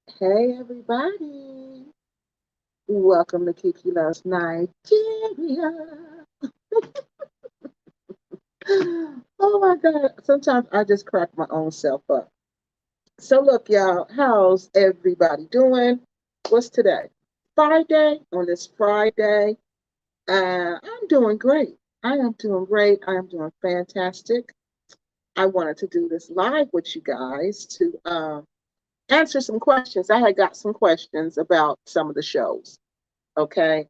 Hey everybody, welcome to Kiki Loves Nigeria. Oh my God, sometimes I just crack my own self up. So look, y'all, how's everybody doing? What's today? Friday. On this Friday, I'm doing great. I am doing great. I am doing fantastic. I wanted to do this live with you guys to answer some questions. I had got some questions about some of the shows. Okay.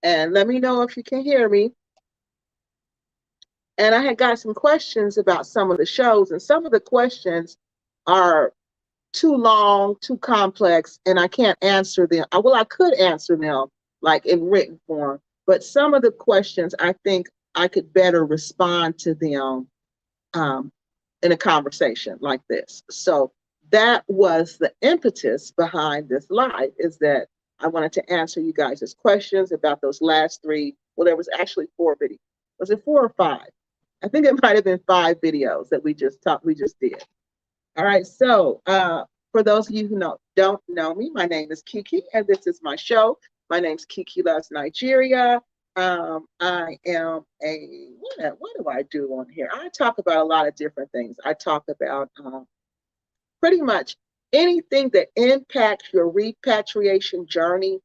And let me know if you can hear me. And I had got some questions about some of the shows, and some of the questions are too long, too complex, and I can't answer them. Well, I could answer them like in written form, but some of the questions I think I could better respond to them um, in a conversation like this. So that was the impetus behind this live, is that I wanted to answer you guys' questions about those last three. Well, there was actually four videos. Was it four or five? I think it might have been five videos that we just did. All right. So for those of you who don't know me, my name is Kiki, and this is my show. My name's Kiki Loves Nigeria. I am what do I do on here? I talk about a lot of different things. I talk about pretty much anything that impacts your repatriation journey,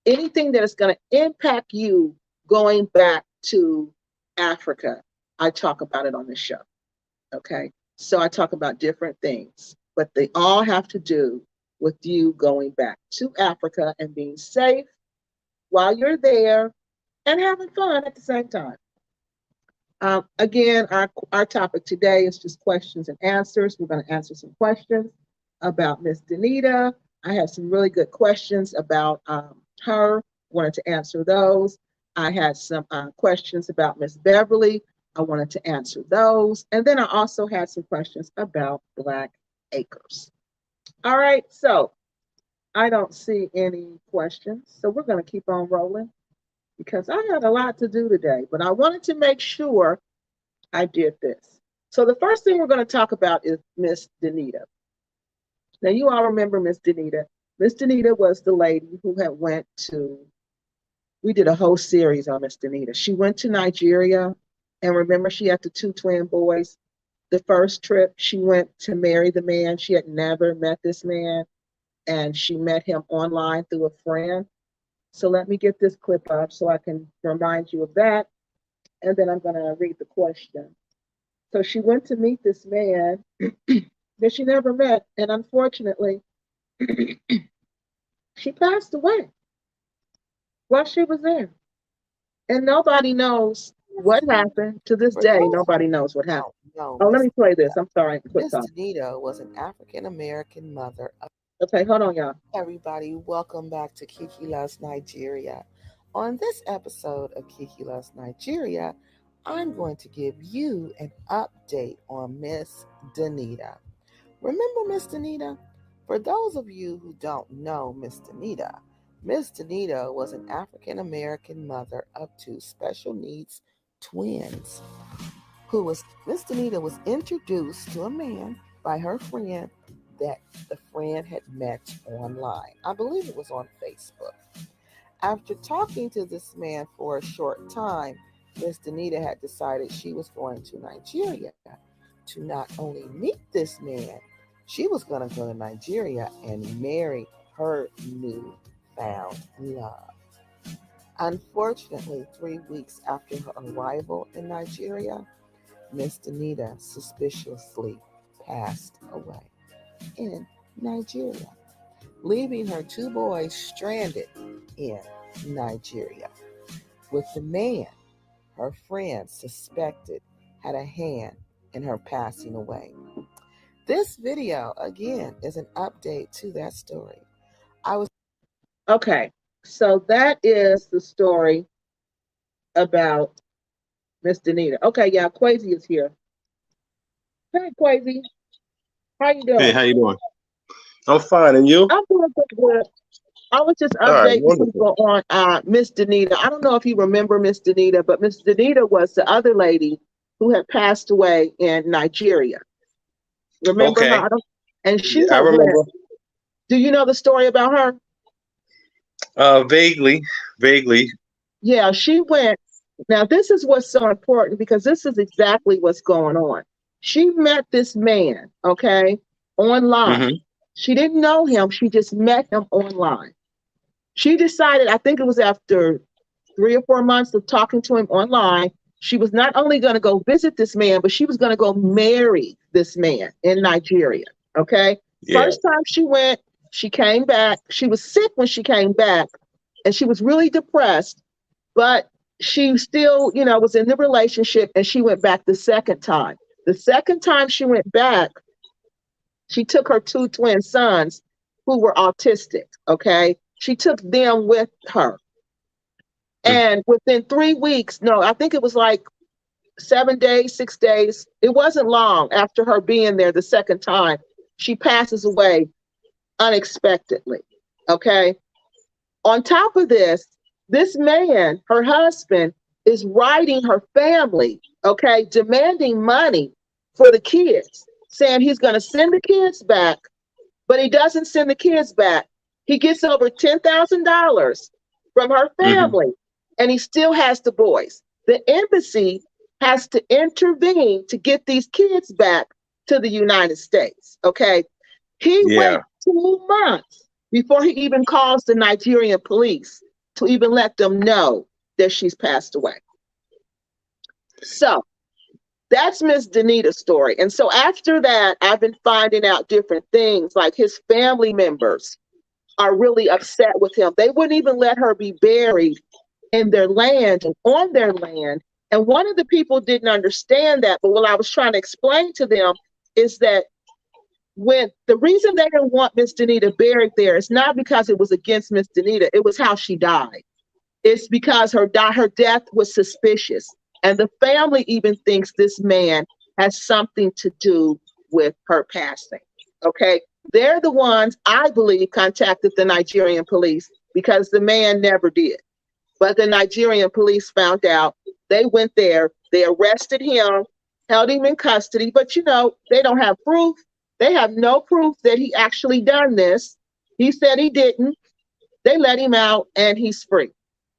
anything that is going to impact you going back to Africa. I talk about it on this show. Okay. So I talk about different things, but they all have to do with you going back to Africa and being safe while you're there and having fun at the same time. Again, our topic today is just questions and answers. We're going to answer some questions about Miss Danita. I have some really good questions about her. Wanted to answer those. I had some questions about Miss Beverly. I wanted to answer those. And then I also had some questions about Black Acres. All right, so I don't see any questions. So we're going to keep on rolling because I had a lot to do today, but I wanted to make sure I did this. So the first thing we're going to talk about is Miss Danita. Now you all remember Miss Danita. Miss Danita was the lady who had went to, we did a whole series on Miss Danita. She went to Nigeria, and remember she had the two twin boys. The first trip she went to marry the man. She had never met this man, and she met him online through a friend. So let me get this clip up so I can remind you of that. And then I'm going to read the question. So she went to meet this man that she never met. And unfortunately, she passed away while she was there. And nobody knows what happened to this day. Nobody knows what happened. No, Oh, let me play this. I'm sorry. Miss Danita was an African American mother. Okay, hold on, y'all. Everybody, welcome back to Kiki Loves Nigeria. On this episode of Kiki Loves Nigeria, I'm going to give you an update on Miss Danita. Remember Miss Danita? For those of you who don't know Miss Danita was an African American mother of two special needs twins. Miss Danita was introduced to a man by her friend that the friend had met online. I believe it was on Facebook. After talking to this man for a short time, Miss Danita had decided she was going to Nigeria to not only meet this man, she was going to go to Nigeria and marry her new found love. Unfortunately, 3 weeks after her arrival in Nigeria, Miss Danita suspiciously passed away in Nigeria, leaving her two boys stranded in Nigeria, with the man her friend suspected had a hand in her passing away. This video, again, is an update to that story. Okay, so that is the story about Miss Danita. Okay, yeah, Quasi is here. Hey, Quasi, how you doing? Hey, how you doing? I'm fine, and you? I'm doing pretty good. I was just All right, updating wonderful. people on Miss Denita. I don't know if you remember Miss Denita, but Miss Denita was the other lady who had passed away in Nigeria. Remember Okay, her? And she yeah, I had went. remember. Do you know the story about her? Vaguely, vaguely. Yeah, she went. Now, this is what's so important because this is exactly what's going on. She met this man, okay, online. Hmm. She didn't know him, she just met him online. She decided, I think it was after 3 or 4 months of talking to him online, she was not only going to go visit this man, but she was going to go marry this man in Nigeria, okay? Yeah. First time she went, she came back. She was sick when she came back, and she was really depressed, but she still, was in the relationship, and she went back the second time. The second time she went back, she took her two twin sons who were autistic, okay? She took them with her. And within 3 weeks, no, I think it was like 7 days, 6 days, it wasn't long after her being there the second time, she passes away unexpectedly, okay? On top of this man, her husband, is writing her family, okay, demanding money for the kids, saying he's going to send the kids back, but he doesn't send the kids back. He gets over $10,000 from her Hmm. family, and he still has the boys. The embassy has to intervene to get these kids back to the United States, okay? He Yeah. wait 2 months before he even calls the Nigerian police to even let them know that she's passed away. So that's Miss Danita's story. And so after that, I've been finding out different things, like his family members are really upset with him. They wouldn't even let her be buried in their land and on their land. And one of the people didn't understand that, but what I was trying to explain to them is that when the reason they didn't want Miss Danita buried there is not because it was against Miss Danita, it was how she died. It's because her death was suspicious. And the family even thinks this man has something to do with her passing. Okay. They're the ones, I believe, contacted the Nigerian police because the man never did. But the Nigerian police found out. They went there, they arrested him, held him in custody, but they don't have proof. They have no proof that he actually done this. He said he didn't. They let him out and he's free.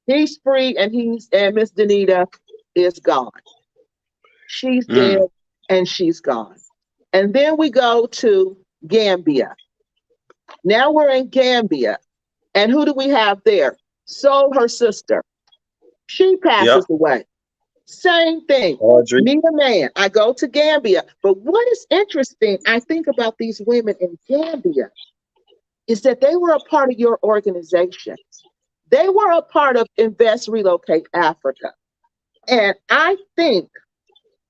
He's free, and Miss Denita is gone. She's dead Mm. and she's gone. And then we go to Gambia. Now we're in Gambia. And who do we have there? So her sister. She Yep. passes away. Same thing. Audrey. Meet a man. I go to Gambia. But what is interesting, I think about these women in Gambia, is that they were a part of your organization. They were a part of Invest Relocate Africa. And I think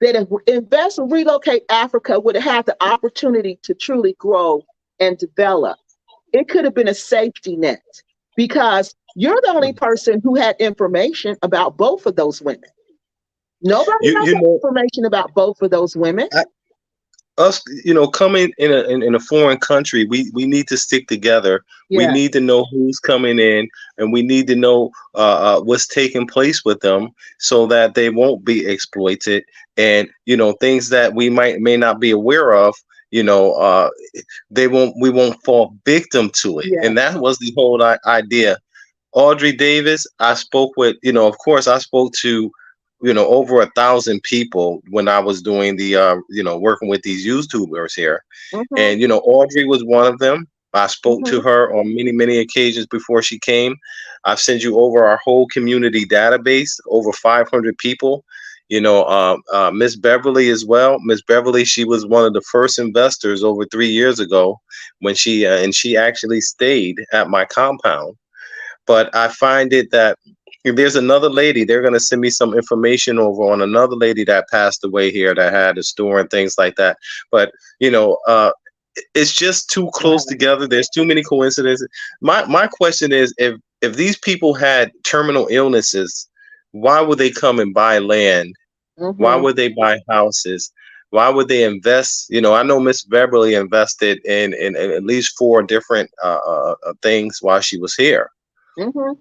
that if Invest Relocate Africa would have had the opportunity to truly grow and develop, it could have been a safety net because you're the only person who had information about both of those women. Nobody You else you had know information about both of those women. us, coming in a foreign country, we need to stick together. We Yeah, need to know who's coming in, and we need to know what's taking place with them, so that they won't be exploited, and things that we may not be aware of. You know, uh, we won't fall victim to it, yeah. and that was the whole idea. Audrey Davis, I spoke with, of course, I spoke to, over 1,000 people when I was doing the, working with these YouTubers here. Mm-hmm, And, Audrey was one of them. I spoke to mm-hmm, her on many, many occasions before she came. I've sent you over our whole community database, over 500 people. Miss Beverly as well. Miss Beverly, she was one of the first investors over 3 years ago when and she actually stayed at my compound. But I find it that if there's another lady, they're going to send me some information over on another lady that passed away here that had a store and things like that. But, it's just too close right. together. There's too many coincidences. My question is, if these people had terminal illnesses, why would they come and buy land? Why Mm-hmm, would they buy houses? Why would they invest? I know Miss Beverly invested in at least four different things while she was here, mm-hmm.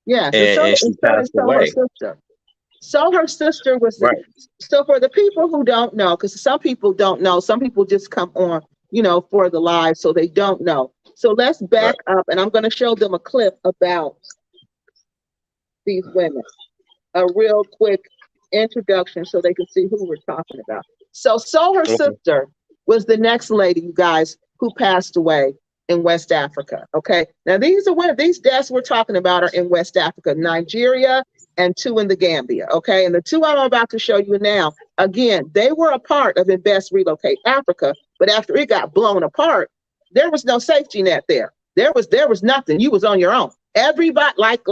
Yes, and and she passed so her away. sister. So her sister was, Right. so for the people who don't know, because some people don't know, some people just come on, for the live, so they don't know. So let's Right. back up, and I'm going to show them a clip about these women, a real quick introduction so they can see who we're talking about. So her Okay. sister was the next lady, you guys, who passed away in West Africa. Okay. Now these are one of these deaths we're talking about are in West Africa, Nigeria, and two in the Gambia. Okay. And the two I'm about to show you now, again, they were a part of Invest Relocate Africa, but after it got blown apart, there was no safety net there. There was nothing. You was on your own. Everybody, like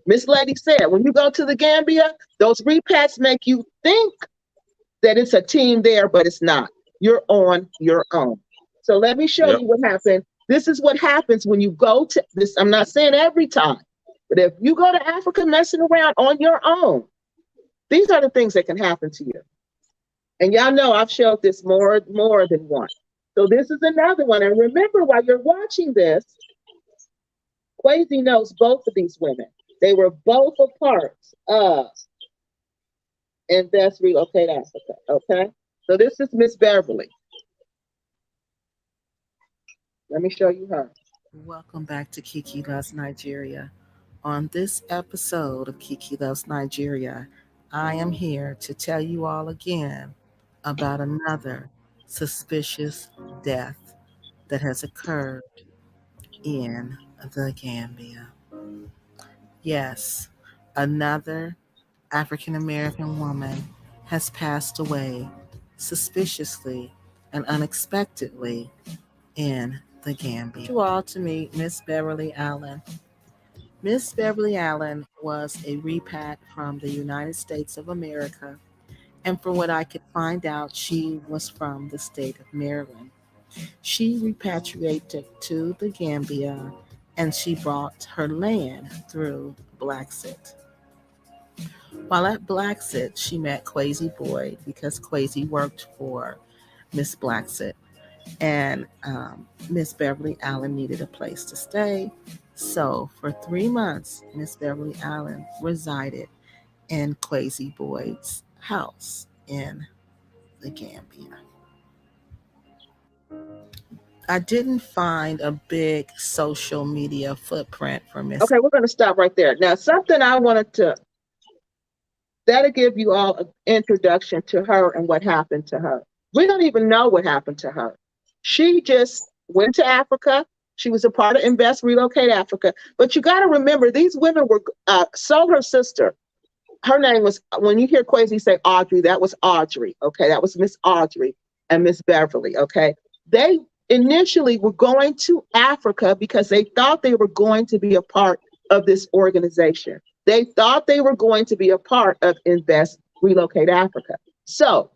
Miss Lady said, when you go to the Gambia, those repats make you think that it's a team there, but it's not. You're on your own. So let me show Yep. you what happened. This is what happens when you go to this. I'm not saying every time, but if you go to Africa messing around on your own, these are the things that can happen to you. And y'all know I've showed this more than once. So this is another one. And remember, while you're watching this, Quasi knows both of these women. They were both a part of Invest Relocate Africa. Okay. So this is Miss Beverly. Let me show you her. Welcome back to Kiki Loves Nigeria. On this episode of Kiki Loves Nigeria, I am here to tell you all again about another suspicious death that has occurred in the Gambia. Yes, another African American woman has passed away suspiciously and unexpectedly in the Gambia. You all to meet Miss Beverly Allen. Miss Beverly Allen was a repat from the United States of America, and from what I could find out, she was from the state of Maryland. She repatriated to the Gambia and she bought her land through Blackset. While at Blackset, she met Quasi Boyd because Quasi worked for Miss Blackset, and Miss Beverly Allen needed a place to stay. So for 3 months, Miss Beverly Allen resided in Quasi Boyd's house in the Gambia. I didn't find a big social media footprint for Miss. Okay, we're going to stop right there. Now, something I wanted to, that'll give you all an introduction to her and what happened to her. We don't even know what happened to her. She just went to Africa. She was a part of Invest Relocate Africa. But you got to remember, these women were, so her sister, her name was, when you hear Quasi say Audrey, that was Audrey. Okay, that was Miss Audrey and Miss Beverly. Okay, they initially were going to Africa because they thought they were going to be a part of this organization. They thought they were going to be a part of Invest Relocate Africa. So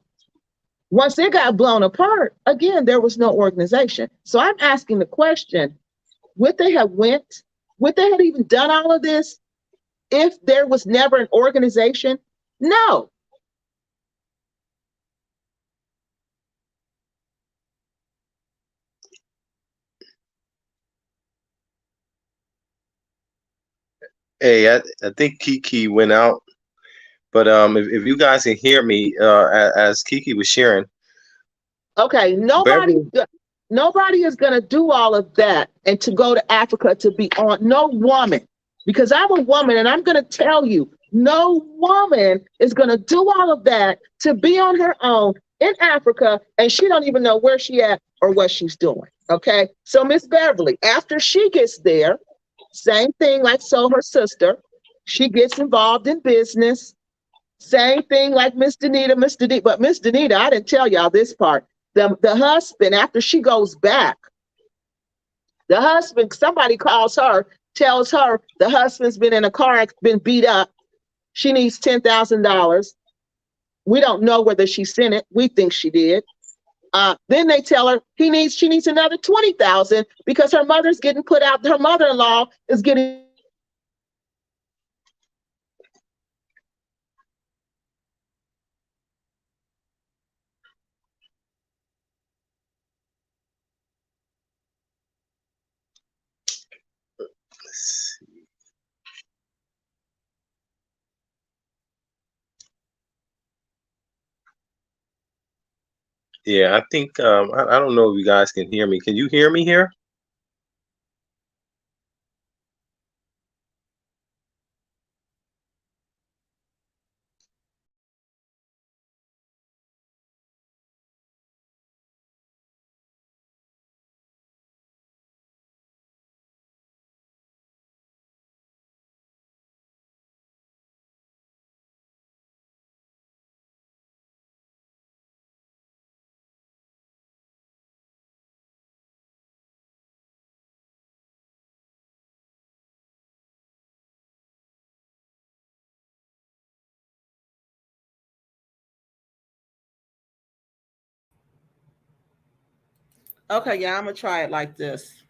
once it got blown apart, again, there was no organization. So I'm asking the question, would they have went? Would they have even done all of this if there was never an organization? No. Hey, I think Kiki went out, but if you guys can hear me, as Kiki was sharing, Okay, Beverly. nobody is going to do all of that and to go to Africa to be on. No woman, because I'm a woman and I'm going to tell you, no woman is going to do all of that to be on her own in Africa, and she don't even know where she at or what she's doing. Okay, so Miss Beverly, after she gets there, same thing like so her sister, she gets involved in business. Same thing like Miss Denita, but Miss Denita, I didn't tell y'all this part. The husband, after she goes back, the husband, somebody calls her, tells her the husband's been in a car, been beat up. She needs $10,000. We don't know whether she sent it. We think she did. Then they tell her she needs another 20,000 because her mother's getting put out. Her mother-in-law is getting Yeah, I think I don't know if you guys can hear me. Can you hear me here? Okay, yeah, I'm gonna try it like this.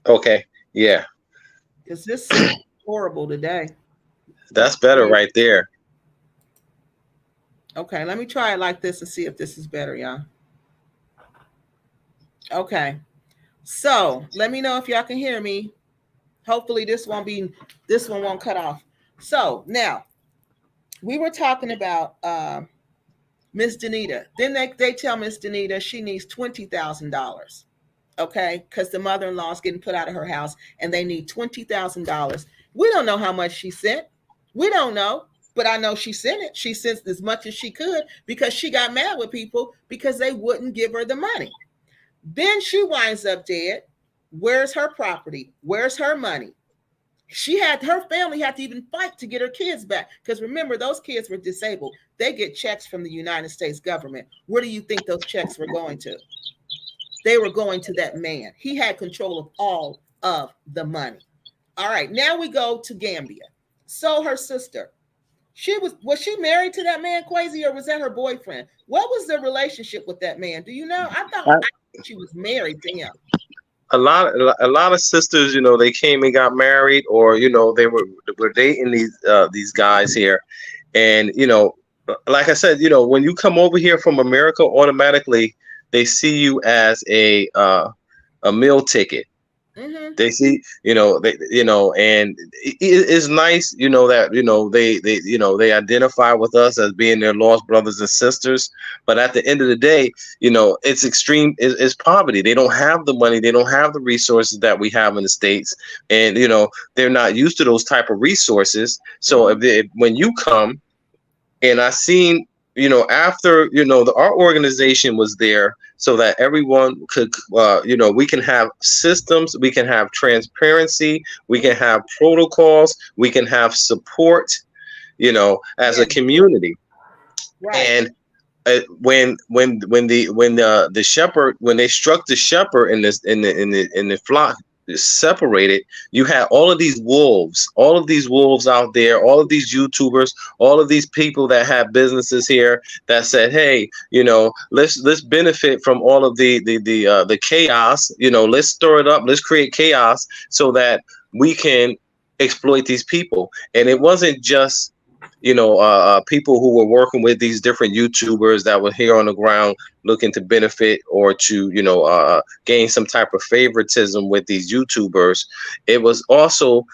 Okay. Yeah. Because this signal is horrible today. That's better right there. Okay, let me try it like this and see if this is better, y'all. Okay. So let me know if y'all can hear me. Hopefully this one won't cut off. So now we were talking about Miss Denita. Then they tell Miss Denita she needs $20,000. Okay, because the mother-in-law is getting put out of her house and they need $20,000. We don't know how much she sent. We don't know, but I know she sent it. She sent as much as she could because she got mad with people because they wouldn't give her the money. Then she winds up dead. Where's her property? Where's her money? Her family had to even fight to get her kids back. Because remember, those kids were disabled. They get checks from the United States government. Where do you think those checks were going to? They were going to that man. He had control of all of the money. All right, now we go to Gambia. So her sister, was she married to that man, Quasi, or was that her boyfriend? What was the relationship with that man? Do you know? I thought she was married to him. A lot of sisters, you know, they came and got married, or you know, they were dating these guys here, and you know, like I said, you know, when you come over here from America, automatically they see you as a meal ticket. Mm-hmm. They see, you know, and it's nice, you know, that you know they identify with us as being their lost brothers and sisters. But at the end of the day, you know, it's extreme. It's poverty. They don't have the money. They don't have the resources that we have in the States, and you know, they're not used to those type of resources. So when you come, and I seen, you know, after, you know, our organization was there so that everyone could, you know, we can have systems, we can have transparency, we can have protocols, we can have support, you know, as a community. Right. And when the shepherd, when they struck the shepherd in the flock separated, you had all of these wolves out there, all of these YouTubers, all of these people that have businesses here that said, hey, you know, let's benefit from all of the chaos, you know, let's stir it up, let's create chaos so that we can exploit these people. And it wasn't just, you know, people who were working with these different YouTubers that were here on the ground looking to benefit or to, you know, gain some type of favoritism with these YouTubers. It was also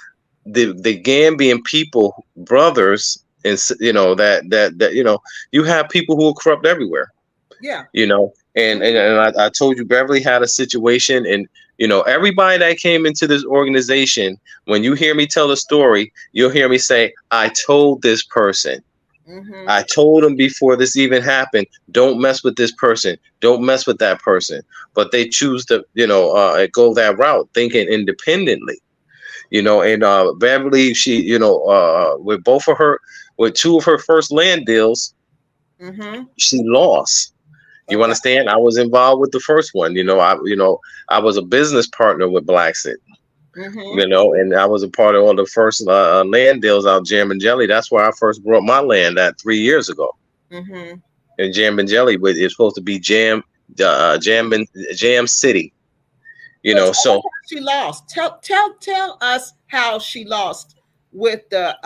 the Gambian people, brothers, and you know that you know, you have people who are corrupt everywhere. Yeah. You know, and I told you Beverly had a situation, and you know, everybody that came into this organization, when you hear me tell the story, you'll hear me say, I told this person. Mm-hmm. I told them before this even happened, don't mess with this person. Don't mess with that person. But they choose to, you know, go that route, thinking independently. You know, and Beverly, she, you know, with two of her first land deals, she lost. You understand? I was involved with the first one. You know, I was a business partner with Blacksit. You know, and I was a part of all the first land deals out Jam and Jelly. That's where I first brought my land at 3 years ago. And Jam and Jelly, but it's supposed to be Jam City. You know, so she lost. Tell us how she lost with the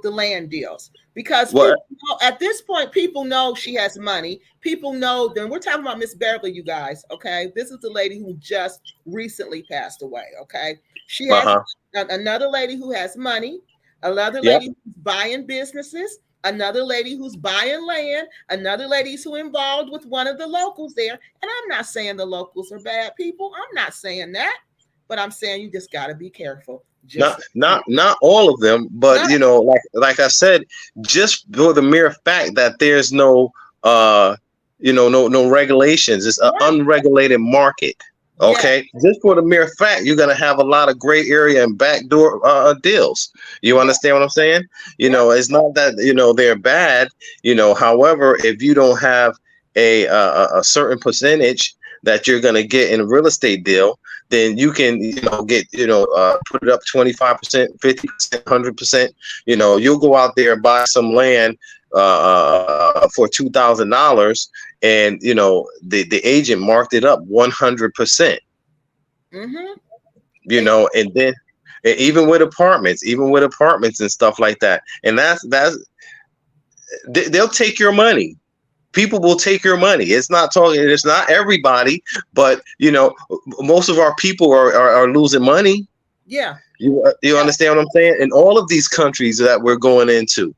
land deals, because people know, at this point people know she has money. People know. Then we're talking about Miss Beverly, you guys. Okay, this is the lady who just recently passed away. Okay, she has another lady who has money, another lady who's buying businesses, another lady who's buying land, another lady's who involved with one of the locals there. And I'm not saying the locals are bad people. I'm not saying that, but I'm saying you just got to be careful. Not all of them, but you know, like I said, just for the mere fact that there's no you know, no regulations, it's an unregulated market. Okay, just for the mere fact, you're gonna have a lot of gray area and backdoor deals. You understand what I'm saying? You know, it's not that, you know, they're bad. You know, however, if you don't have a certain percentage that you're gonna get in a real estate deal, then you can, you know, get, you know, put it up 25%, 50%, 100%. You know, you'll go out there and buy some land for $2,000, and the agent marked it up 100%. And then even with apartments and stuff like that, and they'll take your money. People will take your money. It's not everybody, but most of our people are losing money. Yeah. You understand what I'm saying? In all of these countries that we're going into,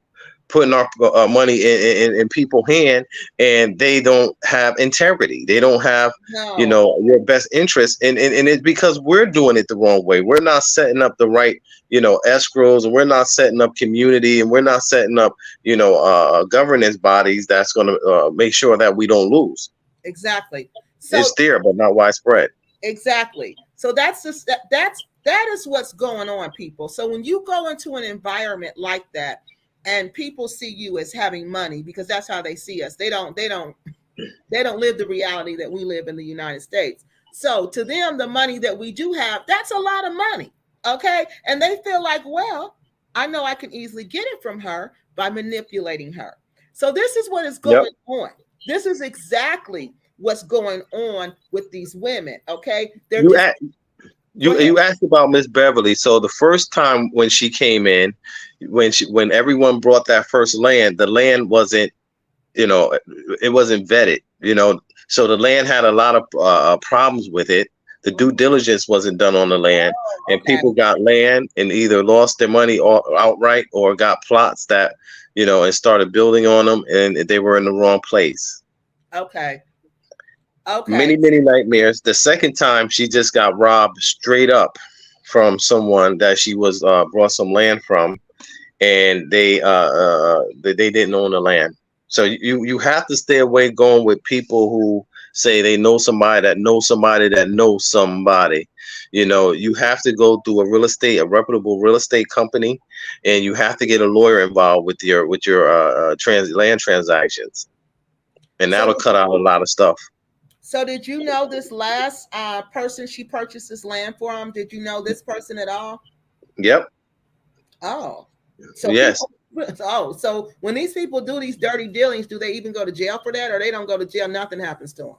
putting our money in people's hand, and they don't have integrity. They don't have, your best interest. And it's because we're doing it the wrong way. We're not setting up the right, escrows, and we're not setting up community, and we're not setting up, governance bodies that's going to make sure that we don't lose. Exactly. So it's there, but not widespread. Exactly. So that is what's going on, people. So when you go into an environment like that, and people see you as having money, because that's how they see us. They don't live the reality that we live in the United States. So to them, the money that we do have, that's a lot of money. Okay. And they feel like, well, I know I can easily get it from her by manipulating her. So this is what is going on. This is exactly what's going on with these women. Okay. You asked about Miss Beverly. So the first time when she came in, when everyone brought that first land, the land wasn't, it wasn't vetted, so the land had a lot of problems with it. The due diligence wasn't done on the land, and people got land and either lost their money outright or got plots that, and started building on them, and they were in the wrong place. Okay. Many nightmares. The second time, she just got robbed straight up from someone that she was brought some land from, and they didn't own the land. So you have to stay away going with people who say they know somebody that knows somebody that knows somebody. You have to go through a reputable real estate company, and you have to get a lawyer involved with your land transactions, and that'll cut out a lot of stuff. So did you know this last person she purchased this land from? Did you know this person at all? Yep. Oh. So yes. So when these people do these dirty dealings, do they even go to jail for that, or they don't go to jail? Nothing happens to them.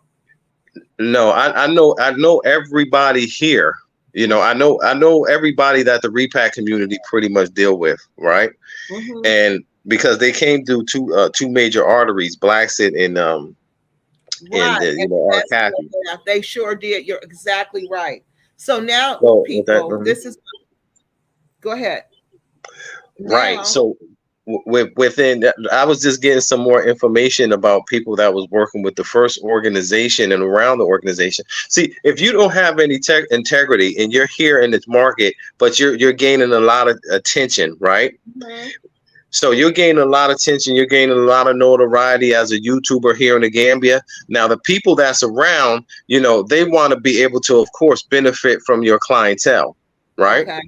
No, I know everybody here. I know everybody that the repat community pretty much deal with, right? And because they came through two major arteries, Blackset and Kathy. They sure did. You're exactly right. So now, people, this is. Go ahead. Right. Now, so within, I was just getting some more information about people that was working with the first organization and around the organization. See, if you don't have any integrity and you're here in this market, but you're gaining a lot of attention, right? So you're gaining a lot of attention. You're gaining a lot of notoriety as a YouTuber here in the Gambia. Now, the people that's around, they want to be able to, of course, benefit from your clientele, right? Okay.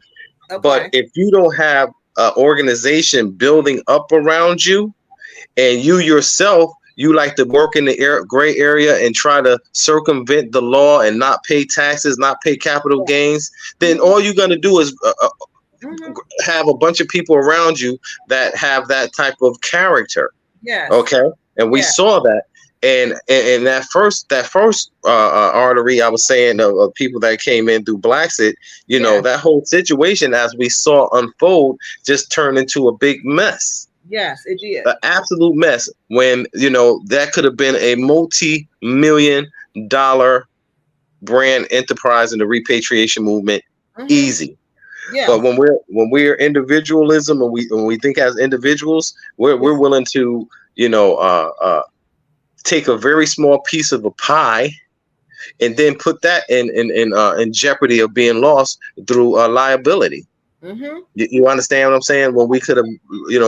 But if you don't have an organization building up around you, and you yourself, you like to work in the gray area and try to circumvent the law and not pay taxes, not pay capital gains, then all you're going to do is have a bunch of people around you that have that type of character. Yeah. Okay. And we saw that. And that first artery, I was saying, of people that came in through Blackset, that whole situation, as we saw unfold, just turned into a big mess. Yes, it did. An absolute mess, when that could have been a multi-million-dollar brand enterprise in the repatriation movement. Easy. Yeah. But when we're individualism, and we think as individuals, we're willing to take a very small piece of a pie and then put that in jeopardy of being lost through liability. You understand what I'm saying? When we could have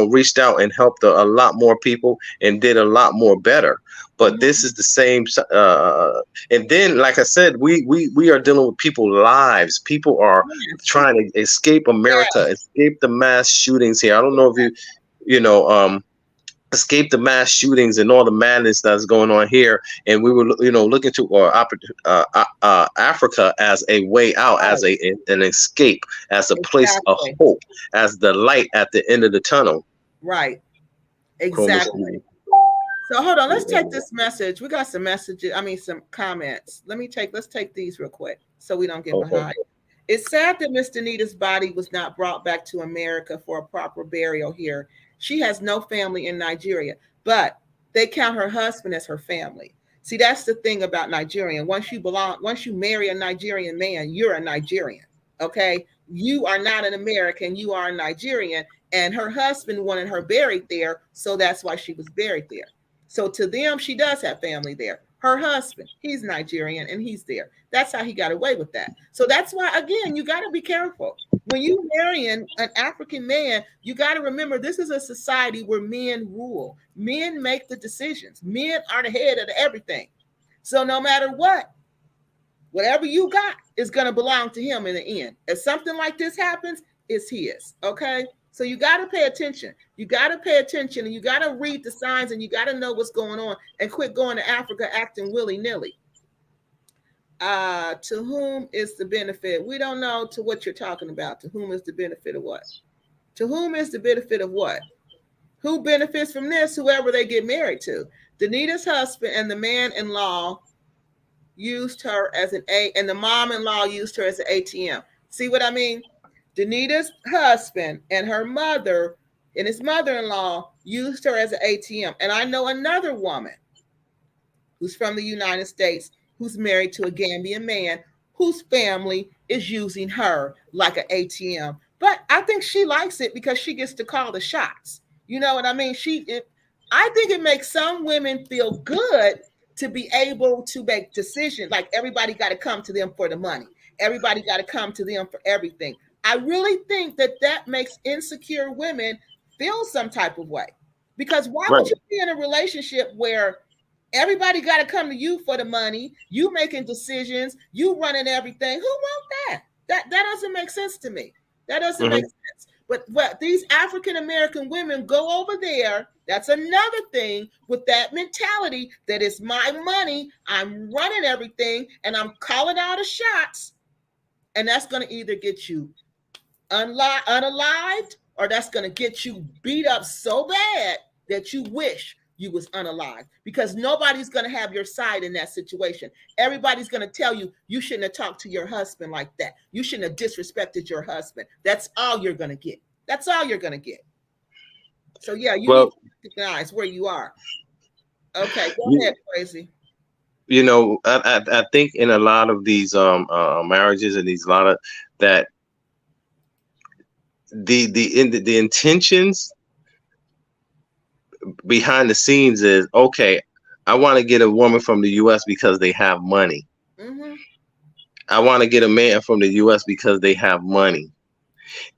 reached out and helped a lot more people and did a lot more better. But this is the same. And then, like I said, we are dealing with people's lives. People are trying to escape America, escape the mass shootings here. I don't know if escape the mass shootings and all the madness that's going on here, and we were looking to Africa as a way out, as an escape, as a place of hope, as the light at the end of the tunnel. Right. Exactly. So hold on, let's take this message. We got some messages, some comments. Let's take these real quick so we don't get behind. It's sad that Miss Danita's body was not brought back to America for a proper burial here. She has no family in Nigeria, but they count her husband as her family. See, that's the thing about Nigerian. Once you marry a Nigerian man, you're a Nigerian. Okay? You are not an American, you are a Nigerian. And her husband wanted her buried there, so that's why she was buried there. So to them, she does have family there. Her husband, he's Nigerian and he's there. That's how he got away with that. So that's why, again, you got to be careful. When you marrying an African man, you got to remember this is a society where men rule. Men make the decisions. Men are the head of everything. So no matter what, whatever you got is going to belong to him in the end. If something like this happens, it's his. Okay? So you got to pay attention. You got to pay attention and you got to read the signs and you got to know what's going on and quit going to Africa acting willy-nilly. To whom is the benefit? We don't know to what you're talking about. To whom is the benefit of what? To whom is the benefit of what? Who benefits from this? Whoever they get married to. Danita's husband and the man-in-law used her as and the mom-in-law used her as an ATM. See what I mean? Danita's husband and her mother and his mother-in-law used her as an ATM. And I know another woman who's from the United States who's married to a Gambian man whose family is using her like an ATM. But I think she likes it because she gets to call the shots. You know what I mean? I think it makes some women feel good to be able to make decisions. Like everybody got to come to them for the money. Everybody got to come to them for everything. I really think that makes insecure women feel some type of way. Because why would you be in a relationship where everybody got to come to you for the money, you making decisions, you running everything? Who want that? That doesn't make sense to me. That doesn't make sense. But these African American women go over there. That's another thing with that mentality that it's my money, I'm running everything, and I'm calling all the shots. And that's going to either get you unalived, or that's going to get you beat up so bad that you wish you was unalived, because nobody's going to have your side in that situation. Everybody's going to tell you, you shouldn't have talked to your husband like that. You shouldn't have disrespected your husband. That's all you're going to get. That's all you're going to get. So yeah, you need to recognize where you are. Okay, go ahead, Crazy. You know, I think in a lot of these marriages and these lot of that the intentions behind the scenes is, okay, I want to get a woman from the US because they have money. I want to get a man from the US because they have money.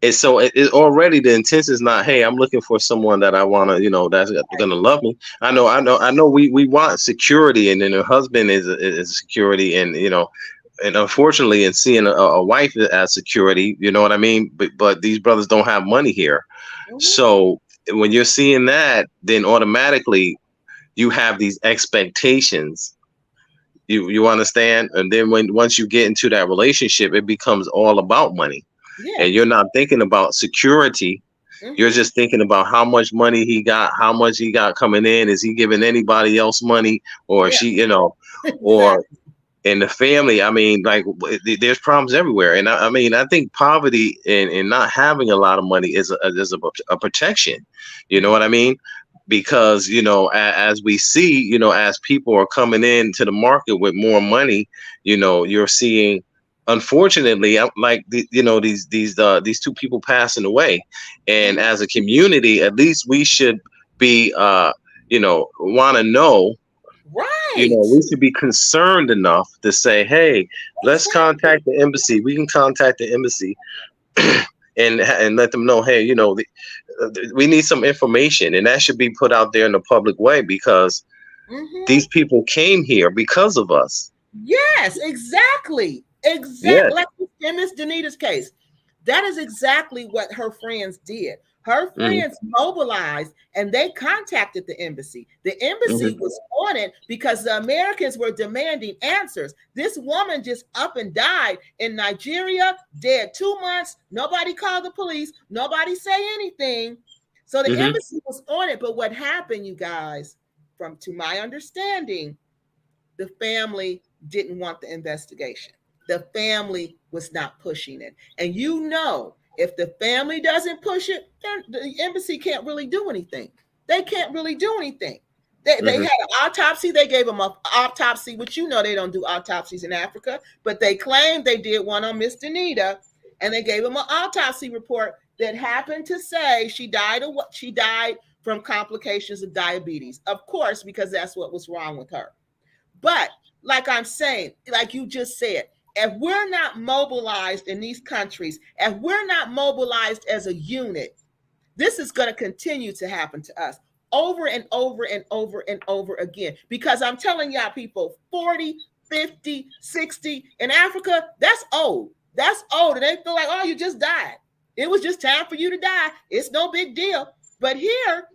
And so it already the intent is not, hey, I'm looking for someone that I want to, that's gonna love me. I know we want security, and then her husband is security, and and unfortunately, in seeing a wife as security, you know what I mean. But these brothers don't have money here, so when you're seeing that, then automatically you have these expectations. You understand, and then once you get into that relationship, it becomes all about money. Yeah. And you're not thinking about security. You're just thinking about how much money he got, how much he got coming in. Is he giving anybody else money, or she, or in the family? I mean, like, there's problems everywhere. And I think poverty and not having a lot of money is a protection. You know what I mean? Because, as we see, as people are coming into the market with more money, you're seeing, unfortunately, like these two people passing away, and as a community, at least we should be want to know, right? We should be concerned enough to say, hey, let's contact the embassy. We can contact the embassy and let them know, hey, we need some information, and that should be put out there in the public way, because these people came here because of us. Yes, exactly. Exactly. Like in Miss Danita's case, that is exactly what her friends did. Her friends mobilized and they contacted the embassy. The embassy was on it because the Americans were demanding answers. This woman just up and died in Nigeria, dead 2 months. Nobody called the police. Nobody say anything. So the embassy was on it. But what happened, you guys, to my understanding, the family didn't want the investigation. The family was not pushing it. And you know, if the family doesn't push it, then the embassy can't really do anything. They can't really do anything. They had an autopsy. They gave them an autopsy, which you know they don't do autopsies in Africa, but they claimed they did one on Miss Denita, and they gave them an autopsy report that happened to say she died from complications of diabetes. Of course, because that's what was wrong with her. But like I'm saying, like you just said, if we're not mobilized in these countries, if we're not mobilized as a unit, this is going to continue to happen to us over and over and over and over again. Because I'm telling y'all people, 40, 50, 60 in Africa, that's old. That's old. And they feel like, oh, you just died. It was just time for you to die. It's no big deal. But here,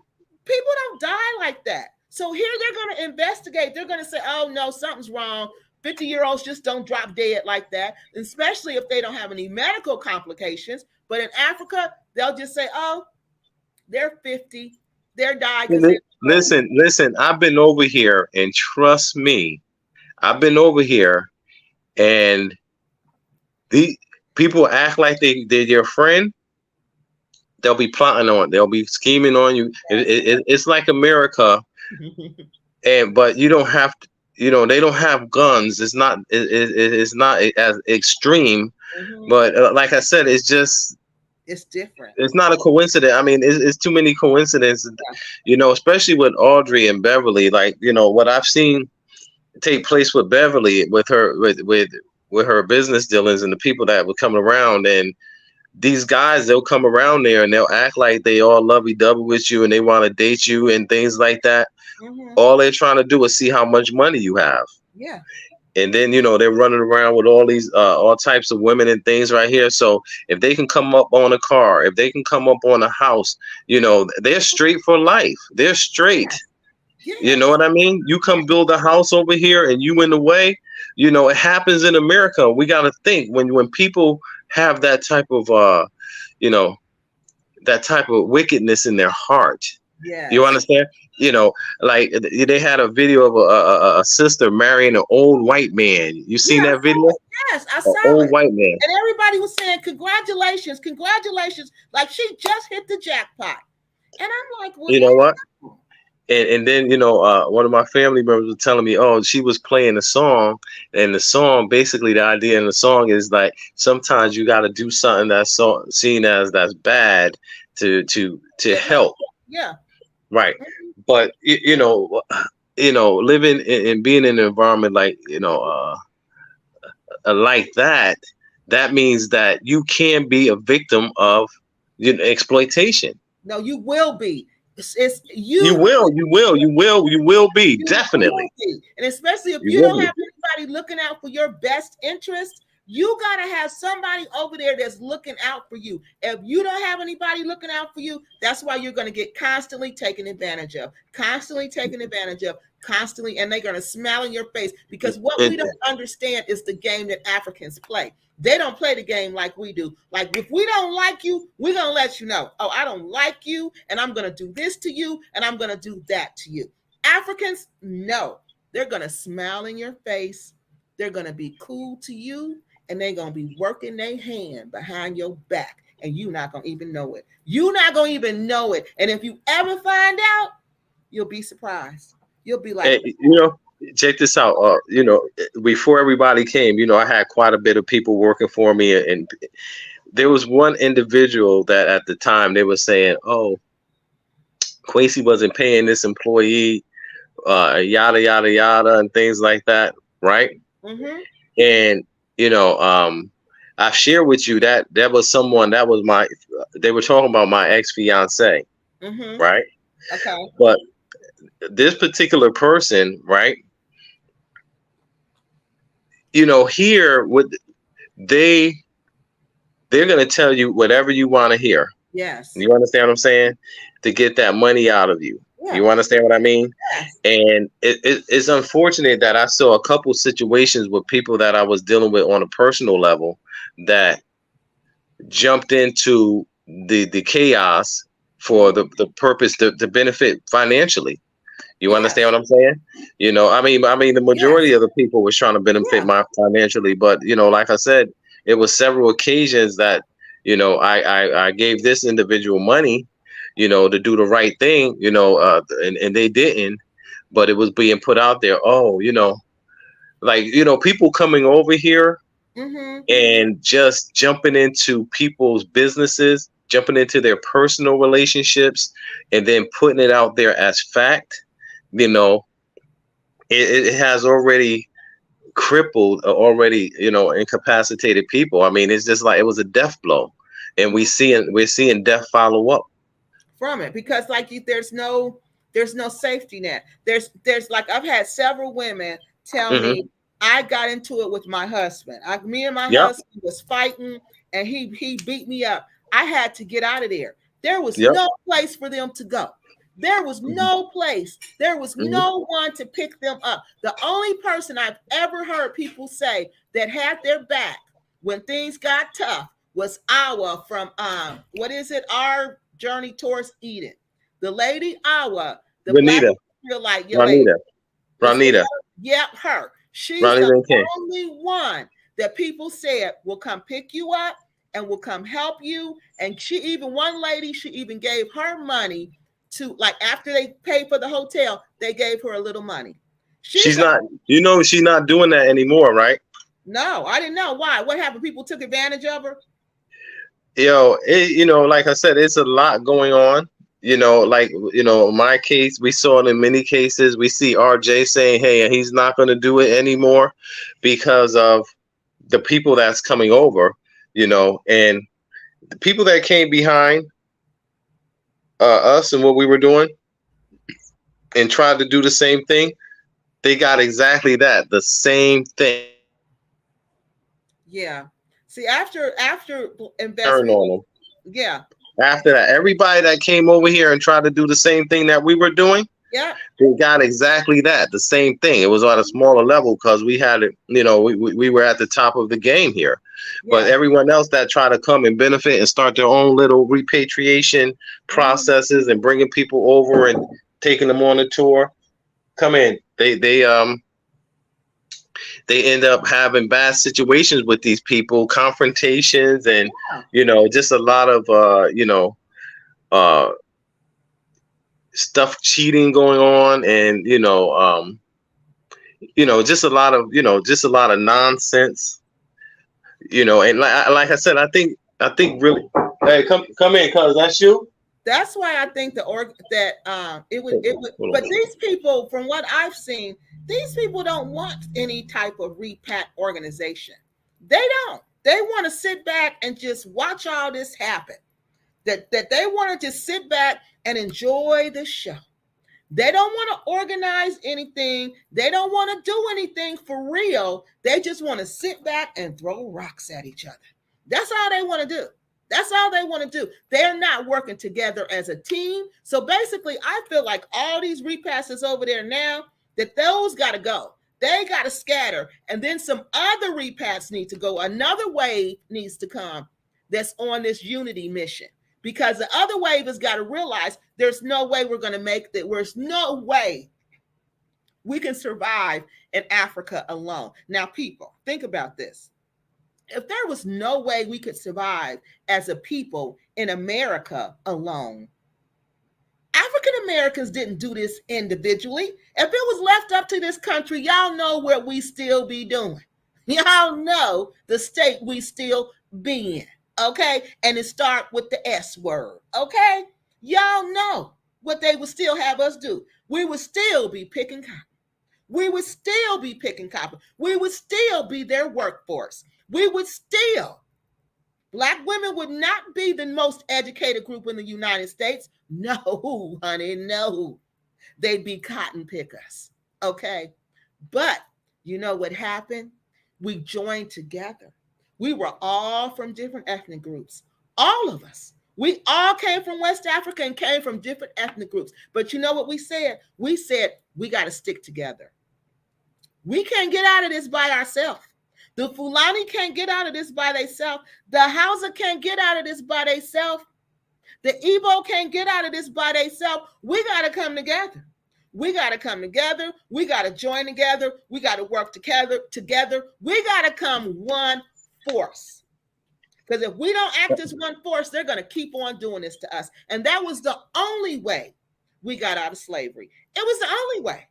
people don't die like that. So here they're going to investigate. They're going to say, oh, no, something's wrong. 50-year-olds just don't drop dead like that, especially if they don't have any medical complications. But in Africa, they'll just say, oh, they're 50. They're died. Listen, I've been over here, and trust me, I've been over here, and the people act like they're your friend. They'll be plotting on, they'll be scheming on you. It's like America, but you don't have to, they don't have guns. It's not as extreme, but like I said, it's different. It's not a coincidence. I mean, it's too many coincidences, especially with Audrey and Beverly. Like, what I've seen take place with Beverly, with her, with her business dealings and the people that were coming around. And these guys, they'll come around there and they'll act like they all lovey-dovey with you and they want to date you and things like that. All they're trying to do is see how much money you have. Yeah. And then, they're running around with all these, all types of women and things right here. So if they can come up on a car, if they can come up on a house, they're straight for life. They're straight. Yeah. You know what I mean? You come build a house over here and you in the way, it happens in America. We got to think when people have that type of, that type of wickedness in their heart. Yeah. You understand? Like they had a video of a sister marrying an old white man. You seen that video? Yes, I saw it. Old white man. And everybody was saying, congratulations, congratulations. Like she just hit the jackpot. And I'm like, well, you know what? And then, one of my family members was telling me, oh, she was playing a song, and the song, basically the idea in the song is like, sometimes you got to do something that's seen as that's bad to help. Yeah. Right. But, living and being in an environment like, like that means that you can be a victim of exploitation. No, you will be. You will be, definitely. And especially if you don't have anybody looking out for your best interest, you got to have somebody over there that's looking out for you. If you don't have anybody looking out for you, that's why you're going to get constantly taken advantage of, and they're going to smile in your face, because what we don't understand is the game that Africans play. They don't play the game like we do. Like, if we don't like you, we're going to let you know, oh, I don't like you, and I'm going to do this to you, and I'm going to do that to you. Africans, no. They're going to smile in your face. They're going to be cool to you, and they're going to be working their hand behind your back, and you're not going to even know it. You're not going to even know it. And if you ever find out, you'll be surprised. You'll be like, hey, check this out. Before everybody came, I had quite a bit of people working for me, and there was one individual that at the time they were saying, "Oh, Quasi wasn't paying this employee, yada yada yada, and things like that," right? And I shared with you that there was someone that was they were talking about my ex-fiance, right? Okay, but this particular person, right? Here with they're gonna tell you whatever you want to hear. Yes. You understand what I'm saying? To get that money out of you. Yeah. You understand what I mean? Yes. And it's unfortunate that I saw a couple situations with people that I was dealing with on a personal level that jumped into the chaos for the purpose to benefit financially. You Yes. understand what I'm saying? I mean, the majority Yes. of the people was trying to benefit Yeah. my financially, but like I said, it was several occasions that I gave this individual money, to do the right thing, and they didn't, but it was being put out there. Oh, like people coming over here Mm-hmm. and just jumping into people's businesses, jumping into their personal relationships, and then putting it out there as fact. You know, it has already crippled, already incapacitated people. I mean, it's just like it was a death blow, and we're seeing death follow up. From it, because like there's no safety net. There's like, I've had several women tell Hmm. me, I got into it with my husband. Me and my Yep. husband was fighting, and he beat me up. I had to get out of there. There was Yep. no place for them to go. There was Hmm. no place. There was Hmm. no one to pick them up. The only person I've ever heard people say that had their back when things got tough was Awa from what is it? Our Journey Towards Eden. The lady Awa, the black Renita, Israelite young lady. Ronita, Is Ronita, her? Yep, her. She's the Ronita and King. only one that people said will come pick you up and will come help you. And one lady, she even gave her money to, like, after they paid for the hotel, they gave her a little money. She's She's the not, she's not doing that anymore, right? No, I didn't know why. What happened? People took advantage of her. Like I said, it's a lot going on. Like, in my case, we saw it in many cases. We see RJ saying, hey, he's not going to do it anymore because of the people that's coming over, and the people that came behind us and what we were doing and tried to do the same thing. They got exactly that, the same thing. Yeah. See, after Turn investment, on them. yeah, After that, everybody that came over here and tried to do the same thing that we were doing, yeah, they got exactly that, the same thing. It was on a smaller level because we had it, we were at the top of the game here. But yeah. everyone else that tried to come and benefit and start their own little repatriation Mhm. processes and bringing people over and taking them on a tour, come in. They end up having bad situations with these people, confrontations, and Yeah. just a lot of uh, stuff, cheating going on, and just a lot of nonsense. And like I said, I think really. Hey, come in, cuz that's you. That's why I think it would, Hold but on. these people, from what I've seen, these people don't want any type of repat organization. They don't. They want to sit back and just watch all this happen. That they want to just sit back and enjoy the show. They don't want to organize anything. They don't want to do anything for real. They just want to sit back and throw rocks at each other. That's all they want to do. That's all they want to do. They're not working together as a team. So basically, I feel like all these repasses over there now, that those got to go. They got to scatter. And then some other repass need to go. Another wave needs to come that's on this unity mission, because the other wave has got to realize there's no way we're going to make that. There's no way we can survive in Africa alone. Now, people, think about this. If there was no way we could survive as a people in America alone, African Americans didn't do this individually. If it was left up to this country, y'all know what we still be doing. Y'all know the state we still be in. Okay. And it start with the S word. Okay. Y'all know what they would still have us do. We would still be picking cotton. We would still be picking cotton. We would still be their workforce. We would still, Black women would not be the most educated group in the United States. No, honey, no. They'd be cotton pickers. Okay. But you know what happened? We joined together. We were all from different ethnic groups. All of us. We all came from West Africa and came from different ethnic groups. But you know what we said? We said we got to stick together. We can't get out of this by ourselves. The Fulani can't get out of this by themselves. The Hausa can't get out of this by themselves. The Igbo can't get out of this by themselves. We got to come together. We got to come together. We got to join together. We got to work together. We got to come one force. Because if we don't act as one force, they're going to keep on doing this to us. And that was the only way we got out of slavery. It was the only way.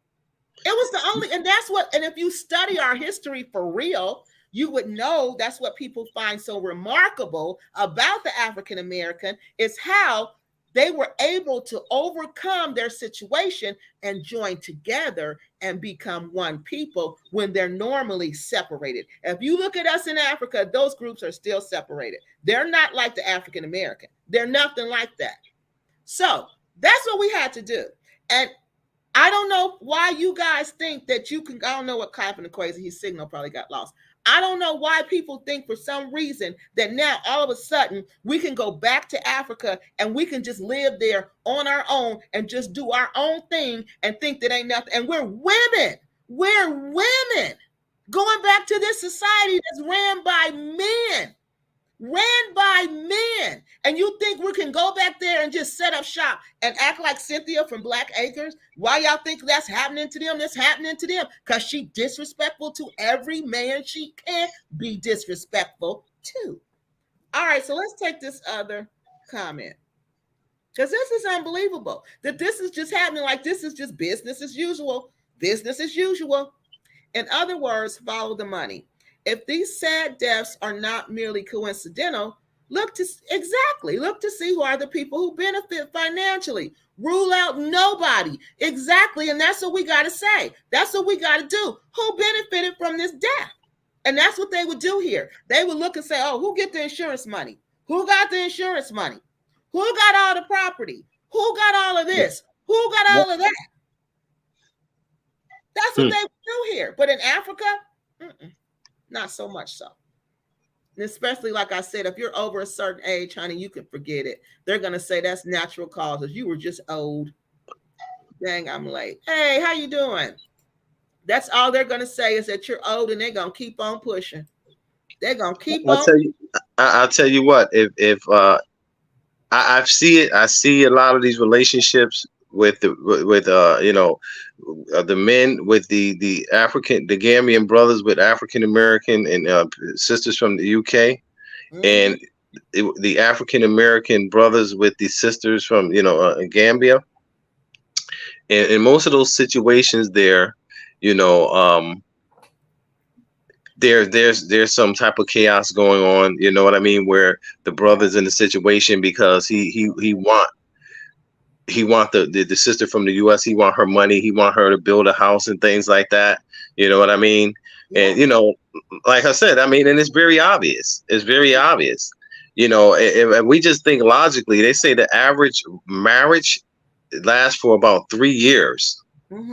It was the only, and that's what, and if you study our history for real, you would know that's what people find so remarkable about the African American is how they were able to overcome their situation and join together and become one people when they're normally separated. If you look at us in Africa, those groups are still separated. They're not like the African American. They're nothing like that. So that's what we had to do. And I don't know why you guys think that you can, I don't know what happened to Crazy. His signal probably got lost. I don't know why people think for some reason that now all of a sudden we can go back to Africa and we can just live there on our own and just do our own thing and think that ain't nothing. And we're women. We're women going back to this society that's ran by men. And you think we can go back there and just set up shop and act like Cynthia from Black Acres? Why y'all think that's happening to them? That's happening to them because she disrespectful to every man she can be disrespectful to. All right, so let's take this other comment. Because this is unbelievable that this is just happening like this is just business as usual. Business as usual. In other words, follow the money. If these sad deaths are not merely coincidental, look to see who are the people who benefit financially. Rule out nobody. Exactly. And that's what we got to say. That's what we got to do. Who benefited from this death? And that's what they would do here. They would look and say, oh, who get the insurance money? Who got the insurance money? Who got all the property? Who got all of this? Who got all of that? That's what they would do here. But in Africa, not so much so. And especially, like I said, if you're over a certain age, honey, you can forget it. They're going to say that's natural causes. You were just old. Dang, I'm late. Hey, how you doing? That's all they're going to say is that you're old, and they're going to keep on pushing. They're going to keep on. I'll tell you what, if I see a lot of these relationships with the men with the Gambian brothers with African American and sisters from the UK, and the African American brothers with the sisters from Gambia, and in most of those situations there, there's some type of chaos going on, you know what I mean, where the brother's in the situation because he want the sister from the US, he want her money, he want her to build a house and things like that, you know what I mean? And like I said, I mean, and it's very obvious. If we just think logically, they say the average marriage lasts for about 3 years.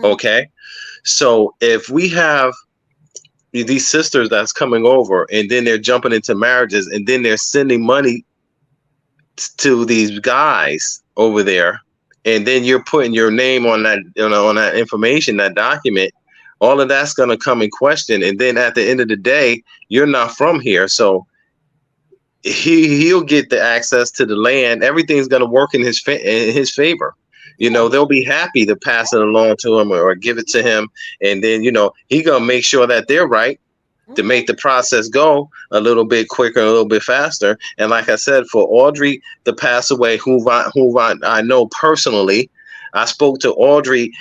Okay, so if we have these sisters that's coming over and then they're jumping into marriages and then they're sending money to these guys over there, and then you're putting your name on that, on that information, that document, all of that's going to come in question. And then at the end of the day, you're not from here. So he'll get the access to the land. Everything's going to work in his favor. They'll be happy to pass it along to him or give it to him. And then, he's going to make sure that they're right to make the process go a little bit quicker, a little bit faster. And like I said, for Audrey to pass away, who I know personally, I spoke to Audrey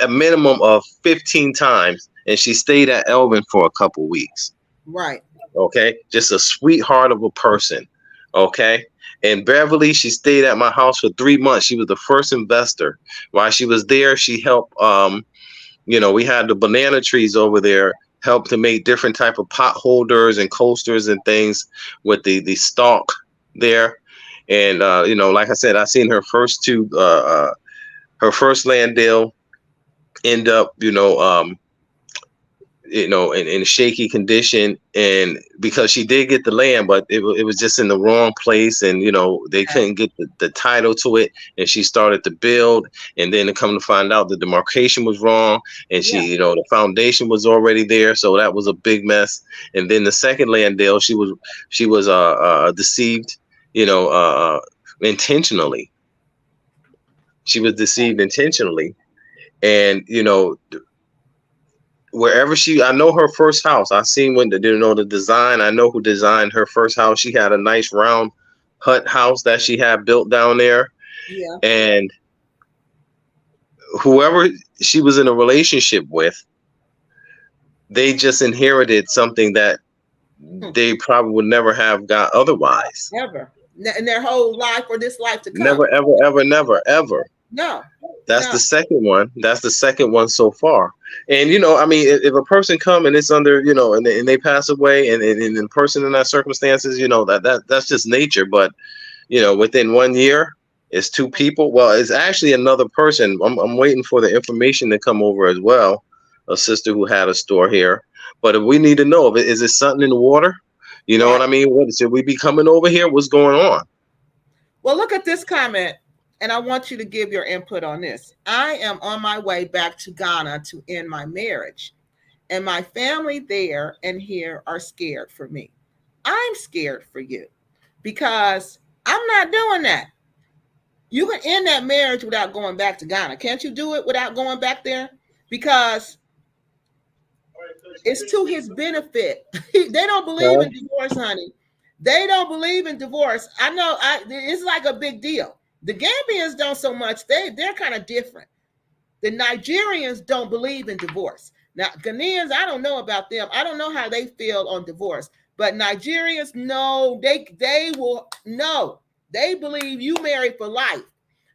a minimum of 15 times, and she stayed at Elvin for a couple weeks. Right. Okay. Just a sweetheart of a person. Okay. And Beverly, she stayed at my house for 3 months. She was the first investor. While she was there, she helped, we had the banana trees over there, helped to make different type of pot holders and coasters and things with the stalk there. And, like I said, I seen her first her first land deal end up, in shaky condition, and because she did get the land, but it was just in the wrong place, and they couldn't get the title to it, and she started to build, and then to come to find out the demarcation was wrong, and she the foundation was already there, so that was a big mess. And then the second land deal, she was deceived, intentionally. She was deceived intentionally. And, you know, wherever I know her first house. I seen when the design. I know who designed her first house. She had a nice round hut house that she had built down there. Yeah. And whoever she was in a relationship with, they just inherited something that they probably would never have got otherwise. Ever. In their whole life or this life to come. Never, ever, ever, never, ever. No. That's the second one. That's the second one so far. And, you know, I mean, if a person come and it's under, you know, and they pass away, and the person in that circumstances, you know, that's just nature. But, you know, within 1 year, it's two people. Well, it's actually another person. I'm waiting for the information to come over as well. A sister who had a store here. But if we need to know, is it something in the water? You know what I mean? What should we be coming over here? What's going on? Well, look at this comment. And I want you to give your input on this. I am on my way back to Ghana to end my marriage. And my family there and here are scared for me. I'm scared for you because I'm not doing that. You can end that marriage without going back to Ghana. Can't you do it without going back there? Because it's to his benefit. They don't believe in divorce, honey. They don't believe in divorce. I know it's like a big deal. The Gambians don't so much. They're kind of different. The Nigerians don't believe in divorce. Now, Ghanaians, I don't know about them. I don't know how they feel on divorce. But Nigerians, no, they will no. They believe you married for life.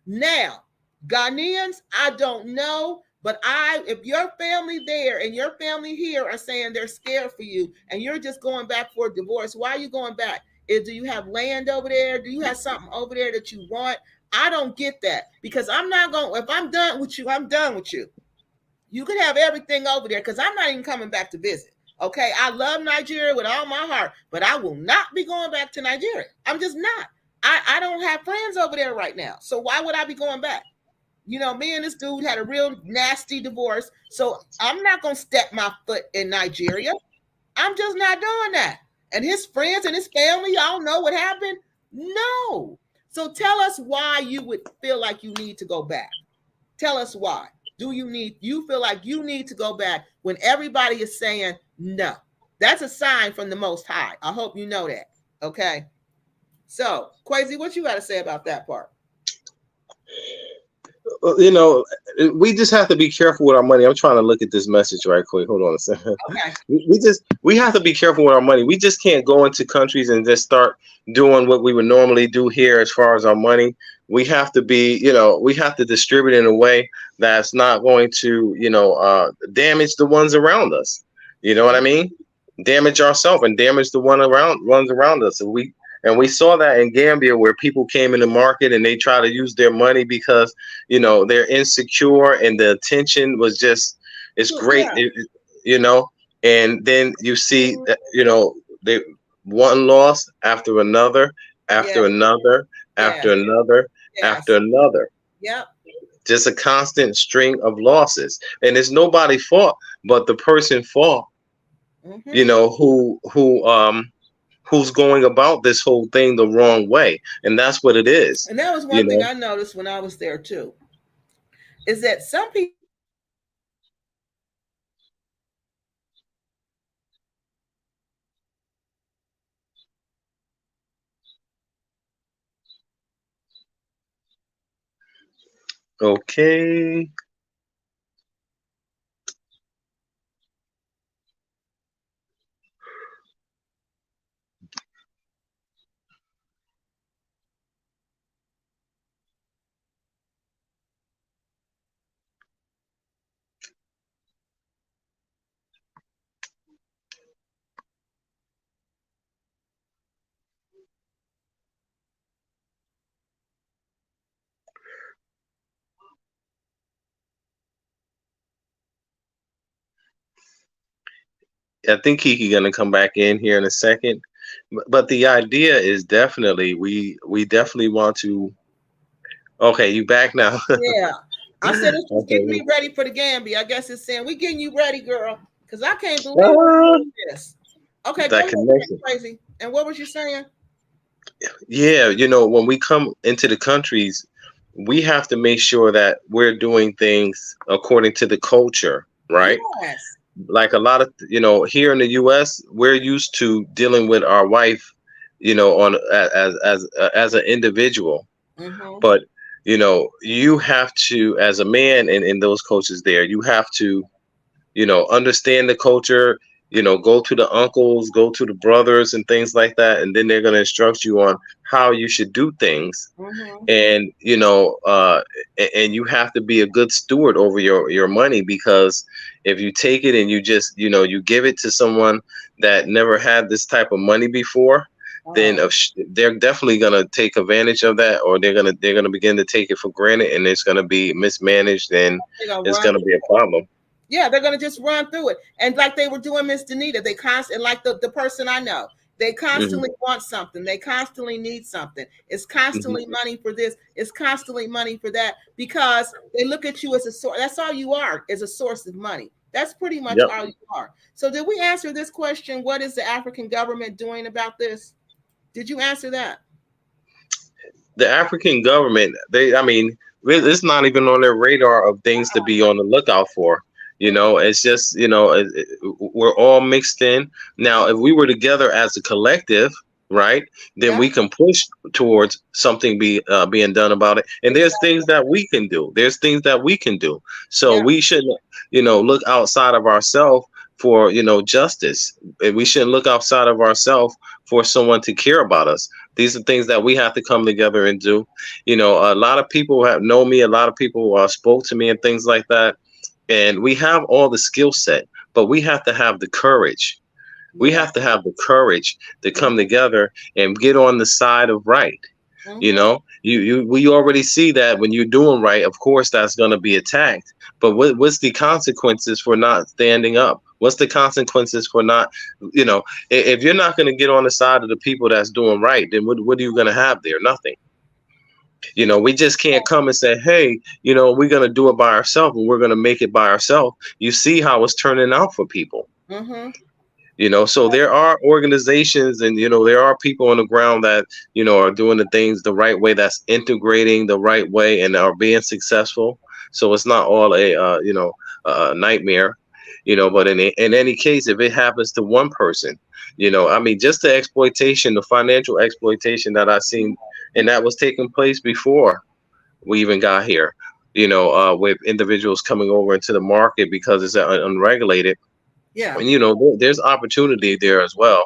Now, Ghanaians, I don't know. But if your family there and your family here are saying they're scared for you and you're just going back for a divorce, why are you going back? Do you have land over there? Do you have something over there that you want? I don't get that because I'm not going, if I'm done with you, I'm done with you. You can have everything over there because I'm not even coming back to visit. Okay, I love Nigeria with all my heart, but I will not be going back to Nigeria. I'm just not. I don't have friends over there right now. So why would I be going back? You know, me and this dude had a real nasty divorce. So I'm not going to step my foot in Nigeria. I'm just not doing that. And his friends and his family, y'all know what happened? No. So tell us why you would feel like you need to go back. Tell us why. You feel like you need to go back when everybody is saying no? That's a sign from the Most High. I hope you know that. Okay. So, Quasi, what you got to say about that part? You know, we just have to be careful with our money. I'm trying to look at this message right quick. Hold on a second. Okay. We have to be careful with our money. We just can't go into countries and just start doing what we would normally do here as far as our money. We have to be, you know, we have to distribute in a way that's not going to, you know, damage the ones around us. You know what I mean? Damage ourselves and damage the ones around us. And we saw that in Gambia where people came in the market and they try to use their money because, you know, they're insecure and the attention was just, it's great, you know, and then you see that, you know, they one loss after another, after another, after another, after another. Yep. Just a constant string of losses. And it's nobody's fault but the person fault, you know, who's going about this whole thing the wrong way. And that's what it is. And that was one thing I noticed when I was there too, is that some people okay. I think Kiki gonna come back in here in a second, but the idea is definitely we definitely want to. Okay, you back now? Yeah, I said it's just getting me ready for the Gambia. I guess it's saying we getting you ready, girl, because I can't believe this. Okay, that connection. Crazy. And what was you saying? Yeah, when we come into the countries, we have to make sure that we're doing things according to the culture, right? Yes. Like a lot of, here in the US, we're used to dealing with our wife, on as an individual. Mm-hmm. But you have to, as a man in those cultures there, you have to, understand the culture, go to the uncles, go to the brothers and things like that, and then they're going to instruct you on how you should do things. Mm-hmm. And and you have to be a good steward over your money, because if you take it and you just, you give it to someone that never had this type of money before, then Oh, they're definitely going to take advantage of that, or they're going to begin to take it for granted, and it's going to be mismanaged, and they're gonna it's run. going to be a problem. Yeah, they're gonna just run through it, and like they were doing Miss Denita, they constantly, like the person I know, they Hmm. constantly want something, they constantly need something. It's Hmm. constantly money for this, it's constantly money for that, because they look at you as a source. That's all you are, is a source of money. That's pretty much Yep. all you are. So did we answer this question? What is the African government doing about this? Did you answer that? The African government, I mean, it's not even on their radar of things to be on the lookout for. It's just, we're all mixed in. Now, if we were together as a collective, right, then Yeah, we can push towards something being done about it. And there's exactly. things that we can do. There's things that we can do. So Yeah. we shouldn't, look outside of ourselves for, justice. And we shouldn't look outside of ourselves for someone to care about us. These are things that we have to come together and do. A lot of people have known me. A lot of people spoke to me and things like that. And we have all the skill set, but we have to have the courage. We Yeah. have to have the courage to come Mm-hmm. together and get on the side of right. Mm-hmm. We already see that when you're doing right, of course, that's going to be attacked. But what's the consequences for not standing up? What's the consequences for not, if you're not going to get on the side of the people that's doing right, then what are you going to have there? Nothing. We just can't come and say, hey, we're going to do it by ourselves and we're going to make it by ourselves. You see how it's turning out for people. Mm-hmm. So there are organizations, and there are people on the ground that are doing the things the right way, that's integrating the right way and are being successful. So it's not all a nightmare. But in any case, if it happens to one person, I mean, just the exploitation, the financial exploitation that I seen, and that was taking place before we even got here, with individuals coming over into the market because it's unregulated. Yeah. And there's opportunity there as well.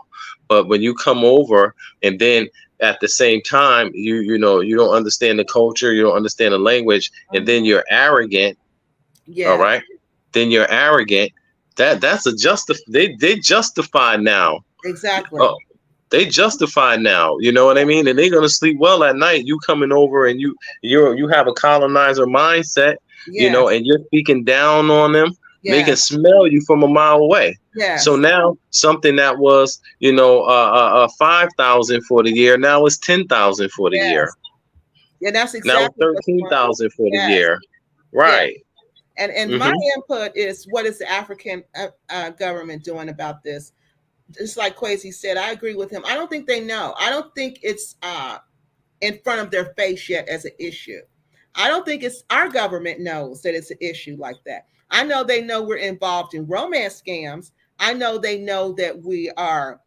But when you come over, and then at the same time, you don't understand the culture, you don't understand the language, and then Mm-hmm. you're arrogant. All Yeah. right, then you're arrogant. That's a they justify now. Exactly. Oh, they justify now. You know what I mean? And they're gonna sleep well at night. You coming over, and you have a colonizer mindset. Yes. And you're speaking down on them. They can Yes. smell you from a mile away. So Yes. now something that was 5,000 for the year, now it's 10,000 for the year. Yes. Yeah, that's Now it's exactly what's going on. 13,000 for the Yes. year. Yes. Right. And my Hmm. input is, what is the African government doing about this? Just like Kwesi said, I agree with him. I don't think they know. I don't think it's in front of their face yet as an issue. I don't think it's our government knows that it's an issue like that. I know they know we're involved in romance scams. I know they know that we are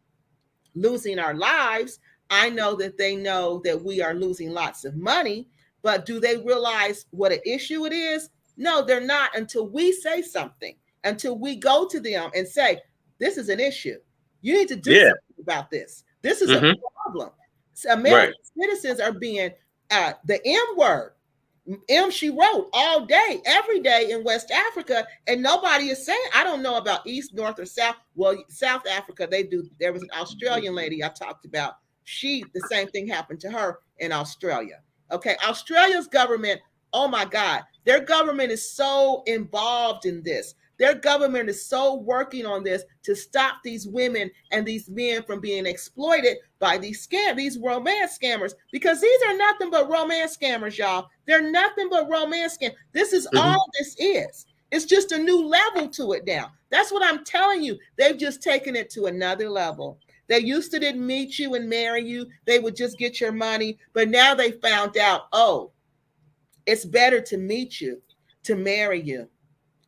losing our lives. I know that they know that we are losing lots of money, but do they realize what an issue it is? No, they're not, until we say something, until we go to them and say, this is an issue. You need to do Yeah. something about this. This is a Hmm. problem. So Right. American citizens are being the M word. She wrote all day, every day in West Africa, and nobody is saying. I don't know about East, North, or South. Well, South Africa, they do. There was an Australian lady I talked about. The same thing happened to her in Australia. Okay, Australia's government, oh my God, their government is so involved in this. Their government is so working on this to stop these women and these men from being exploited by these romance scammers, because these are nothing but romance scammers, y'all. They're nothing but romance scammers. This is Hmm. all this is. It's just a new level to it now. That's what I'm telling you. They've just taken it to another level. They used to didn't meet you and marry you. They would just get your money. But now they found out, oh, it's better to meet you, to marry you,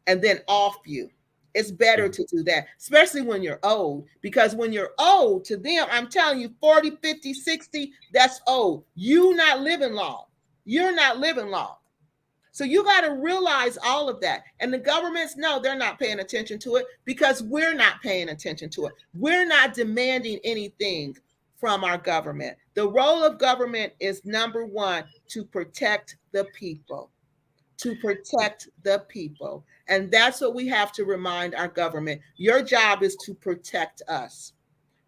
and then off you. It's better to do that, especially when you're old, because when you're old, to them, I'm telling you, 40, 50, 60, that's old. You're not living long. You're not living long. So you got to realize all of that. And the governments, no, they're not paying attention to it because we're not paying attention to it. We're not demanding anything from our government. The role of government is, number one, to protect the people. To protect the people. And that's what we have to remind our government. Your job is to protect us.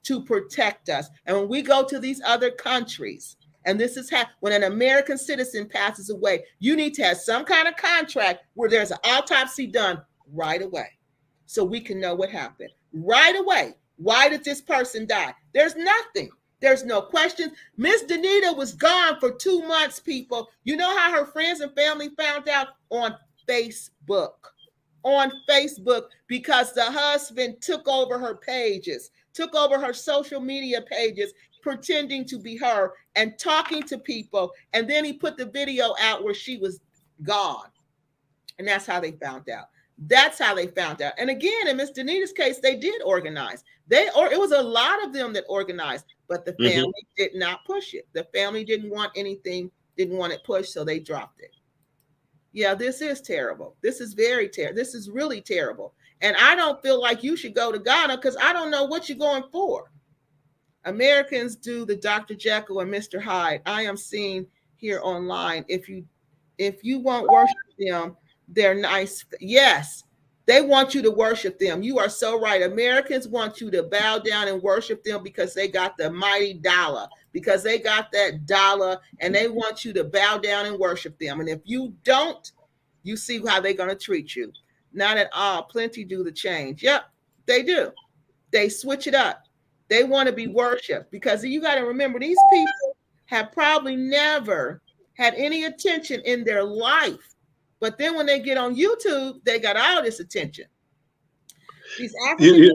To protect us. And when we go to these other countries, and this is how, when an American citizen passes away, you need to have some kind of contract where there's an autopsy done right away so we can know what happened. Right away. Why did this person die? There's nothing. There's no questions. Miss Denita was gone for 2 months, people. You know how her friends and family found out? On Facebook. On Facebook, because the husband took over her pages, took over her social media pages, pretending to be her and talking to people. And then he put the video out where she was gone. And that's how they found out. That's how they found out. And again, in Miss Denita's case, they did organize. It was a lot of them that organized, but the family did not push it. The family didn't want anything, didn't want it pushed, so they dropped it. Yeah, this is terrible. This is very terrible. This is really terrible. And I don't feel like you should go to Ghana because I don't know what you're going for. Americans do the Dr. Jekyll and Mr. Hyde. I am seeing here online. If you won't worship them, they're nice. Yes, they want you to worship them. You are so right. Americans want you to bow down and worship them because they got the mighty dollar, because they got that dollar, and they want you to bow down and worship them. And if you don't, you see how they're going to treat you. Not at all. Plenty do the change. Yep, they do. They switch it up. They want to be worshiped because you got to remember, these people have probably never had any attention in their life. But then when they get on YouTube, they got all this attention. These Africans,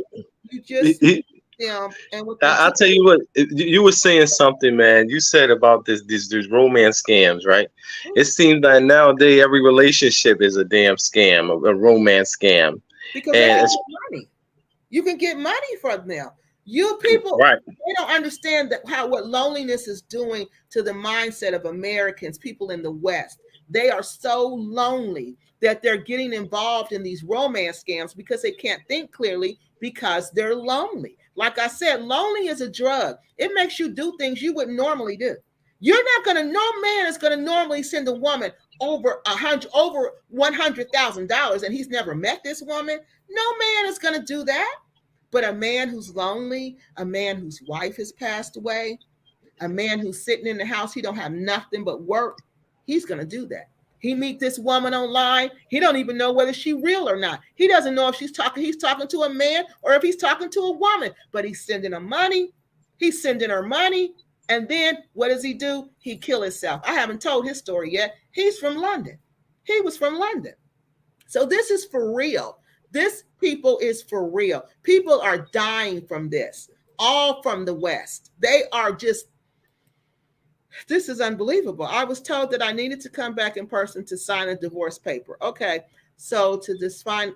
you just them. And I'll tell you what, you were saying something, man. You said about these romance scams, right? It seems that nowadays every relationship is a damn scam, a romance scam. Because they have money. You can get money from them. You people, right? They don't understand what loneliness is doing to the mindset of Americans, people in the West. They are so lonely that they're getting involved in these romance scams because they can't think clearly because they're lonely. Like I said, lonely is a drug. It makes you do things you wouldn't normally do. You're not going to, no man is going to normally send a woman over $100,000 and he's never met this woman. No man is going to do that. But a man who's lonely, a man whose wife has passed away, a man who's sitting in the house, he don't have nothing but work, he's going to do that. He meet this woman online. He don't even know whether she's real or not. He doesn't know if he's talking to a man or if he's talking to a woman, but he's sending her money. He's sending her money. And then what does he do? He kill himself. I haven't told his story yet. He's from London. He was from London. So this is for real. This people is for real. People are dying from this, all from the West. They are just, this is unbelievable. I was told that I needed to come back in person to sign a divorce paper. Okay, so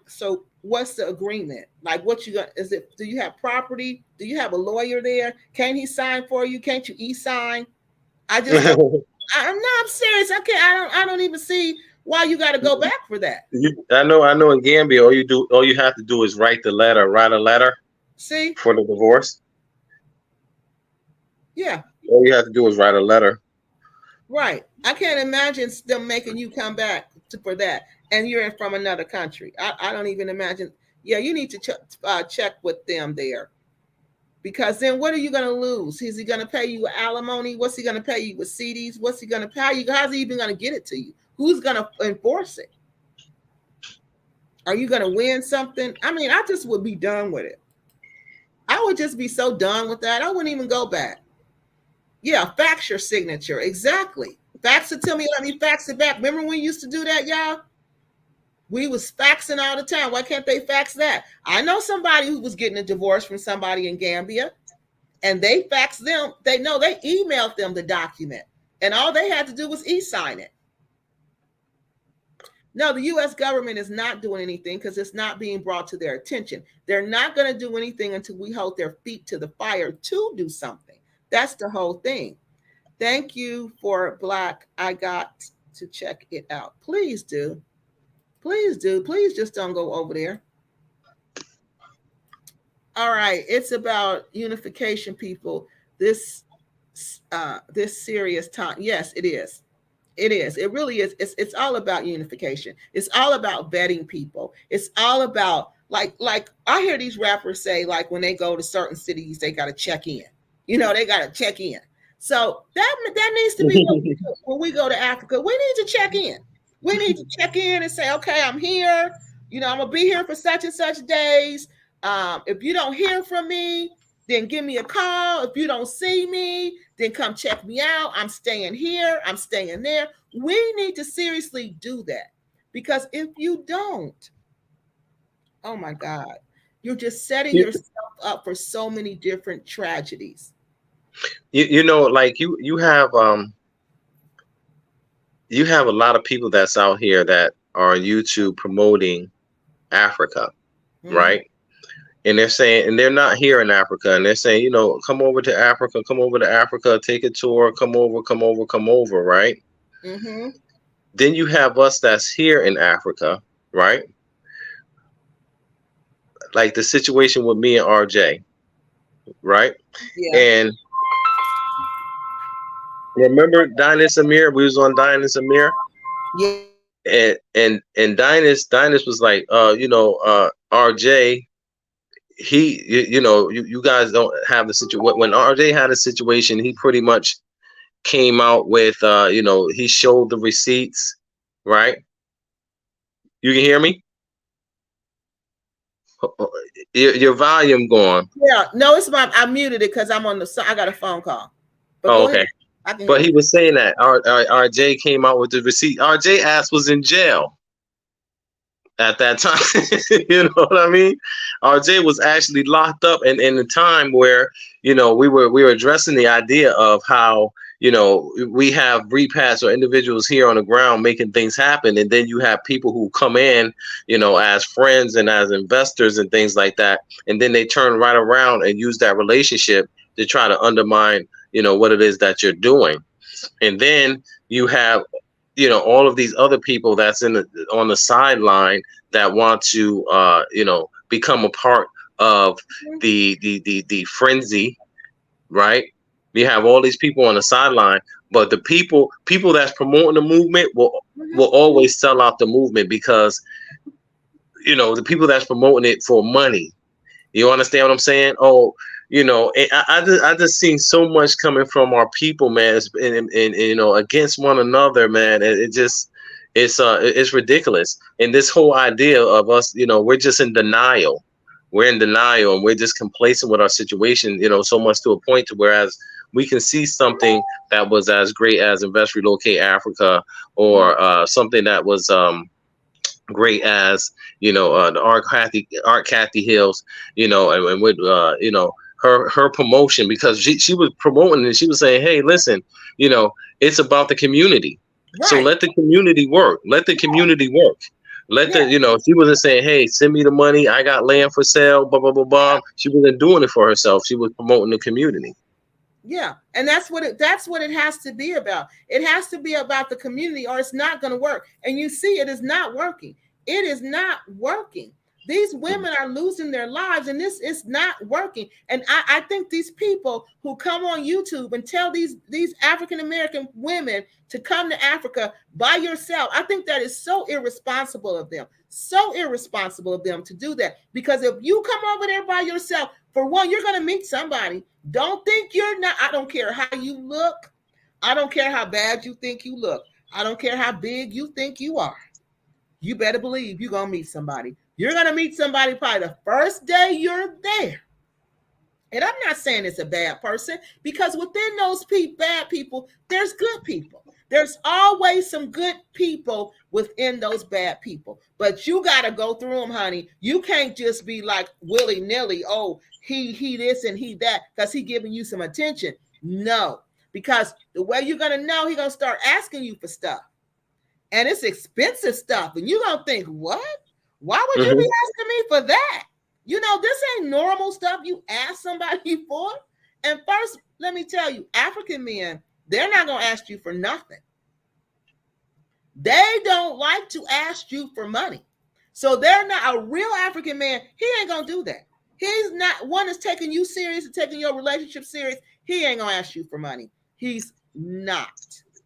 so what's the agreement? Like what you got, do you have property? Do you have a lawyer there? Can't he sign for you? Can't you e-sign? I'm serious. I don't even see why you got to go back for that. I know in Gambia, all you have to do is write a letter. See? For the divorce. Yeah. All you have to do is write a letter. Right. I can't imagine them making you come back for that. And you're from another country. I don't even imagine. Yeah, you need to check with them there. Because then what are you going to lose? Is he going to pay you alimony? What's he going to pay you with CDs? What's he going to pay you? How's he even going to get it to you? Who's going to enforce it? Are you going to win something? I mean, I just would be done with it. I would just be so done with that. I wouldn't even go back. Yeah, fax your signature. Exactly. Fax it to me. Let me fax it back. Remember when we used to do that, y'all? We was faxing all the time. Why can't they fax that? I know somebody who was getting a divorce from somebody in Gambia. and they faxed them. They emailed them the document, and all they had to do was e-sign it. No, the U.S. government is not doing anything because it's not being brought to their attention. They're not going to do anything until we hold their feet to the fire to do something. That's the whole thing. Thank you for Black. I got to check it out. Please do. Please do. Please just don't go over there. All right. It's about unification, people. This serious time. Yes, it is. It is. It really is. It's all about unification. It's all about vetting people. It's all about like I hear these rappers say, like, when they go to certain cities, they got to check in. They got to check in. So that needs to be what we do when we go to Africa. We need to check in. We need to check in and say, okay, I'm here. I'm gonna be here for such and such days. If you don't hear from me, then give me a call. If you don't see me, then come check me out. I'm staying here. I'm staying there. We need to seriously do that, because if you don't, oh my God, you're just setting yourself up for so many different tragedies. Like you have a lot of people that's out here that are on YouTube promoting Africa, right? And they're saying, and they're not here in Africa, and they're saying, come over to Africa, take a tour, come over, right? Then you have us that's here in Africa, right? Like the situation with me and RJ, right? Yeah. And remember Dinah Samir? We was on Dinah Samir. Yeah. And Dinah was like, RJ. You guys don't have the situation. When RJ had a situation, he pretty much came out with, he showed the receipts, right? You can hear me? Your volume gone. Yeah, no, it's I muted it because I'm on I got a phone call. But okay. But he was saying that RJ came out with the receipt. RJ ass was in jail at that time. You know what I mean? RJ was actually locked up in the time where, we were addressing the idea of how, we have repats or individuals here on the ground making things happen. And then you have people who come in, as friends and as investors and things like that. And then they turn right around and use that relationship to try to undermine, what it is that you're doing. And then you have, all of these other people that's on the sideline that want to, become a part of the frenzy, right? You have all these people on the sideline, but the people that's promoting the movement will always sell out the movement, because, the people that's promoting it for money. You understand what I'm saying? Oh, I just seen so much coming from our people, man, and against one another, man. It's ridiculous. And this whole idea of us, we're just in denial. We're in denial, and we're just complacent with our situation, so much to a point to whereas we can see something that was as great as Invest Relocate Africa, or something that was great as the Art Kathy Hills, and with her promotion, because she was promoting and she was saying, hey, listen, it's about the community. Right. So let the community work. Let the community work. She wasn't saying, hey, send me the money, I got land for sale, blah, blah, blah, blah. She wasn't doing it for herself. She was promoting the community. Yeah. And that's what it has to be about. It has to be about the community, or it's not going to work. And you see, it is not working. It is not working. These women are losing their lives, and this is not working. And I think these people who come on YouTube and tell these African-American women to come to Africa by yourself, I think that is so irresponsible of them. So irresponsible of them to do that. Because if you come over there by yourself, for one, you're going to meet somebody. Don't think you're not. I don't care how you look. I don't care how bad you think you look. I don't care how big you think you are. You better believe you're going to meet somebody. You're going to meet somebody probably the first day you're there. And I'm not saying it's a bad person, because within those bad people, there's good people. There's always some good people within those bad people, but you got to go through them, honey. You can't just be like willy-nilly, oh, he this and he that, because he giving you some attention. No, because the way you're going to know, he's going to start asking you for stuff. And it's expensive stuff. And you're going to think, what? Why would you be asking me for that? You know, this ain't normal stuff you ask somebody for. And first, let me tell you, African men, they're not going to ask you for nothing. They don't like to ask you for money. So they're not a real African man. He ain't going to do that. He's not one that's taking you serious and taking your relationship serious. He ain't going to ask you for money. He's not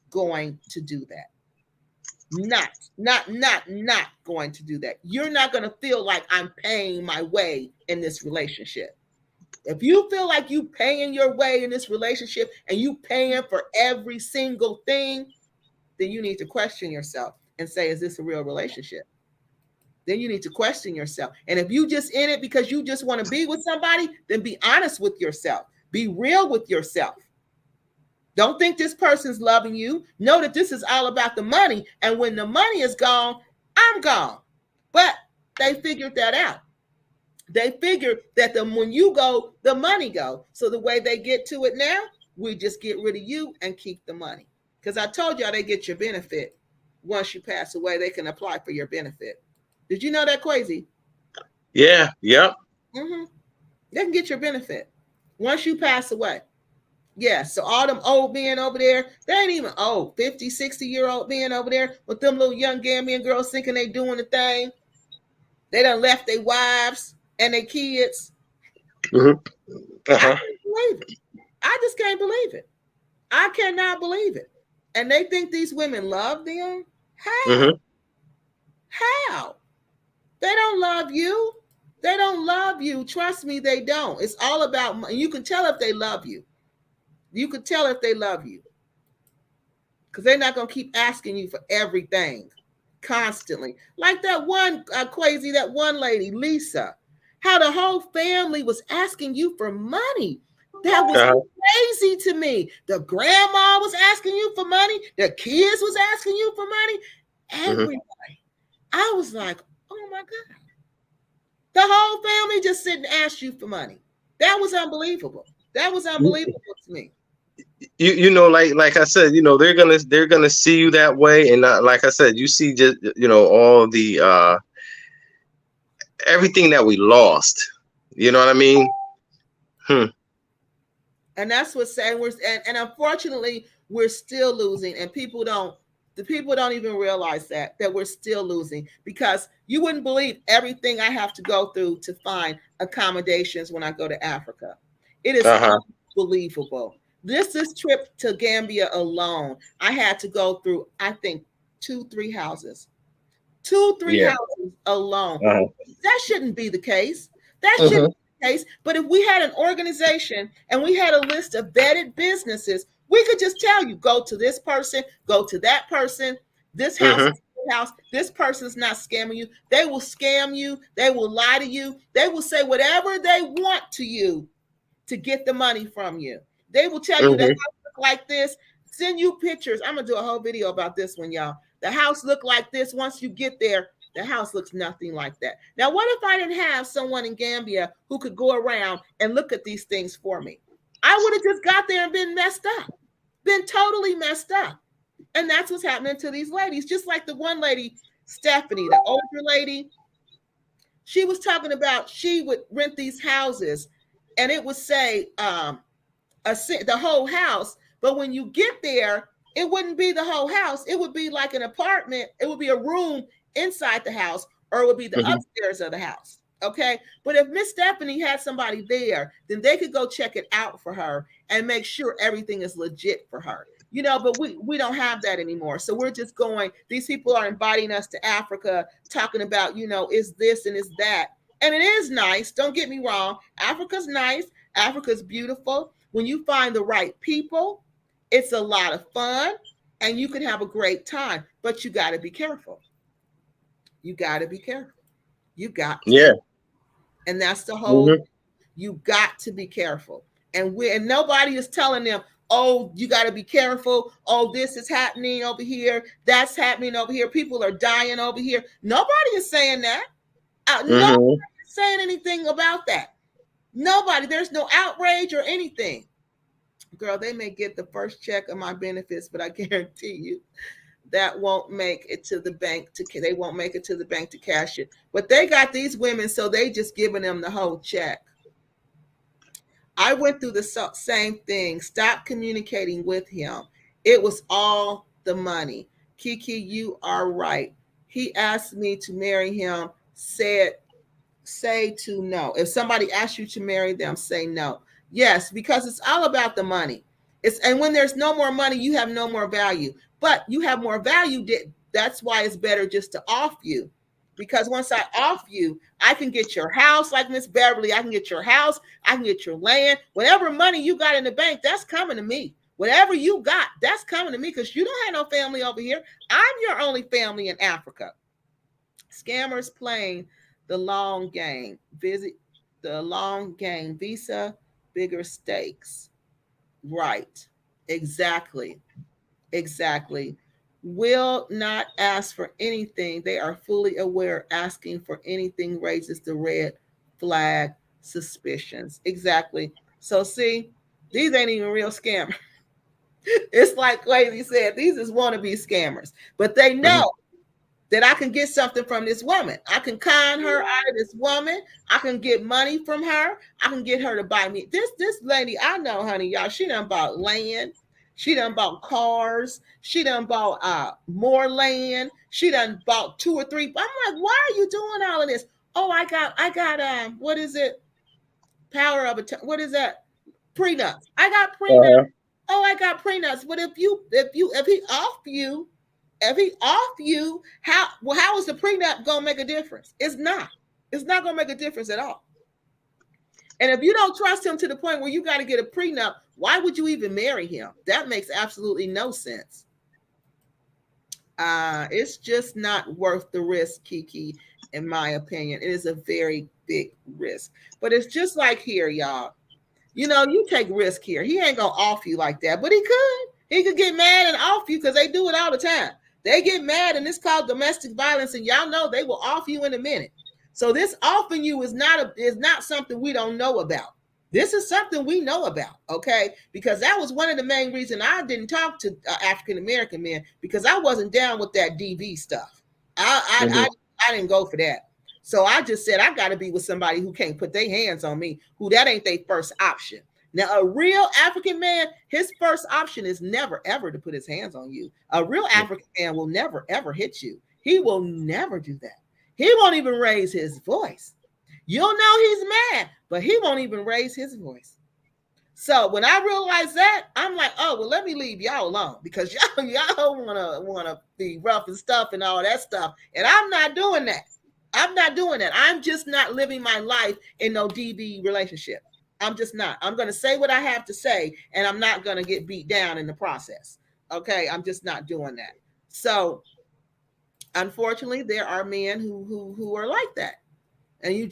going to do that. Not going to do that. You're not going to feel like I'm paying my way in this relationship. If you feel like you paying your way in this relationship and you paying for every single thing, then you need to question yourself and say, is this a real relationship? Then you need to question yourself. And if you just in it because you just want to be with somebody, then be honest with yourself. Be real with yourself. Don't think this person's loving you. Know that this is all about the money. And when the money is gone, I'm gone. But they figured that out. They figured that when you go, the money go. So the way they get to it now, we just get rid of you and keep the money. Because I told y'all they get your benefit. Once you pass away, they can apply for your benefit. Did you know that, Crazy? Yeah, yep. Mm-hmm. They can get your benefit once you pass away. Yeah, so all them old men over there, they ain't even old, 50, 60-year-old men over there with them little young Gambian girls thinking they doing the thing. They done left their wives and their kids. I can't believe it. I just can't believe it. I cannot believe it. And they think these women love them? How? How? They don't love you. They don't love you. Trust me, they don't. It's all about money. You can tell if they love you. You can tell if they love you. Because they're not going to keep asking you for everything constantly. Like that one crazy, that one lady, Lisa. How the whole family was asking you for money. That was crazy to me. The grandma was asking you for money. The kids was asking you for money. Everybody. I was like, oh my God. The whole family just sit and ask you for money. That was unbelievable. That was unbelievable to me. You know, like I said, you know, they're gonna see you that way, and like I said, you see just, you know, all the everything that we lost. You know what I mean? And that's what's saying and unfortunately we're still losing, and people don't even realize that we're still losing, because you wouldn't believe everything I have to go through to find accommodations when I go to Africa. It is unbelievable. This trip to Gambia alone, I had to go through, I think, 2-3 houses. 2-3 houses alone. That shouldn't be the case. That shouldn't be the case. But if we had an organization and we had a list of vetted businesses, we could just tell you, go to this person, go to that person, this house, this person's not scamming you. They will scam you. They will lie to you. They will say whatever they want to you to get the money from you. They will tell you the house look like this, send you pictures. I'm going to do a whole video about this one, y'all. The house look like this. Once you get there, the house looks nothing like that. Now, what if I didn't have someone in Gambia who could go around and look at these things for me? I would have just got there and been messed up, been totally messed up. And that's what's happening to these ladies. Just like the one lady, Stephanie, the older lady, she was talking about she would rent these houses and it would say the whole house. But when you get there, it wouldn't be the whole house. It would be like an apartment. It would be a room inside the house, or it would be the upstairs of the house. Okay. But if Miss Stephanie had somebody there, then they could go check it out for her and make sure everything is legit for her. You know, but we don't have that anymore. So we're just going, these people are inviting us to Africa, talking about, you know, is this and is that. And it is nice. Don't get me wrong. Africa's nice. Africa's beautiful. When you find the right people, it's a lot of fun and you can have a great time, but you got to be careful. You got to be careful. You got to. Yeah. And that's the whole, you got to be careful. And nobody is telling them, oh, you got to be careful. Oh, this is happening over here. That's happening over here. People are dying over here. Nobody is saying that. Nobody is saying anything about that. Nobody. There's no outrage or anything. Girl, they may get the first check of my benefits, but I guarantee you that won't make it to the bank they won't make it to the bank to cash it. But they got these women, so they just giving them the whole check. I went through the same thing. Stop communicating with him. It was all the money. Kiki, you are right. He asked me to marry him, say to no. If somebody asks you to marry them, say no. Yes, because it's all about the money. And when there's no more money, you have no more value. But you have more value. That's why it's better just to off you. Because once I off you, I can get your house, like Miss Beverly. I can get your house. I can get your land. Whatever money you got in the bank, that's coming to me. Whatever you got, that's coming to me, because you don't have no family over here. I'm your only family in Africa. Scammers playing the long game. Visit the long game. Visa, bigger stakes. Right. Exactly. Will not ask for anything. They are fully aware asking for anything raises the red flag suspicions. Exactly. So see, these ain't even real scammers. It's like Crazy said, these is wannabe scammers. But they know that I can get something from this woman. I can con her out of this woman. I can get money from her. I can get her to buy me. This lady I know, honey, y'all, she done bought land. She done bought cars. She done bought more land. She done bought 2 or 3. I'm like, why are you doing all of this? Oh, I got what is it? Power of what is that? Prenups. I got prenups. Oh, I got prenups. But if he off you, how is the prenup gonna make a difference? It's not. It's not gonna make a difference at all. And if you don't trust him to the point where you got to get a prenup, why would you even marry him? That makes absolutely no sense. It's just not worth the risk, Kiki, in my opinion. It is a very big risk. But it's just like here, y'all. You know, you take risk here. He ain't gonna off you like that, but he could. He could get mad and off you, because they do it all the time. They get mad, and it's called domestic violence, and y'all know they will off you in a minute. So this offing you is not something we don't know about. This is something we know about, okay? Because that was one of the main reasons I didn't talk to African American men, because I wasn't down with that DV stuff. I didn't go for that. So I just said I got to be with somebody who can't put their hands on me, who that ain't their first option. Now, a real African man, his first option is never, ever to put his hands on you. A real African man will never, ever hit you. He will never do that. He won't even raise his voice. You'll know he's mad, but he won't even raise his voice. So when I realized that, I'm like, oh, well, let me leave y'all alone, because y'all wanna be rough and stuff and all that stuff. And I'm not doing that. I'm just not living my life in no DV relationship. I'm just not. I'm going to say what I have to say, and I'm not going to get beat down in the process. Okay? I'm just not doing that. So, unfortunately, there are men who are like that. And you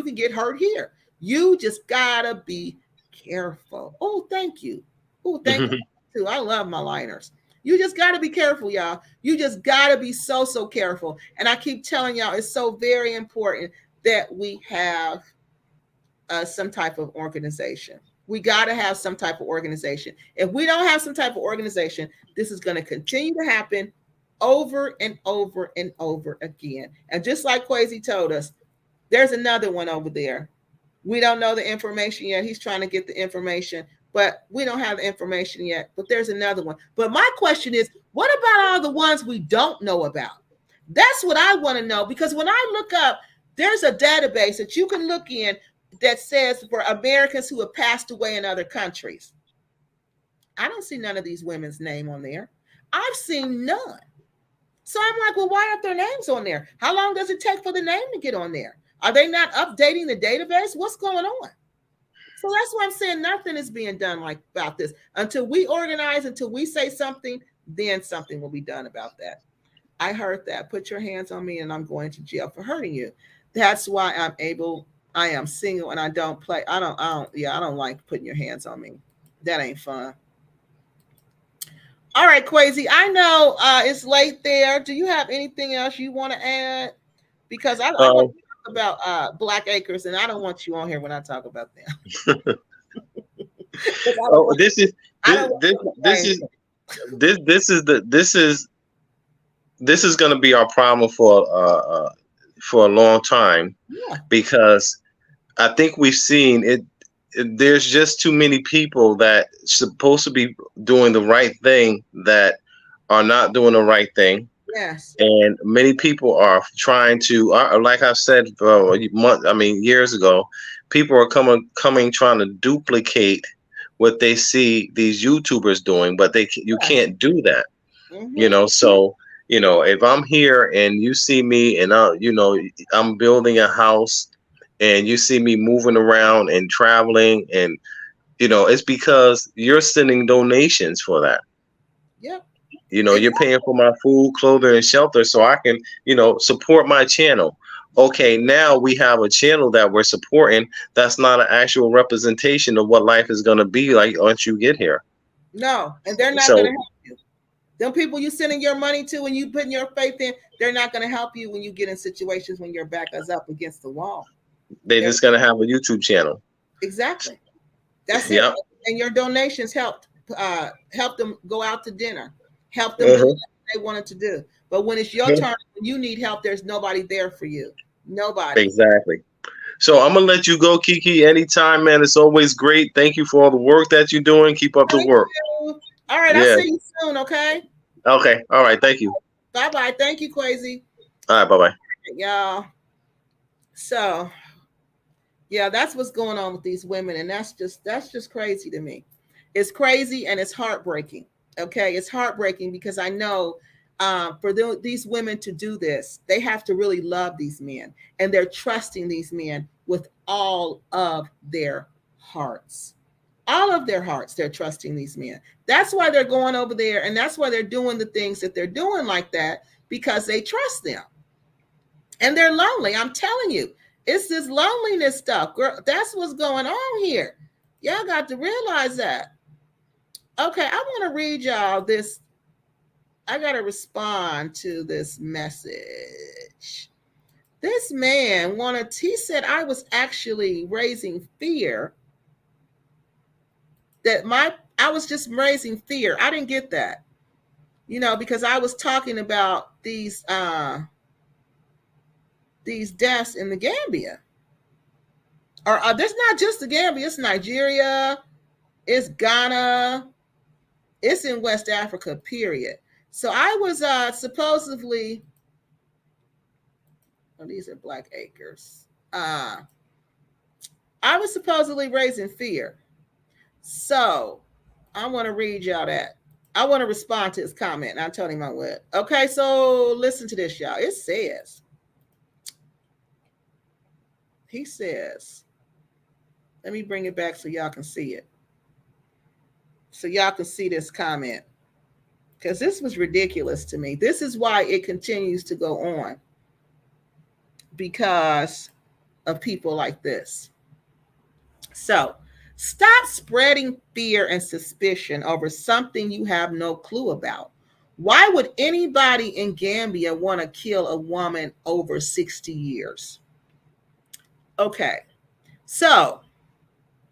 can get hurt here. You just got to be careful. Oh, thank you. Oh, thank you too. I love my liners. You just got to be careful, y'all. You just got to be so careful. And I keep telling y'all, it's so very important that we have some type of organization. We got to have some type of organization. If we don't have some type of organization, this is going to continue to happen over and over and over again. And just like Kwesi told us, there's another one over there. We don't know the information yet. He's trying to get the information, but we don't have the information yet. But there's another one. But my question is, what about all the ones we don't know about? That's what I want to know, because when I look up, there's a database that you can look in that says for Americans who have passed away in other countries. I don't see none of these women's name on there. I've seen none. So I'm like, well, why aren't their names on there? How long does it take for the name to get on there? Are they not updating the database? What's going on? So that's why I'm saying nothing is being done about this. Until we organize, until we say something, then something will be done about that. I heard that. Put your hands on me and I'm going to jail for hurting you. That's why I am single and I don't play. I don't like putting your hands on me. That ain't fun. All right, Quasi. I know it's late there. Do you have anything else you want to add? Because I want to talk about Black Acres, and I don't want you on here when I talk about them. Oh, this is going to be our problem for a long time, Yeah. because I think we've seen it. There's just too many people that supposed to be doing the right thing that are not doing the right thing. Yes. And many people are trying to, like I've said, years ago, people are coming trying to duplicate what they see these YouTubers doing, but you can't do that. Mm-hmm. So if I'm here and you see me and I'm building a house and you see me moving around and traveling, and it's because you're sending donations for that. Yep. You're paying for my food, clothing, and shelter so I can, support my channel. Okay, now we have a channel that we're supporting that's not an actual representation of what life is going to be like once you get here. No, and they're not going to help you. Them people you sending your money to and you putting your faith in, they're not going to help you when you get in situations when your back is up against the wall. They're just going to have a YouTube channel. Exactly. That's yep. it. And your donations help them go out to dinner, help them do what they wanted to do. But when it's your turn, when you need help, there's nobody there for you. Nobody. Exactly. So I'm gonna let you go, Kiki. Anytime, man. It's always great. Thank you for all the work that you're doing. Keep up the work. You. All right, I'll see you soon. Okay. Okay. All right. Thank you. Bye. Thank you, Quasi. All right. Bye. Y'all. So, yeah, that's what's going on with these women, and that's just crazy to me. It's crazy and it's heartbreaking. Okay, it's heartbreaking because I know for these women to do this, they have to really love these men, and they're trusting these men with all of their hearts. All of their hearts, they're trusting these men. That's why they're going over there, and that's why they're doing the things that they're doing like that, because they trust them. And they're lonely. I'm telling you, it's this loneliness stuff, girl. That's what's going on here. Y'all got to realize that. Okay, I want to read y'all this. I got to respond to this message. This man he said I was actually raising fear. I was just raising fear. I didn't get that. Because I was talking about these deaths in the Gambia. Or there's not just the Gambia, it's Nigeria, it's Ghana, it's in West Africa, period. So I was supposedly, these are Black Acres. I was supposedly raising fear. So I want to read y'all that. I want to respond to his comment, and I'll tell him I would. Okay, so listen to this, y'all. It says, he says, let me bring it back so y'all can see it. So y'all can see this comment. Because this was ridiculous to me. This is why it continues to go on. Because of people like this. So, stop spreading fear and suspicion over something you have no clue about. Why would anybody in Gambia want to kill a woman over 60 years? Okay. So,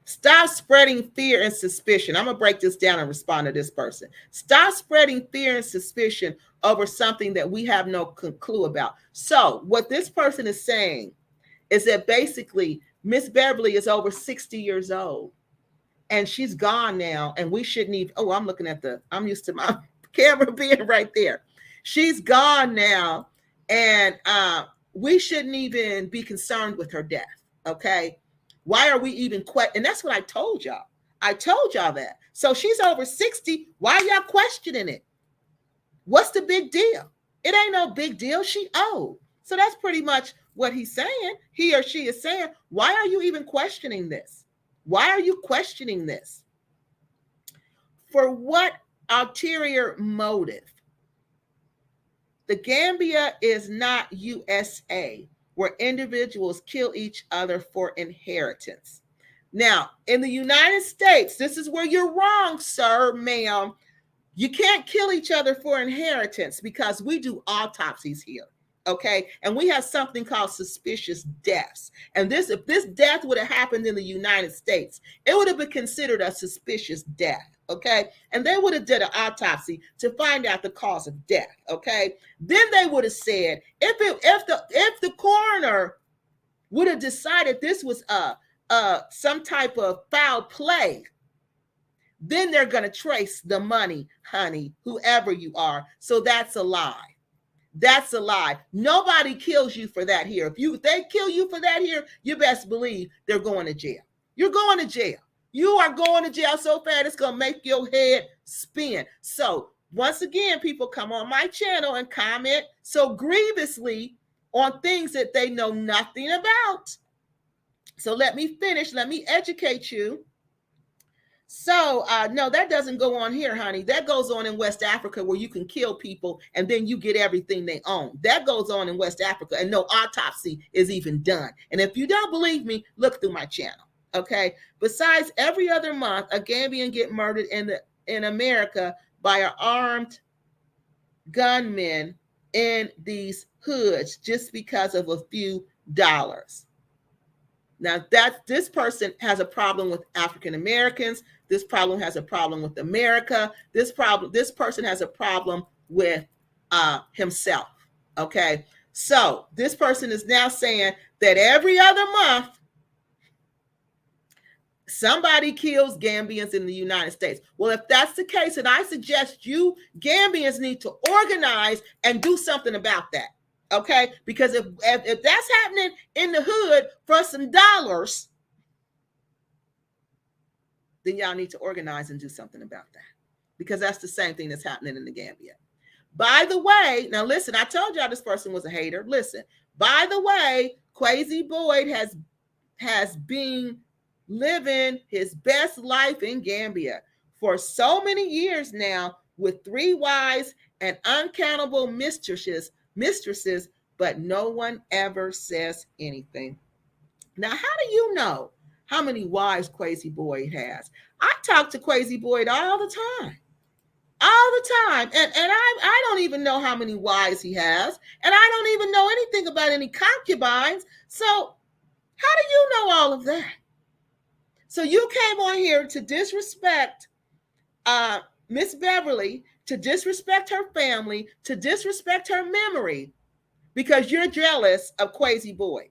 stop spreading fear and suspicion. I'm going to break this down and respond to this person. Stop spreading fear and suspicion over something that we have no clue about. So what this person is saying is that basically Miss Beverly is over 60 years old and she's gone now, and we shouldn't even, I'm used to my camera being right there. She's gone now, and we shouldn't even be concerned with her death. Okay. Why are we even and that's what I told y'all. I told y'all that. So she's over 60. Why are y'all questioning it? What's the big deal? It ain't no big deal. She old. So that's pretty much what he's saying. He or she is saying, why are you even questioning this? Why are you questioning this? For what ulterior motive? The Gambia is not USA, where individuals kill each other for inheritance. Now, in the United States, this is where you're wrong, sir, ma'am. You can't kill each other for inheritance because we do autopsies here. Okay. And we have something called suspicious deaths. And if this death would have happened in the United States, it would have been considered a suspicious death. Okay. And they would have did an autopsy to find out the cause of death. Okay. Then they would have said, if the coroner would have decided this was some type of foul play, then they're going to trace the money, honey, whoever you are. So that's a lie. That's a lie. Nobody kills you for that here. If they kill you for that here, you best believe they're going to jail. You're going to jail. You are going to jail so fast it's going to make your head spin. So once again, people come on my channel and comment so grievously on things that they know nothing about. So let me finish. Let me educate you. So, no, that doesn't go on here, honey. That goes on in West Africa where you can kill people and then you get everything they own. That goes on in West Africa and no autopsy is even done. And if you don't believe me, look through my channel, okay? Besides, every other month, a Gambian get murdered in America by an armed gunmen in these hoods just because of a few dollars. Now, this person has a problem with African Americans. This problem has a problem with America. This person has a problem with himself. Okay, so this person is now saying that every other month somebody kills Gambians in the United States. Well, if that's the case, then I suggest you Gambians need to organize and do something about that. Okay, because if that's happening in the hood for some dollars, then y'all need to organize and do something about that, because that's the same thing that's happening in the Gambia. By the way, now listen, I told y'all this person was a hater. Listen, by the way, Quasi Boyd has been living his best life in Gambia for so many years now with 3 wives and uncountable mistresses, but no one ever says anything. Now, how do you know how many wives Quasi Boyd has? I talk to Quasi Boyd all the time. And I don't even know how many wives he has. And I don't even know anything about any concubines. So how do you know all of that? So you came on here to disrespect Miss Beverly, to disrespect her family, to disrespect her memory, because you're jealous of Quasi Boyd.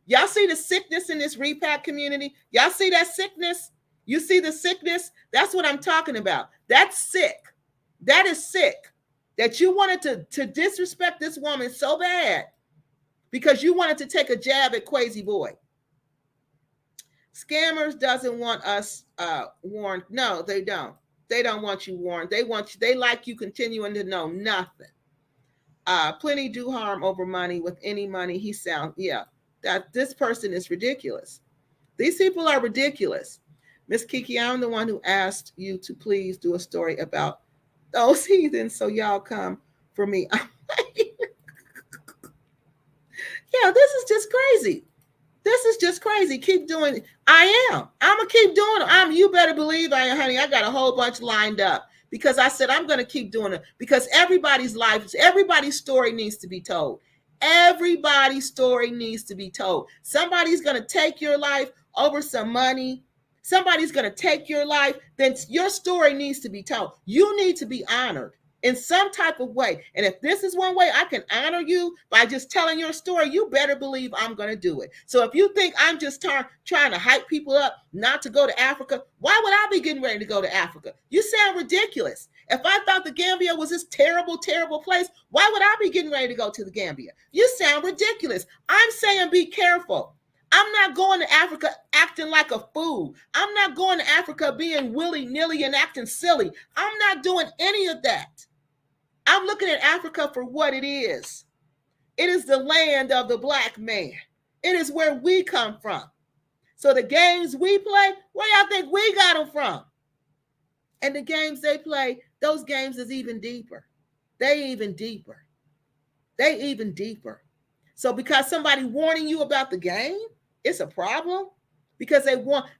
Y'all see the sickness in this repack community? Y'all see that sickness? You see the sickness? That's what I'm talking about. That's sick. That is sick. That you wanted to disrespect this woman so bad because you wanted to take a jab at Quasi Boyd. Scammers doesn't want us warned. No, they don't. They don't want you warned. They like you continuing to know nothing. Plenty do harm over money. With any money, that this person is ridiculous. These people are ridiculous. Miss Kiki, I'm the one who asked you to please do a story about those heathens, so y'all come for me. Yeah, this is just crazy. This is just crazy. Keep doing it. I'm gonna keep doing it. You better believe I am, honey. I got a whole bunch lined up because I said I'm gonna keep doing it because everybody's story needs to be told. Everybody's story needs to be told. Somebody's gonna take your life over some money. Somebody's gonna take your life. Then your story needs to be told. You need to be honored in some type of way. And if this is one way I can honor you by just telling your story, you better believe I'm going to do it. So if you think I'm just trying to hype people up not to go to Africa, why would I be getting ready to go to Africa? You sound ridiculous. If I thought the Gambia was this terrible, terrible place, why would I be getting ready to go to the Gambia? You sound ridiculous. I'm saying be careful. I'm not going to Africa acting like a fool. I'm not going to Africa being willy-nilly and acting silly. I'm not doing any of that. I'm looking at Africa for what it is. It is the land of the black man. It is where we come from. So the games we play, where y'all think we got them from? And the games they play, those games is even deeper. They even deeper. So because somebody warning you about the game, it's a problem. Because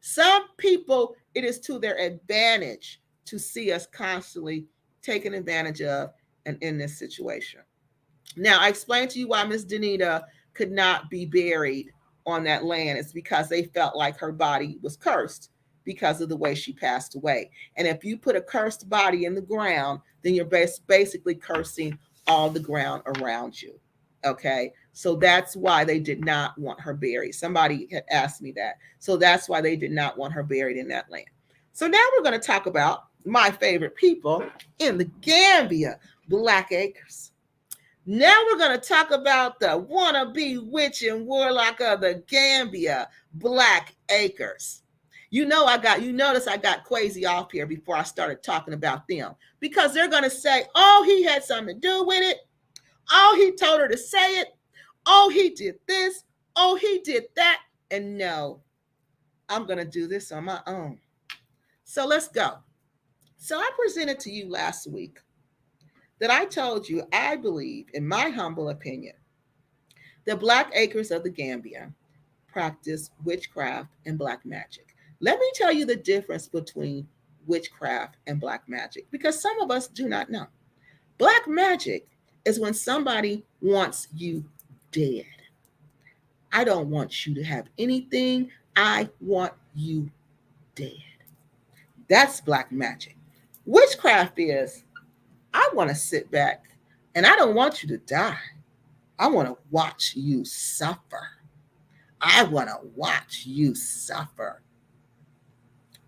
some people, it is to their advantage to see us constantly taken advantage of and in this situation. Now, I explained to you why Miss Denita could not be buried on that land. It's because they felt like her body was cursed because of the way she passed away. And if you put a cursed body in the ground, then you're basically cursing all the ground around you. Okay, so that's why they did not want her buried. Somebody had asked me that. So that's why they did not want her buried in that land. So now we're going to talk about my favorite people in the Gambia, Black Acres. Now we're going to talk about the wannabe witch and warlock of the Gambia, Black Acres. You notice I got crazy off here before I started talking about them, because they're going to say, oh, he had something to do with it. Oh, he told her to say it. Oh, he did this. Oh, he did that. And no, I'm going to do this on my own. So let's go. So I presented to you last week that I told you I believe, in my humble opinion, the Black Acres of the Gambia practice witchcraft and black magic. Let me tell you the difference between witchcraft and black magic, because some of us do not know. Black magic is when somebody wants you dead. I don't want you to have anything. I want you dead. That's black magic. Witchcraft is, I want to sit back and I don't want you to die. I want to watch you suffer. I want to watch you suffer.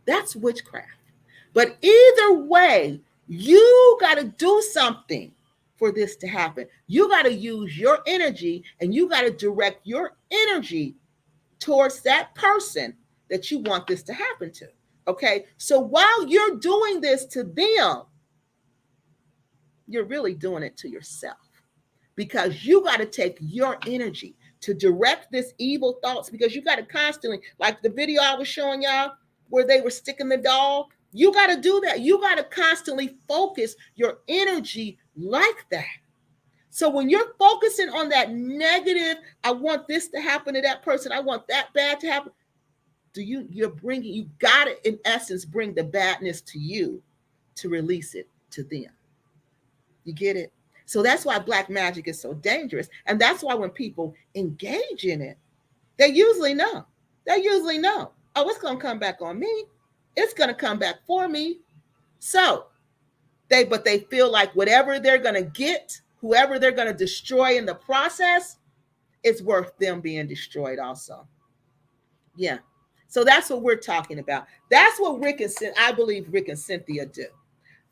That's witchcraft. But either way, you got to do something for this to happen. You got to use your energy, and you got to direct your energy towards that person that you want this to happen to. Okay? So while you're doing this to them, you're really doing it to yourself, because you got to take your energy to direct this evil thoughts, because you got to constantly, like the video I was showing y'all where they were sticking the doll, you got to do that. You got to constantly focus your energy like that. So when you're focusing on that negative, I want this to happen to that person, I want that bad to happen, you got to, in essence, bring the badness to you to release it to them. You get it? So that's why black magic is so dangerous. And that's why when people engage in it, they usually know. Oh, it's going to come back on me. It's going to come back for me. So they feel like whatever they're going to get, whoever they're going to destroy in the process, it's worth them being destroyed also. Yeah. So that's what we're talking about. That's what I believe Rick and Cynthia do.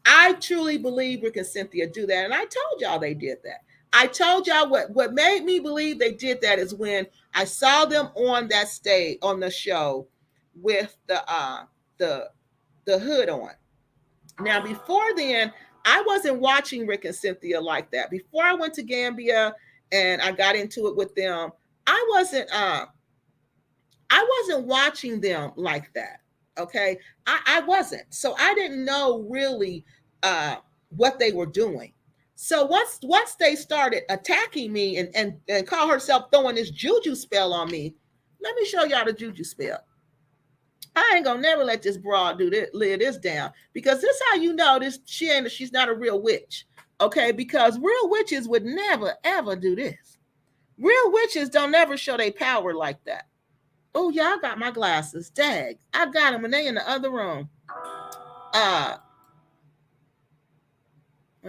I truly believe Rick and Cynthia do that. And I told y'all they did that. I told y'all what made me believe they did that is when I saw them on that stage, on the show with the hood on. Now, before then, I wasn't watching Rick and Cynthia like that. Before I went to Gambia and I got into it with them, I wasn't watching them like that. Okay, I wasn't. So I didn't know really what they were doing. So once they started attacking me and call herself throwing this juju spell on me, let me show y'all the juju spell. I ain't gonna never let this broad lay this down, because this is how you know she's not a real witch. Okay, because real witches would never ever do this. Real witches don't ever show their power like that. Oh, yeah, I got my glasses. Dag. I got them and they in the other room. Let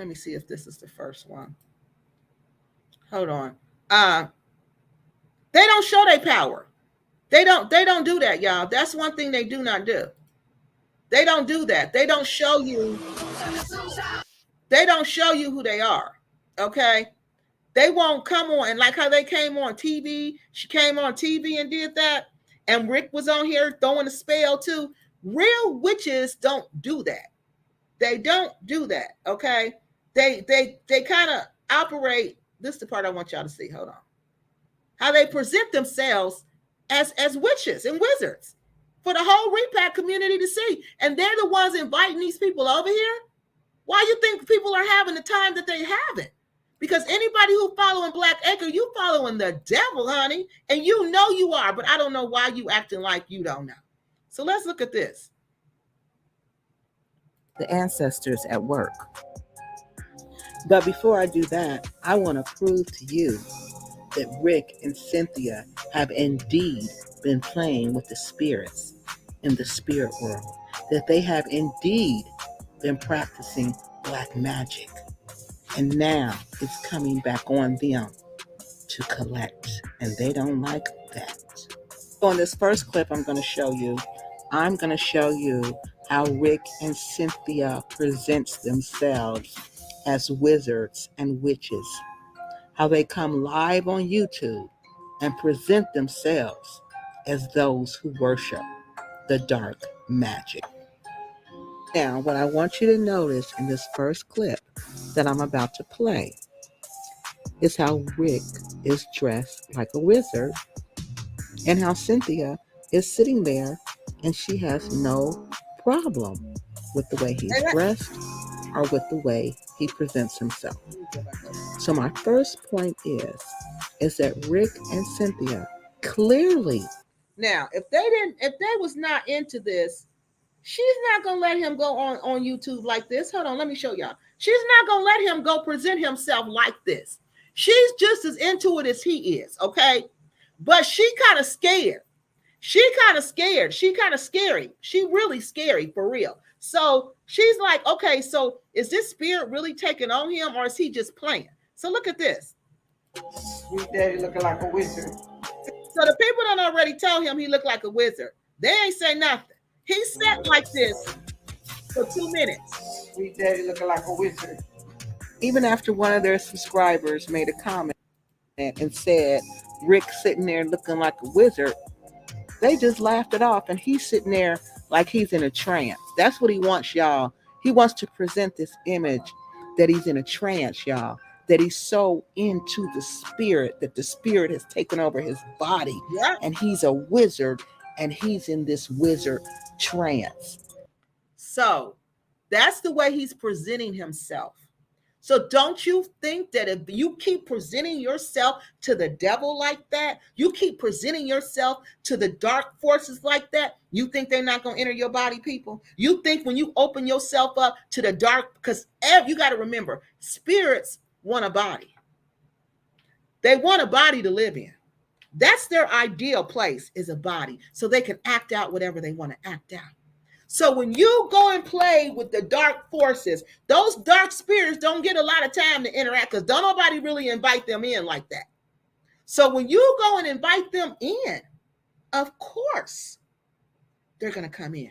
me see if this is the first one. Hold on. They don't show their power. They don't do that, y'all. That's one thing they do not do. They don't do that. They don't show you. They don't show you who they are. Okay? They won't come on, and like how they came on TV, she came on TV and did that, and Rick was on here throwing a spell too. Real witches don't do that. They don't do that, okay? They kind of operate, this is the part I want y'all to see, hold on. How they present themselves as witches and wizards for the whole repack community to see, and they're the ones inviting these people over here. Why you think people are having the time that they haven't? Because anybody who following Black Acre, you following the devil, honey. And you know you are, but I don't know why you acting like you don't know. So let's look at this. The ancestors at work. But before I do that, I want to prove to you that Rick and Cynthia have indeed been playing with the spirits in the spirit world, that they have indeed been practicing black magic. And now it's coming back on them to collect, and they don't like that. On this first clip I'm going to show you how Rick and Cynthia presents themselves as wizards and witches, how they come live on YouTube and present themselves as those who worship the dark magic. Now, what I want you to notice in this first clip that I'm about to play is how Rick is dressed like a wizard and how Cynthia is sitting there and she has no problem with the way he's dressed or with the way he presents himself. So my first point is that Rick and Cynthia clearly. Now, if they was not into this, she's not gonna let him go on YouTube like this. Hold on, let me show y'all. She's not gonna let him go present himself like this. She's just as into it as he is, okay? But she kind of scared. She kind of scary. She really scary for real. So she's like, okay, so is this spirit really taking on him or is he just playing? So look at this. Sweet daddy looking like a wizard. So the people done already told him he looked like a wizard. They ain't say nothing. He sat like this for 2 minutes. Sweet daddy looking like a wizard. Even after one of their subscribers made a comment and said, Rick sitting there looking like a wizard, they just laughed it off, and he's sitting there like he's in a trance. That's what he wants, y'all. He wants to present this image that he's in a trance, y'all, that he's so into the spirit that the spirit has taken over his body. Yeah. And he's a wizard, and he's in this wizard trance. So that's the way he's presenting himself. So don't you think that if you keep presenting yourself to the devil like that, you keep presenting yourself to the dark forces like that, you think they're not going to enter your body, people? You think when you open yourself up to the dark, because you got to remember, spirits want a body. They want a body to live in. That's their ideal place, is a body, so they can act out whatever they want to act out. So when you go and play with the dark forces, those dark spirits don't get a lot of time to interact because don't nobody really invite them in like that. So when you go and invite them in, of course, they're going to come in.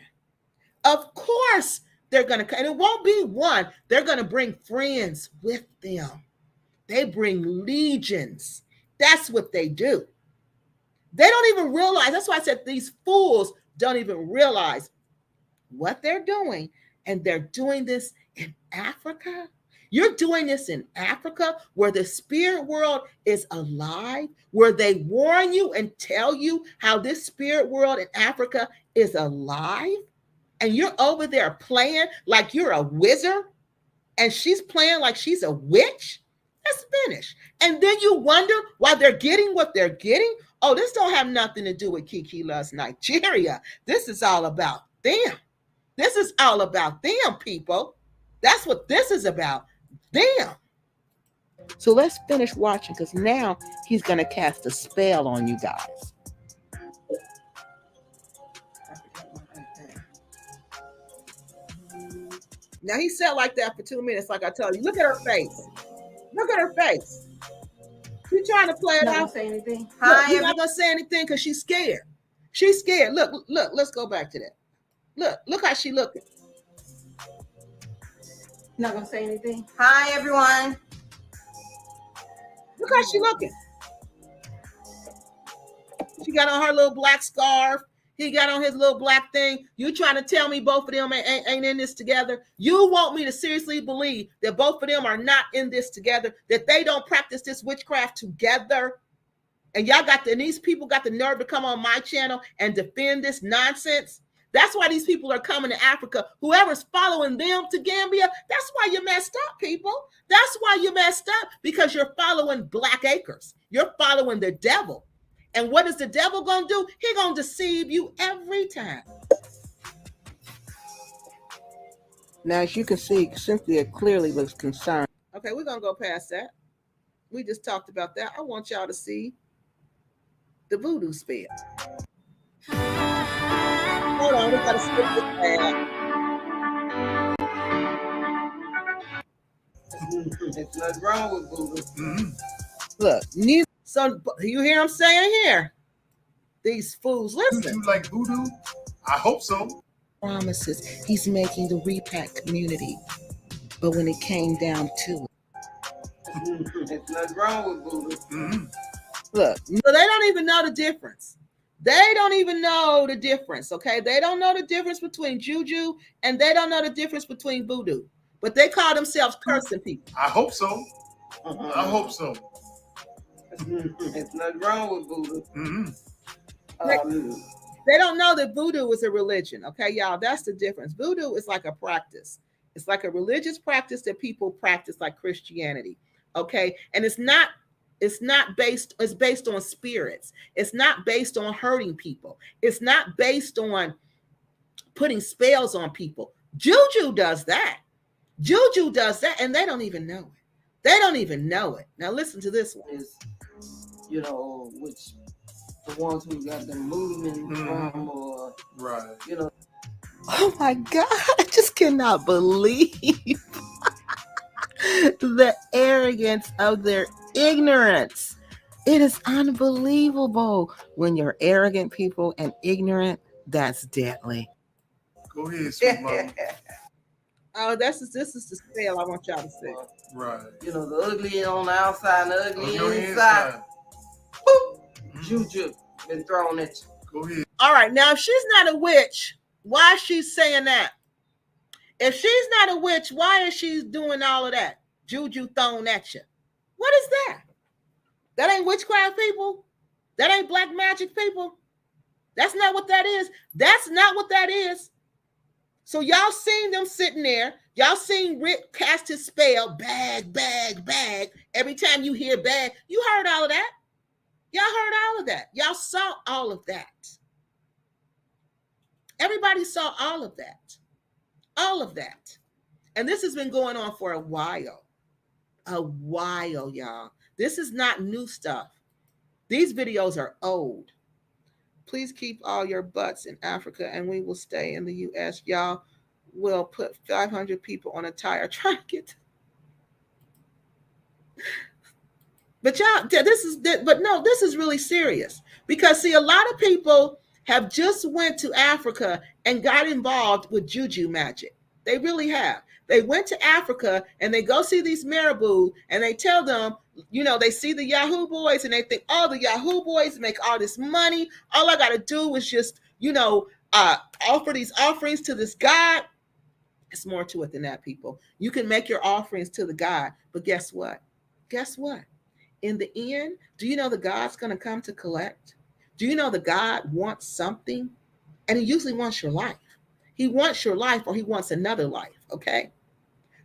Of course, they're going to come. And it won't be one. They're going to bring friends with them. They bring legions. That's what they do. They don't even realize. That's why I said these fools don't even realize what they're doing, and they're doing this in Africa. You're doing this in Africa where the spirit world is alive, where they warn you and tell you how this spirit world in Africa is alive, and you're over there playing like you're a wizard, and she's playing like she's a witch. That's finished. And then you wonder why they're getting what they're getting. Oh, this don't have nothing to do with Kiki Loves Nigeria. This is all about them. This is all about them, people. That's what this is about, them. So let's finish watching, because now he's going to cast a spell on you guys. Now he sat like that for 2 minutes, like I told you. Look at her face. Look at her face. She's trying to play it out. Not say anything. Hi, you're not going to say anything because she's scared. She's scared. Look, let's go back to that. Look how she looking. Not gonna say anything. Hi, everyone. Look how she looking. She got on her little black scarf. He got on his little black thing. You trying to tell me both of them ain't in this together? You want me to seriously believe that both of them are not in this together, that they don't practice this witchcraft together? And these people got the nerve to come on my channel and defend this nonsense? That's why these people are coming to Africa. Whoever's following them to Gambia, that's why you messed up, people. That's why you messed up, because you're following Black Acres. You're following the devil. And what is the devil going to do? He's going to deceive you every time. Now, as you can see, Cynthia clearly looks concerned. Okay, we're gonna go past that. We just talked about that. I want y'all to see the voodoo spell. Hold on, we gotta skip this ad. There's nothing wrong with voodoo. Mm-hmm. Look, so you hear I'm saying here? These fools, listen. You like voodoo? I hope so. Promises he's making the repat community, but when it came down to it, There's nothing wrong with voodoo. Mm-hmm. Look, so they don't even know the difference. They don't even know the difference, okay? They don't know the difference between juju and they don't know the difference between voodoo. But they call themselves cursing people. I hope so. I hope so. There's nothing wrong with voodoo. Mm-hmm. They don't know that voodoo is a religion, okay, y'all? That's the difference. Voodoo is like a practice. It's like a religious practice that people practice like Christianity, okay? And it's based on spirits. It's not based on hurting people. It's not based on putting spells on people. Juju does that. Juju does that, and they don't even know it. They don't even know it. Now listen to this one. Is, which the ones who got them movement from, or right, Oh my God, I just cannot believe the arrogance of their ignorance. It is unbelievable. When you're arrogant people and ignorant, that's deadly. Go ahead, sweet mama. Oh, this is the spell I want y'all to see. Right. The ugly on the outside and the ugly On your inside. Boop. Juju been thrown at you. Go ahead. All right, now if she's not a witch, why is she saying that? If she's not a witch, why is she doing all of that? Juju thrown at you. What is that? That ain't witchcraft people. That ain't black magic people. That's not what that is. That's not what that is. So y'all seen them sitting there. Y'all seen Rick cast his spell, bag, bag, bag. Every time you hear bag, you heard all of that. Y'all heard all of that. Y'all saw all of that. Everybody saw all of that. All of that. And this has been going on for a while. A while, y'all. This is not new stuff. These videos are old. Please keep all your butts in Africa and we will stay in the U.S. Y'all will put 500 people on a tire trying to get. But y'all, this is really serious. Because see, a lot of people have just went to Africa and got involved with juju magic. They really have. They went to Africa and they go see these marabou and they tell them, they see the Yahoo boys and they think, oh, the Yahoo boys make all this money. All I got to do is just, offer these offerings to this God. It's more to it than that, people. You can make your offerings to the God, but guess what? Guess what? In the end, do you know the God's going to come to collect? Do you know the God wants something? And he usually wants your life. He wants your life or he wants another life, okay?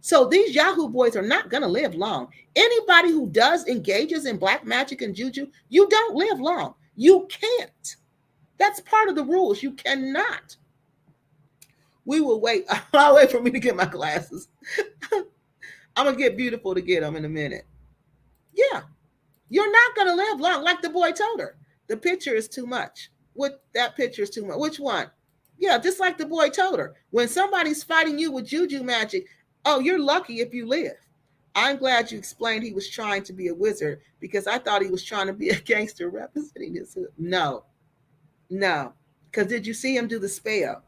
So these Yahoo boys are not going to live long. Anybody who engages in black magic and juju, you don't live long. You can't. That's part of the rules. You cannot. We will wait. I'll wait for me to get my glasses. I'm going to get beautiful to get them in a minute. Yeah. You're not going to live long. Like the boy told her. The picture is too much. That picture is too much. Which one? Yeah, just like the boy told her. When somebody's fighting you with juju magic, oh, you're lucky if you live. I'm glad you explained he was trying to be a wizard because I thought he was trying to be a gangster representing his hood. No. Because did you see him do the spell?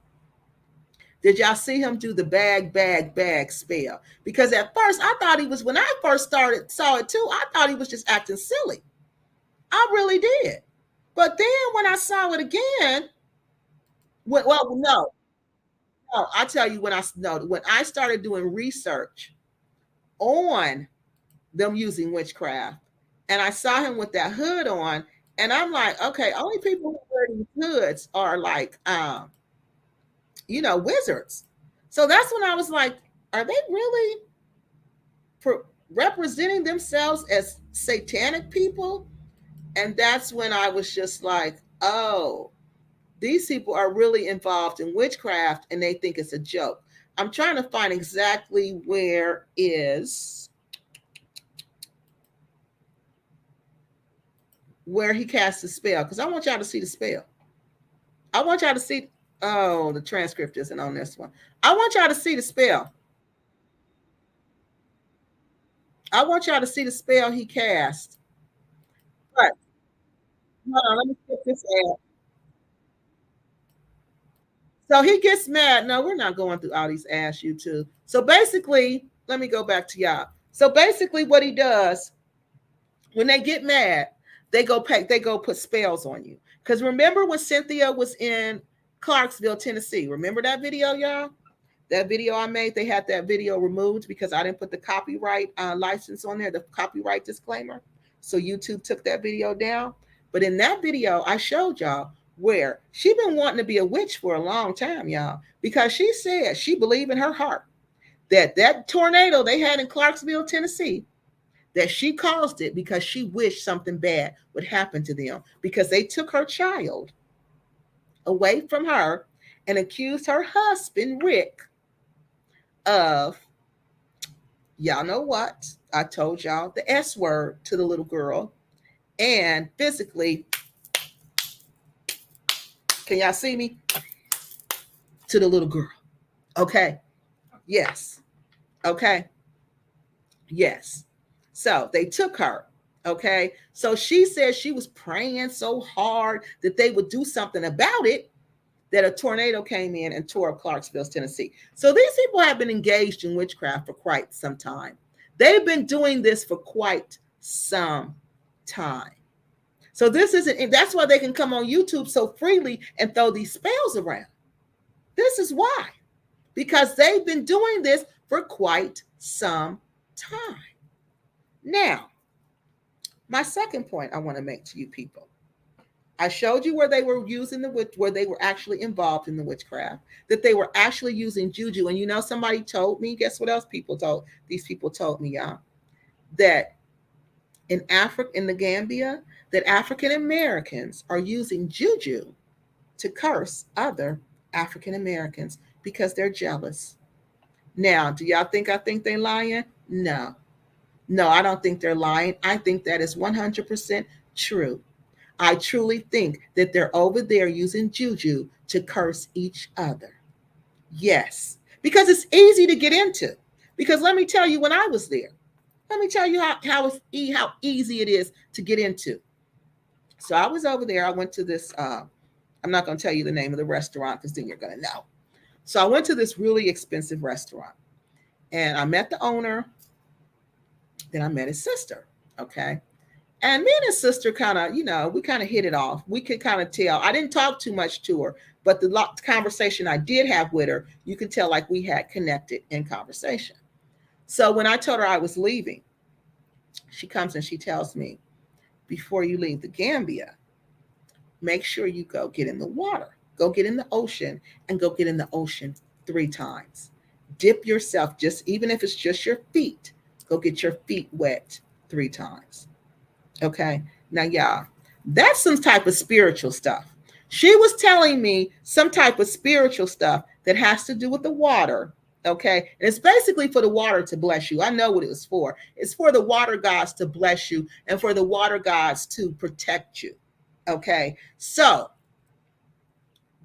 Did y'all see him do the bag, bag, bag spell? Because at first I thought he was, when I first saw it too, I thought he was just acting silly. I really did. But then when I saw it again, no, I tell you when I started doing research on them using witchcraft, and I saw him with that hood on, and I'm like, okay, only people who wear these hoods are like, wizards. So that's when I was like, are they really representing themselves as satanic people? And that's when I was just like, oh, these people are really involved in witchcraft and they think it's a joke. I'm trying to find exactly where is where he cast the spell, because I want y'all to see the spell. I want y'all to see. Oh, the transcript isn't on this one. I want y'all to see the spell. I want y'all to see the spell he cast. But hold on, let me skip this ad. So he gets mad. No, we're not going through all these ads, YouTube. So basically, let me go back to y'all. So basically, what he does when they get mad, they go put spells on you. Because remember when Cynthia was in Clarksville, Tennessee? Remember that video, y'all? That video I made, they had that video removed because I didn't put the copyright license on there, the copyright disclaimer. So YouTube took that video down. But in that video, I showed y'all where she been wanting to be a witch for a long time, y'all, because she said she believed in her heart that tornado they had in Clarksville, Tennessee, that she caused it because she wished something bad would happen to them because they took her child away from her and accused her husband, Rick, of, y'all know what? I told y'all the S word to the little girl and physically, can y'all see me? To the little girl. Okay. Yes. Okay. Yes. So they took her. Okay. So she said she was praying so hard that they would do something about it, that a tornado came in and tore up Clarksville, Tennessee. So these people have been engaged in witchcraft for quite some time. They've been doing this for quite some time. So this isn't, that's why they can come on YouTube so freely and throw these spells around. This is why, because they've been doing this for quite some time. Now, my second point I want to make to you people. I showed you where they were using where they were actually involved in the witchcraft, that they were actually using juju. And you know, somebody told me, guess what else these people told me, y'all, that in Africa, in the Gambia, that African Americans are using juju to curse other African Americans because they're jealous. Now, do y'all think I think they're lying? No. No, I don't think they're lying. I think that is 100% true. I truly think that they're over there using juju to curse each other. Yes, because it's easy to get into. Because let me tell you, when I was there, let me tell you how easy it is to get into. So I was over there. I went to this, I'm not going to tell you the name of the restaurant because then you're going to know. So I went to this really expensive restaurant and I met the owner. Then I met his sister. Okay. And me and his sister kind of, we kind of hit it off. We could kind of tell. I didn't talk too much to her, but the conversation I did have with her, you could tell like we had connected in conversation. So when I told her I was leaving, she comes and she tells me, before you leave the Gambia, make sure you go get in the water. Go get in the ocean and go get in the ocean 3 times. Dip yourself, even if it's just your feet, go get your feet wet 3 times. Okay. Now, y'all, that's some type of spiritual stuff. She was telling me some type of spiritual stuff that has to do with the water. Okay. And it's basically for the water to bless you. I know what it was for. It's for the water gods to bless you and for the water gods to protect you. Okay. So,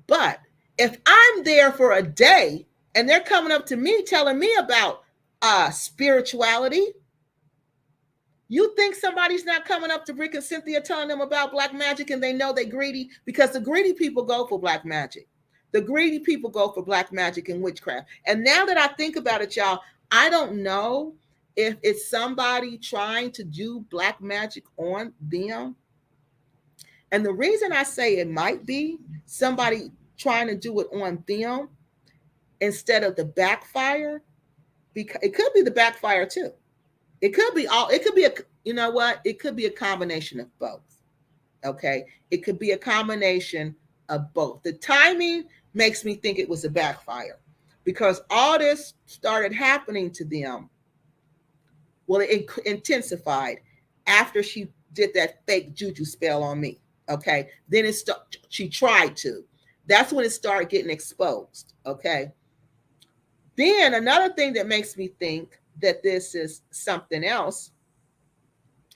but if I'm there for a day and they're coming up to me telling me about spirituality, you think somebody's not coming up to Rick and Cynthia telling them about black magic and they know they're greedy? Because the greedy people go for black magic. The greedy people go for black magic and witchcraft. And now that I think about it, y'all, I don't know if it's somebody trying to do black magic on them. And the reason I say it might be somebody trying to do it on them instead of the backfire, because it could be the backfire too. It could be it could be a combination of both. Okay. It could be a combination of both. The timing makes me think it was a backfire because all this started happening to them. Well, it intensified after she did that fake juju spell on me. Okay. Then she tried to. That's when it started getting exposed. Okay. Then another thing that makes me think that this is something else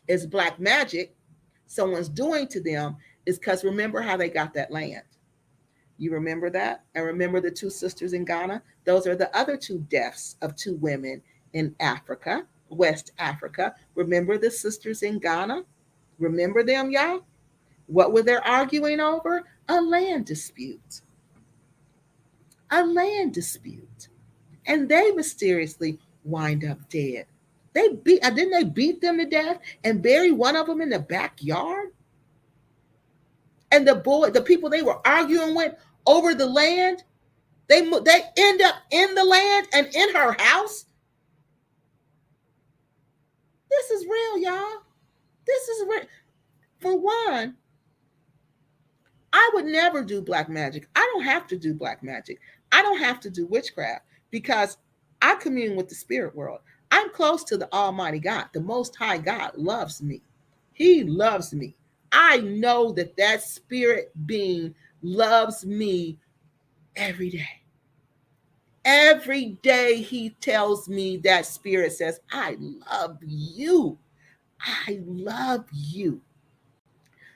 is black magic, someone's doing to them is because remember how they got that land. You remember that? And remember the 2 sisters in Ghana? Those are the other 2 deaths of 2 women in Africa, West Africa. Remember the sisters in Ghana? Remember them, y'all? What were they arguing over? A land dispute. A land dispute. And they mysteriously wind up dead. Didn't they beat them to death and bury one of them in the backyard? And the people they were arguing with over the land, they end up in the land and in her house. This is real, y'all. This is real. For one, I would never do black magic. I don't have to do black magic. I don't have to do witchcraft because I commune with the spirit world. I'm close to the Almighty God. The Most High God loves me. He loves me. I know that spirit being loves me every day. Every day he tells me, that spirit says, I love you. I love you.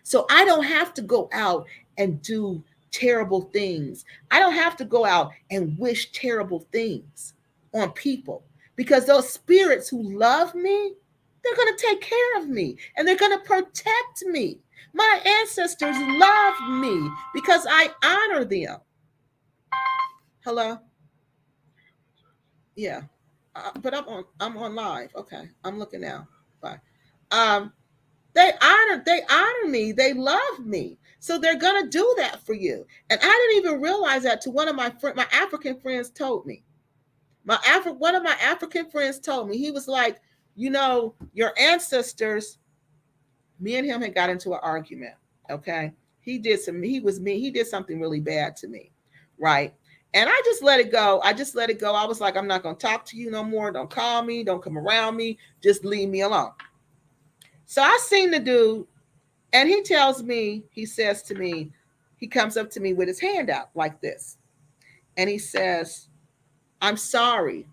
So I don't have to go out and do terrible things. I don't have to go out and wish terrible things on people because those spirits who love me, they're going to take care of me and they're going to protect me. My ancestors love me because I honor them. Hello? Yeah. But I'm on live. Okay. I'm looking now. Bye. They honor me. They love me. So they're going to do that for you. And I didn't even realize that to one of my African friends told me. One of my African friends told me, he was like, you know, your ancestors, me and him had got into an argument. Okay. He did something really bad to me. Right. And I just let it go. I was like, I'm not going to talk to you no more. Don't call me. Don't come around me. Just leave me alone. So I seen the dude and he says to me, he comes up to me with his hand out like this. And he says, I'm sorry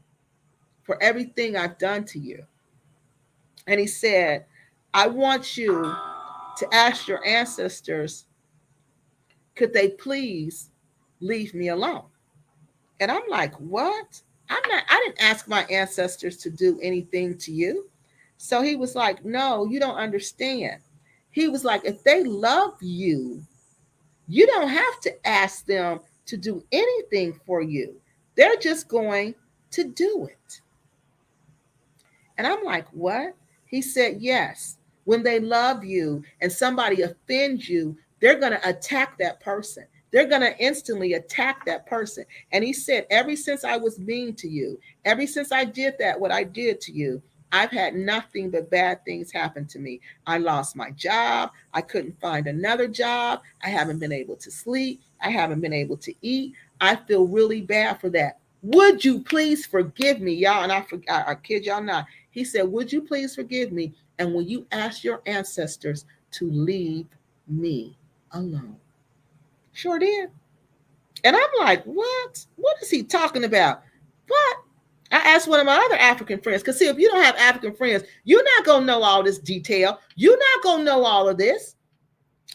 for everything I've done to you. And he said, I want you to ask your ancestors, could they please leave me alone? And I'm like, what? I didn't ask my ancestors to do anything to you. So he was like, no, you don't understand. He was like, if they love you, you don't have to ask them to do anything for you. They're just going to do it. And I'm like, what? He said, yes. When they love you and somebody offends you, they're going to attack that person. They're going to instantly attack that person. And he said, ever since I was mean to you, ever since I did what I did to you, I've had nothing but bad things happen to me. I lost my job. I couldn't find another job. I haven't been able to sleep. I haven't been able to eat. I feel really bad for that. Would you please forgive me, y'all? And I kid y'all not. He said, would you please forgive me? And will you ask your ancestors to leave me alone? Sure did. And I'm like, what? What is he talking about? What? I asked one of my other African friends, because see, if you don't have African friends, you're not going to know all this detail. You're not going to know all of this.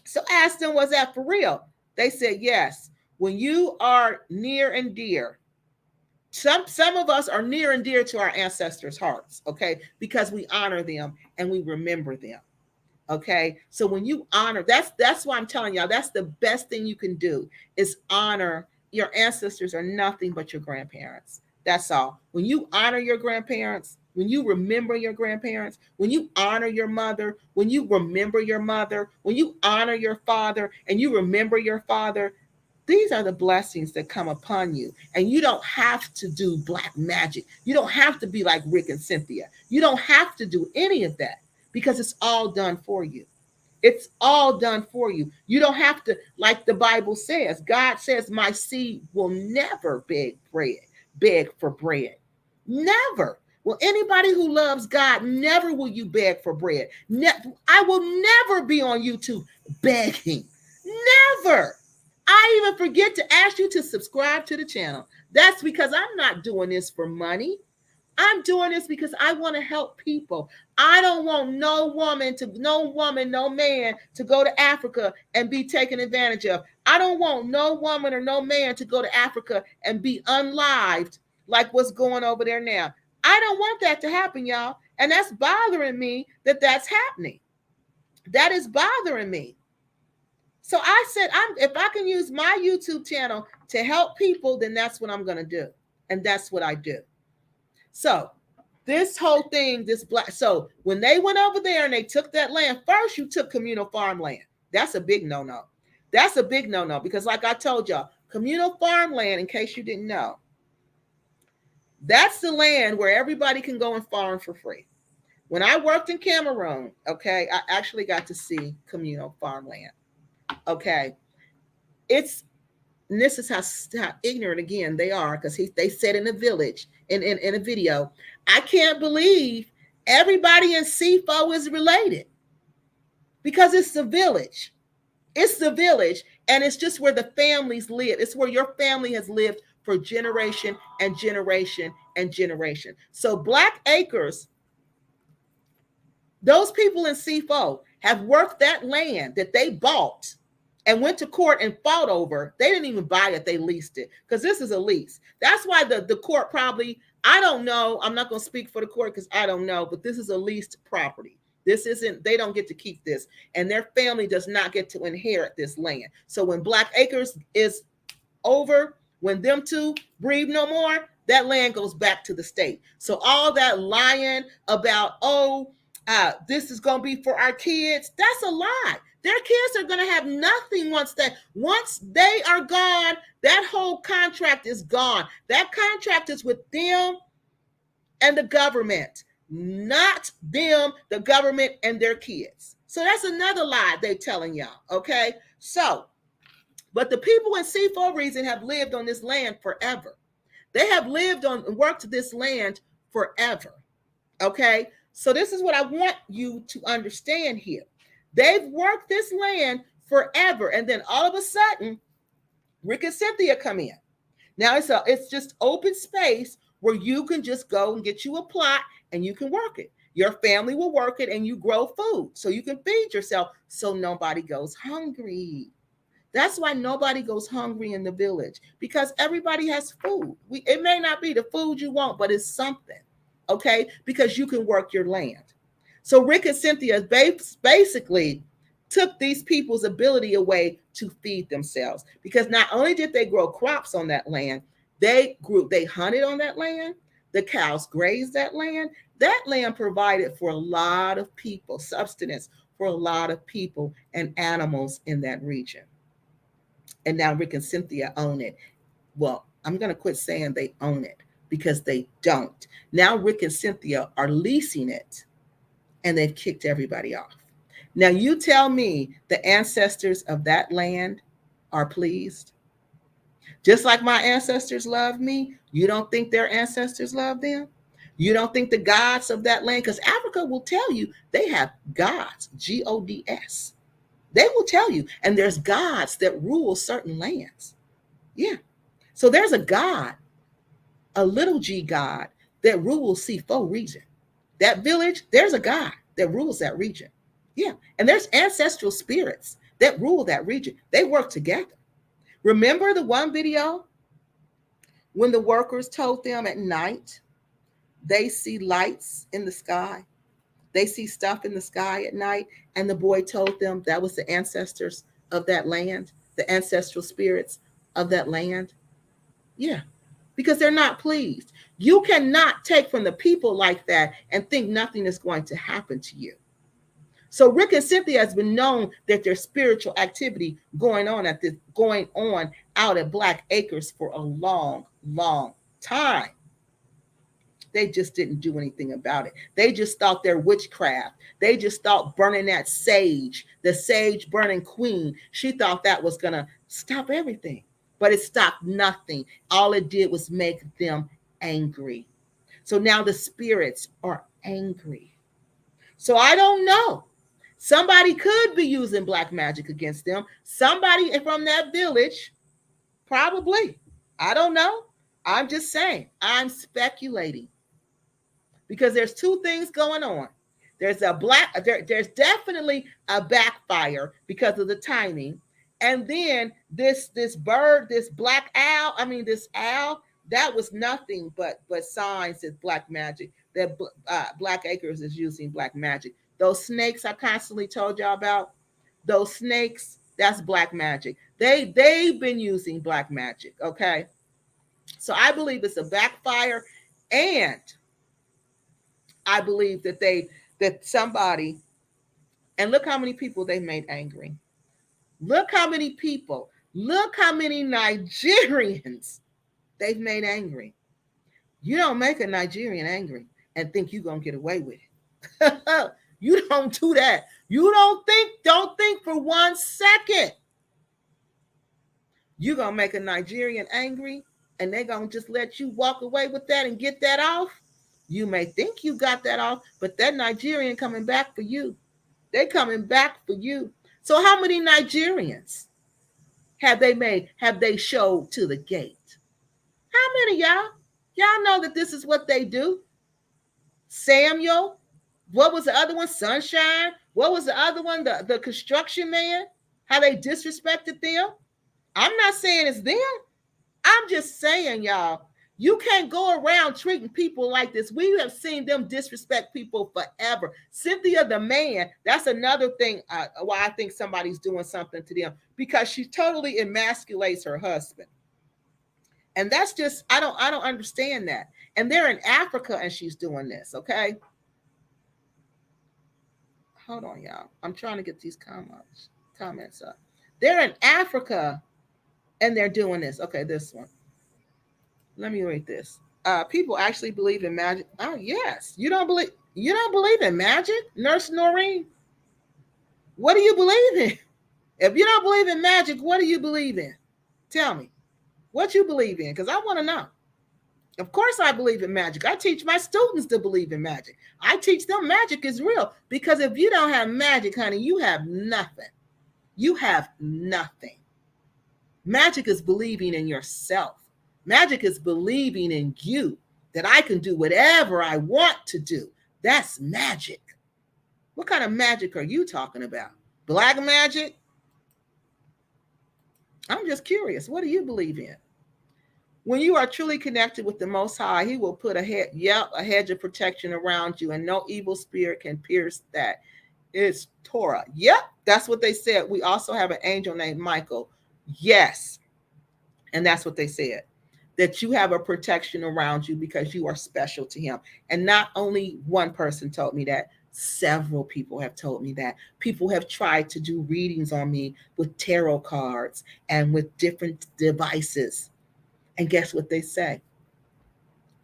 So I asked them, was that for real? They said, yes. When you are near and dear, some of us are near and dear to our ancestors' hearts, okay? Because we honor them and we remember them. Okay, so when you honor, that's why I'm telling y'all, that's the best thing you can do is honor. Your ancestors are nothing but your grandparents. That's all. When you honor your grandparents, when you remember your grandparents, when you honor your mother, when you remember your mother, when you honor your father and you remember your father, these are the blessings that come upon you. And you don't have to do black magic. You don't have to be like Rick and Cynthia. You don't have to do any of that. Because it's all done for you. It's all done for you. You don't have to, like the Bible says, God says, my seed will never beg for bread. Never. Well, anybody who loves God, never will you beg for bread. I will never be on YouTube begging. Never. I even forget to ask you to subscribe to the channel. That's because I'm not doing this for money. I'm doing this because I want to help people. I don't want no woman, no man to go to Africa and be taken advantage of. I don't want no woman or no man to go to Africa and be unlived like what's going over there now. I don't want that to happen, y'all. And that's bothering me that that's happening. That is bothering me. So I said, if I can use my YouTube channel to help people, then that's what I'm going to do. And that's what I do. So this whole thing, so when they went over there and they took that land, first you took communal farmland. That's a big no-no. That's a big no-no because like I told y'all, communal farmland, in case you didn't know, that's the land where everybody can go and farm for free. When I worked in Cameroon, okay, I actually got to see communal farmland. Okay. And this is how ignorant again they are, because they said in a village, in a video, I can't believe everybody in CFO is related because it's the village. It's the village, and it's just where the families live. It's where your family has lived for generation and generation and generation. So Black Acres, those people in CFO have worked that land that they bought and went to court and fought over. They didn't even buy it, they leased it, because this is a lease. That's why the court probably, I don't know, I'm not going to speak for the court because I don't know, but this is a leased property. This isn't, they don't get to keep this, and their family does not get to inherit this land. So when Black Acres is over, when them two breathe no more, that land goes back to the state. So all that lying about, this is going to be for our kids, that's a lie. Their kids are going to have nothing once they are gone. That whole contract is gone. That contract is with them and the government, not them, the government and their kids. So that's another lie they're telling y'all, okay? So, but the people in C4 region have lived on this land forever. They have lived on and worked this land forever, okay? So this is what I want you to understand here. They've worked this land forever, and then all of a sudden, Rick and Cynthia come in. Now it's just open space where you can just go and get you a plot and you can work it. Your family will work it and you grow food so you can feed yourself so nobody goes hungry. That's why nobody goes hungry in the village, because everybody has food. It may not be the food you want, but it's something, okay? Because you can work your land. So Rick and Cynthia basically took these people's ability away to feed themselves, because not only did they grow crops on that land, they hunted on that land, the cows grazed that land. That land provided for a lot of people, sustenance for a lot of people and animals in that region. And now Rick and Cynthia own it. Well, I'm going to quit saying they own it, because they don't. Now Rick and Cynthia are leasing it, and they've kicked everybody off. Now you tell me the ancestors of that land are pleased? Just like my ancestors love me, you don't think their ancestors love them? You don't think the gods of that land, because Africa will tell you they have gods, Gods. They will tell you, and there's gods that rule certain lands. Yeah. So there's a god, a little g god, that rules C4 region. That village, there's a god that rules that region. Yeah. And there's ancestral spirits that rule that region. They work together. Remember the one video when the workers told them at night they see lights in the sky? They see stuff in the sky at night, and the boy told them that was the ancestors of that land, the ancestral spirits of that land. Yeah, because they're not pleased. You cannot take from the people like that and think nothing is going to happen to you. So Rick and Cynthia has been known that there's spiritual activity going on out at Black Acres for a long, long time. They just didn't do anything about it. They just thought they're witchcraft. They just thought burning that sage, the sage burning queen, she thought that was going to stop everything. But it stopped nothing. All it did was make them angry. So now the spirits are angry. So I don't know. Somebody could be using black magic against them. Somebody from that village, probably. I don't know. I'm just saying. I'm speculating. because there's two things going on. There's there's definitely a backfire because of the timing. And then this bird, this black owl, this owl, that was nothing but signs that black magic, that Black Acres is using black magic. Those snakes I constantly told y'all about, those snakes, that's black magic. They've been using black magic, okay? So I believe it's a backfire, and I believe that somebody, and look how many people they made angry. Look how many people, look how many Nigerians they've made angry. You don't make a Nigerian angry and think you're going to get away with it. You don't do that. You don't think for 1 second you're going to make a Nigerian angry and they're going to just let you walk away with that and get that off. You may think you got that off, but that Nigerian coming back for you. They're coming back for you. So how many Nigerians have they showed to the gate? How many, y'all? Y'all know that this is what they do. Samuel, what was the other one? Sunshine. What was the other one? The construction man. How they disrespected them. I'm not saying it's them. I'm just saying, y'all, you can't go around treating people like this. We have seen them disrespect people forever. Cynthia the man, that's another thing why I think somebody's doing something to them, because she totally emasculates her husband. And that's just, I don't understand that. And they're in Africa and she's doing this, okay? Hold on, y'all. I'm trying to get these comments up. They're in Africa and they're doing this. Okay, this one. Let me read this. People actually believe in magic. Oh, yes. You don't believe in magic, Nurse Noreen? What do you believe in? If you don't believe in magic, what do you believe in? Tell me. What you believe in? Because I want to know. Of course I believe in magic. I teach my students to believe in magic. I teach them magic is real. Because if you don't have magic, honey, you have nothing. You have nothing. Magic is believing in yourself. Magic is believing in you, that I can do whatever I want to do. That's magic. What kind of magic are you talking about? Black magic? I'm just curious. What do you believe in? When you are truly connected with the Most High, He will put a hedge of protection around you, and no evil spirit can pierce that. It's Torah. Yep, that's what they said. We also have an angel named Michael. Yes, and that's what they said. That you have a protection around you because you are special to Him. And not only one person told me that, several people have told me that. People have tried to do readings on me with tarot cards and with different devices. And guess what they say?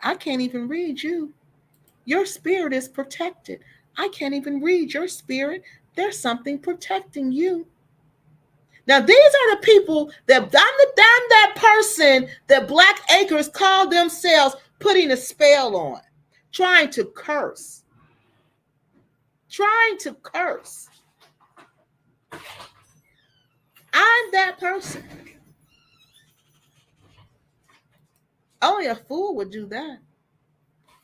I can't even read you. Your spirit is protected. I can't even read your spirit. There's something protecting you. Now, these are the people that I'm that person that Black Acres call themselves putting a spell on, trying to curse. Trying to curse. I'm that person. Only a fool would do that.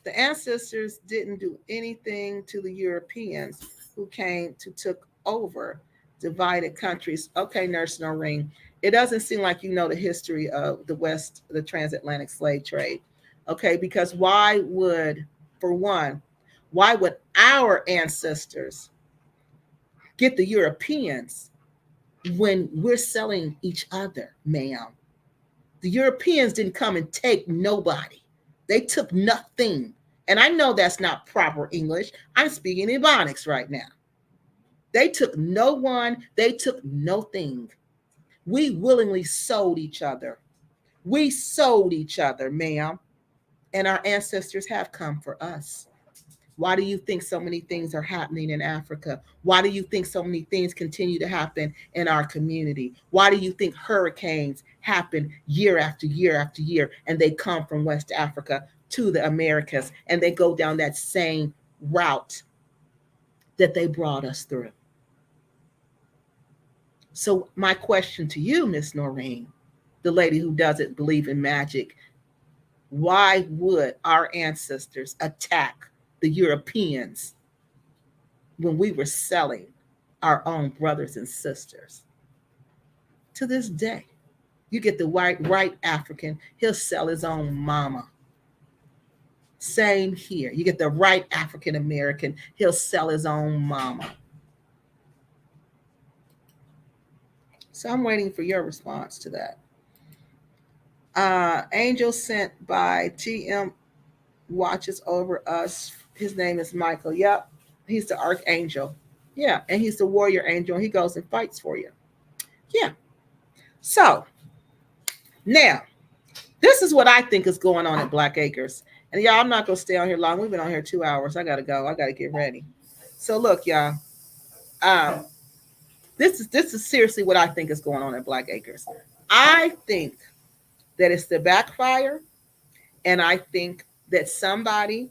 The ancestors didn't do anything to the Europeans who came to took over divided countries. Okay, Nurse Noreen, it doesn't seem like you know the history of the West, the transatlantic slave trade. Okay, because why would our ancestors get the Europeans when we're selling each other, ma'am? The Europeans didn't come and take nobody. They took nothing. And I know that's not proper English. I'm speaking Ebonics right now. They took no one. They took no thing. We willingly sold each other. We sold each other, ma'am. And our ancestors have come for us. Why do you think so many things are happening in Africa? Why do you think so many things continue to happen in our community? Why do you think hurricanes happen year after year after year, and they come from West Africa to the Americas, and they go down that same route that they brought us through? So my question to you, Miss Noreen, the lady who doesn't believe in magic, why would our ancestors attack the Europeans when we were selling our own brothers and sisters. To this day, you get the white African, he'll sell his own mama. Same here. You get the right African American, he'll sell his own mama. So I'm waiting for your response to that. Angel sent by TM watches over us. His name is Michael. Yep. He's the archangel. Yeah. And he's the warrior angel. He goes and fights for you. Yeah. So now, this is what I think is going on at Black Acres. And y'all, I'm not going to stay on here long. We've been on here 2 hours. I got to go. I got to get ready. So look, y'all. This is seriously what I think is going on at Black Acres. I think that it's the backfire. And I think that somebody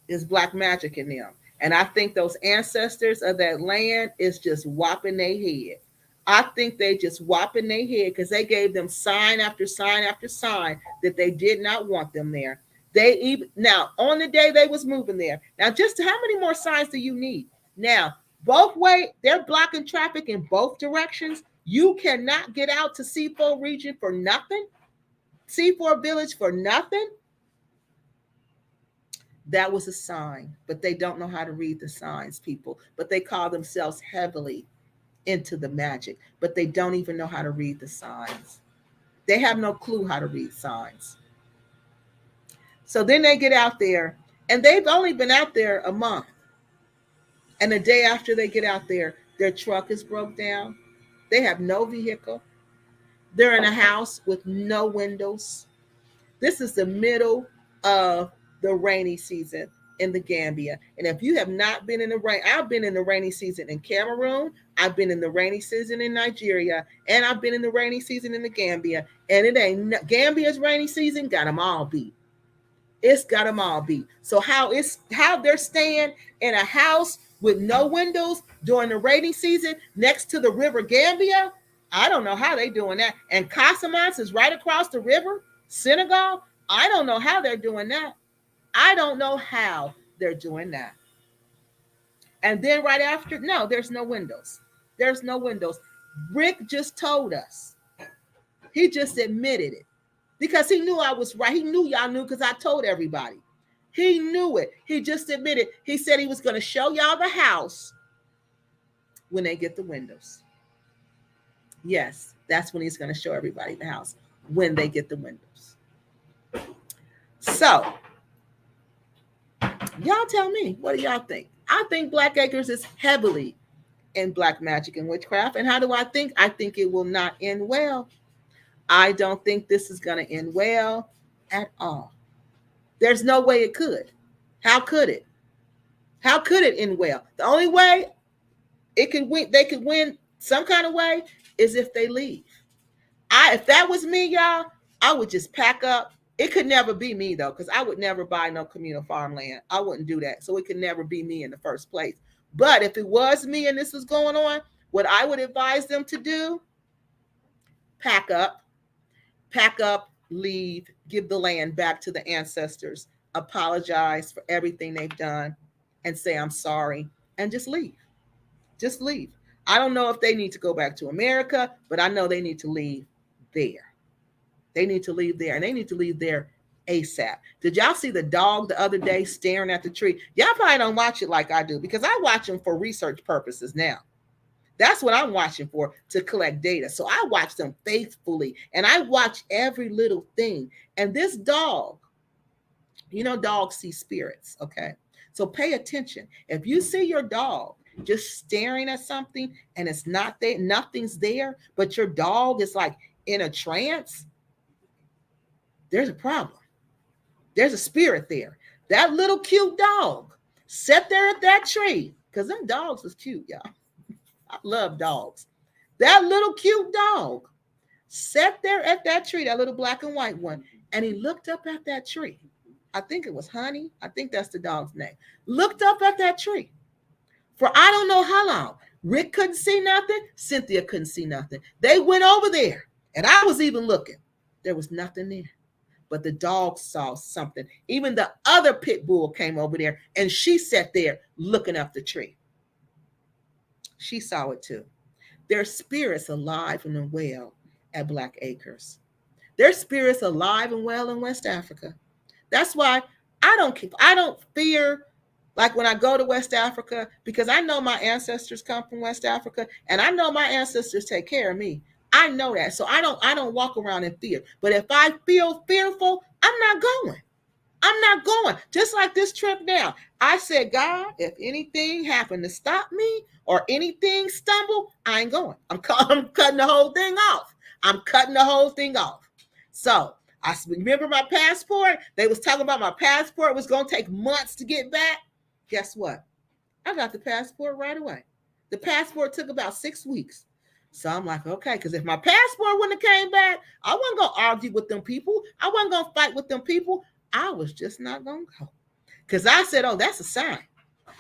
is black magic in them. And I think those ancestors of that land is just whopping their head. I think they just whopping their head because they gave them sign after sign after sign that they did not want them there. They even now on the day they was moving there. Now, just how many more signs do you need? Now, both way, they're blocking traffic in both directions. You cannot get out to C4 region for nothing. C4 village for nothing. That was a sign, but they don't know how to read the signs, people. But they call themselves heavily into the magic, but they don't even know how to read the signs. They have no clue how to read signs. So then they get out there, and they've only been out there a month. And the day after they get out there, their truck is broke down. They have no vehicle. They're in a house with no windows. This is the middle of the rainy season in the Gambia. And if you have not been in the rain, I've been in the rainy season in Cameroon, I've been in the rainy season in Nigeria, and I've been in the rainy season in the Gambia. And it ain't Gambia's rainy season got them all beat. It's got them all beat. So how they're staying in a house with no windows during the rainy season next to the river Gambia, I don't know how they doing that. And Casamance is right across the river, Senegal. I don't know how they're doing that. I don't know how they're doing that. And then right after, no, there's no windows. There's no windows. Rick just told us. He just admitted it because he knew I was right. He knew y'all knew because I told everybody. He knew it. He just admitted. He said he was going to show y'all the house when they get the windows. Yes, that's when he's going to show everybody the house when they get the windows. So, y'all tell me, what do y'all think? I think Black Acres is heavily in black magic and witchcraft. And how do I think? I think it will not end well. I don't think this is going to end well at all. There's no way it could. How could it? How could it end well? The only way it could win, they could win some kind of way is if they leave. If that was me, y'all, I would just pack up. It could never be me though, because I would never buy no communal farmland. I wouldn't do that. So it could never be me in the first place. But if it was me and this was going on, what I would advise them to do, pack up, leave, give the land back to the ancestors, apologize for everything they've done, and say, I'm sorry, and just leave. Just leave. I don't know if they need to go back to America, but I know they need to leave there. They need to leave there, and they need to leave there ASAP. Did y'all see the dog the other day staring at the tree? Y'all probably don't watch it like I do, because I watch them for research purposes now. That's what I'm watching for, to collect data. So I watch them faithfully, and I watch every little thing. And this dog, you know, dogs see spirits, okay? So pay attention. If you see your dog just staring at something and it's not there, nothing's there, but your dog is like in a trance, there's a problem. There's a spirit there. That little cute dog sat there at that tree, because them dogs was cute, y'all. I love dogs. That little cute dog sat there at that tree, that little black and white one, and he looked up at that tree. I think it was Honey. I think that's the dog's name. Looked up at that tree for I don't know how long. Rick couldn't see nothing. Cynthia couldn't see nothing. They went over there, and I was even looking. There was nothing there. but the dog saw something. Even the other pit bull came over there, and she sat there looking up the tree. She saw it too. There's spirits alive and well at Black Acres. There's spirits alive and well in West Africa. That's why I don't fear, like when I go to West Africa, because I know my ancestors come from West Africa, and I know my ancestors take care of me. I know that. So I don't walk around in fear. But if I feel fearful, I'm not going. I'm not going. Just like this trip now. I said, God, if anything happened to stop me or anything stumble, I ain't going. I'm cutting the whole thing off. I'm cutting the whole thing off. So I remember my passport. They was talking about my passport was going to take months to get back. Guess what? I got the passport right away. The passport took about 6 weeks. So I'm like, okay, because if my passport wouldn't have came back, I wasn't going to argue with them people. I wasn't going to fight with them people. I was just not going to go. Because I said, oh, that's a sign.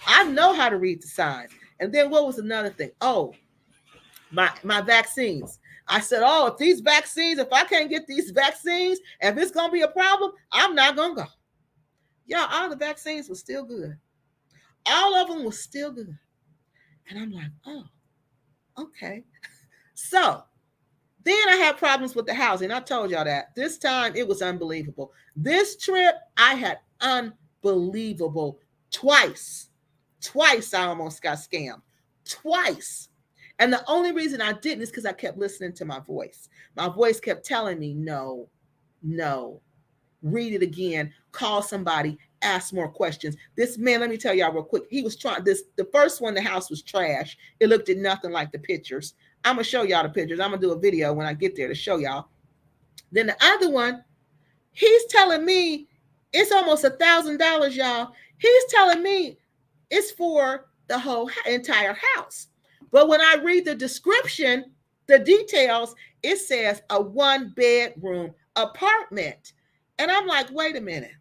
I know how to read the signs. And then what was another thing? Oh, my vaccines. I said, oh, if I can't get these vaccines, if it's going to be a problem, I'm not going to go. Y'all, all the vaccines were still good. All of them were still good. And I'm like, oh, okay. So then I had problems with the housing. I told y'all that. This time it was unbelievable. This trip I had unbelievable. Twice I almost got scammed. Twice. And the only reason I didn't is because I kept listening to my voice. My voice kept telling me, no, read it again, call somebody, ask more questions. This man, let me tell y'all real quick. He was trying this. The first one, the house was trash. It looked at nothing like the pictures. I'm going to show y'all the pictures. I'm going to do a video when I get there to show y'all. Then the other one, he's telling me it's almost $1,000, y'all. He's telling me it's for the whole entire house. But when I read the description, the details, it says a 1-bedroom apartment. And I'm like, wait a minute.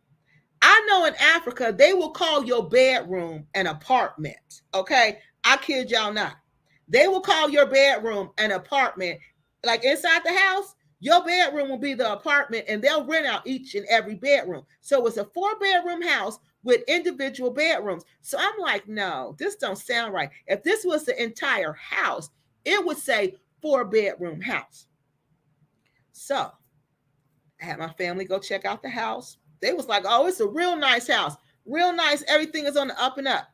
I know in Africa, they will call your bedroom an apartment. Okay. I kid y'all not. They will call your bedroom an apartment. Like inside the house, your bedroom will be the apartment, and they'll rent out each and every bedroom. So it's a 4-bedroom house with individual bedrooms. So I'm like, no, this don't sound right. If this was the entire house, it would say 4-bedroom house. So I had my family go check out the house. They was like, oh, it's a real nice house. Real nice. Everything is on the up and up.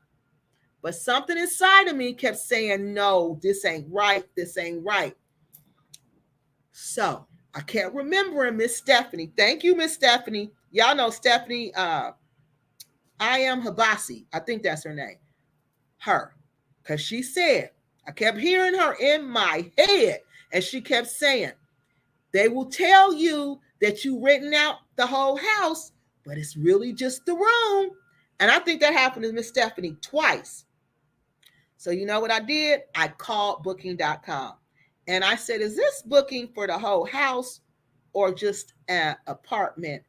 But something inside of me kept saying, no, this ain't right. This ain't right. So I kept remembering Miss Stephanie. Thank you, Miss Stephanie. Y'all know Stephanie. I am Habasi. I think that's her name. Her. Because she said, I kept hearing her in my head. And she kept saying, they will tell you that you renting out the whole house, but it's really just the room. And I think that happened to Miss Stephanie twice. So you know what I did? I called booking.com. And I said, is this booking for the whole house or just an apartment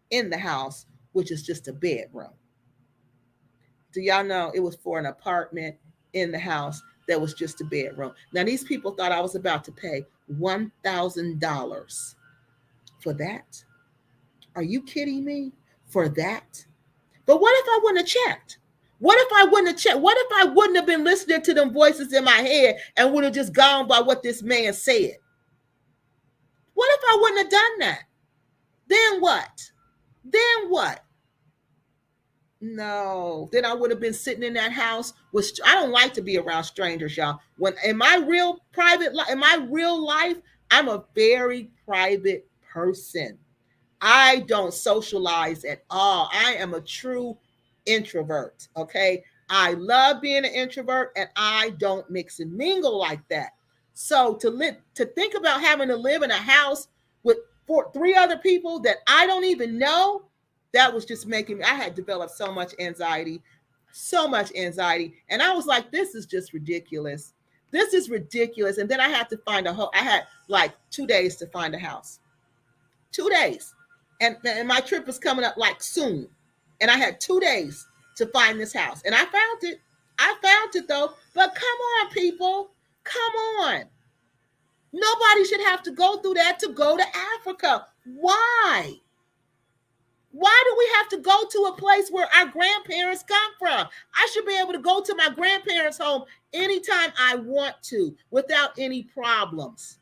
in the house, which is just a bedroom? Do y'all know it was for an apartment in the house that was just a bedroom? Now, these people thought I was about to pay $1,000 for that. Are you kidding me? For that? But what if I wouldn't have checked? What if I wouldn't have checked? What if I wouldn't have been listening to them voices in my head and would have just gone by what this man said? What if I wouldn't have done that? Then what? Then what? No, then I would have been sitting in that house with. I don't like to be around strangers, y'all. When in my real life, I'm a very private person. I don't socialize at all. I am a true introvert. Okay, I love being an introvert, and I don't mix and mingle like that. So to think about having to live in a house with 3 other people that I don't even know. That was just making me, I had developed so much anxiety. And I was like, this is just ridiculous. This is ridiculous. And then I had to find I had like 2 days to find a house. 2 days. And my trip was coming up like soon. And I had 2 days to find this house. And I found it. I found it though. But come on, people. Come on. Nobody should have to go through that to go to Africa. Why? Why do we have to go to a place where our grandparents come from? I should be able to go to my grandparents' home anytime I want to without any problems.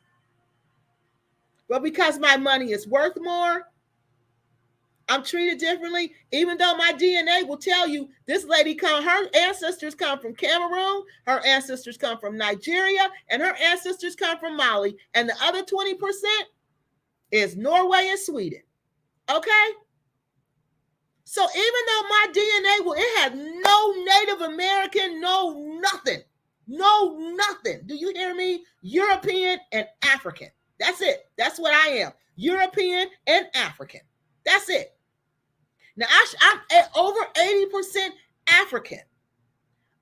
But because my money is worth more, I'm treated differently, even though my DNA will tell you this lady her ancestors come from Cameroon, her ancestors come from Nigeria, and her ancestors come from Mali. And the other 20% is Norway and Sweden. Okay? So even though my DNA, it had no Native American, no nothing. Do you hear me? European and African. That's it. That's what I am. European and African. That's it. Now, I'm at over 80% African.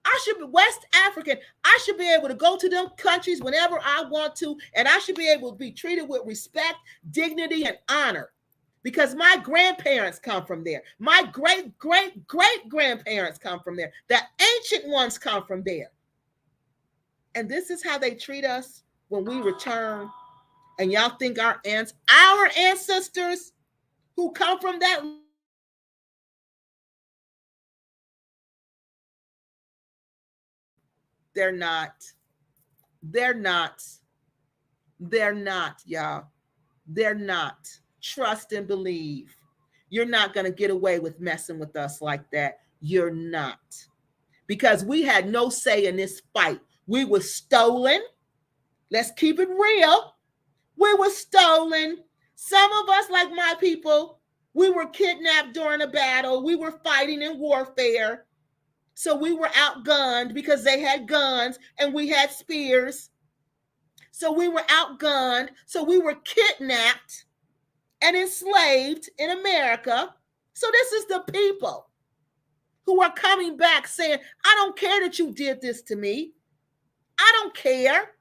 I should be West African. I should be able to go to them countries whenever I want to, and I should be able to be treated with respect, dignity, and honor because my grandparents come from there. My great-great-great-grandparents come from there. The ancient ones come from there. And this is how they treat us when we return. And y'all think our ancestors who come from that, they're not, y'all. They're not. Trust and believe. You're not going to get away with messing with us like that. You're not. Because we had no say in this fight. We were stolen. Let's keep it real. We were stolen. Some of us, like my people, we were kidnapped during a battle. We were fighting in warfare. So we were outgunned because they had guns and we had spears. So we were outgunned. So we were kidnapped and enslaved in America. So this is the people who are coming back saying, I don't care that you did this to me. I don't care.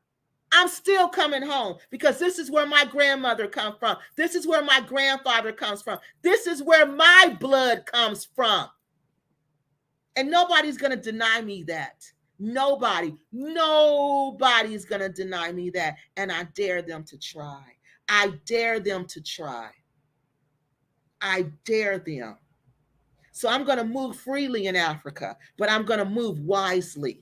I'm still coming home because this is where my grandmother comes from. This is where my grandfather comes from. This is where my blood comes from. And nobody's going to deny me that. Nobody's going to deny me that. And I dare them to try. I dare them to try. I dare them. So I'm going to move freely in Africa, but I'm going to move wisely.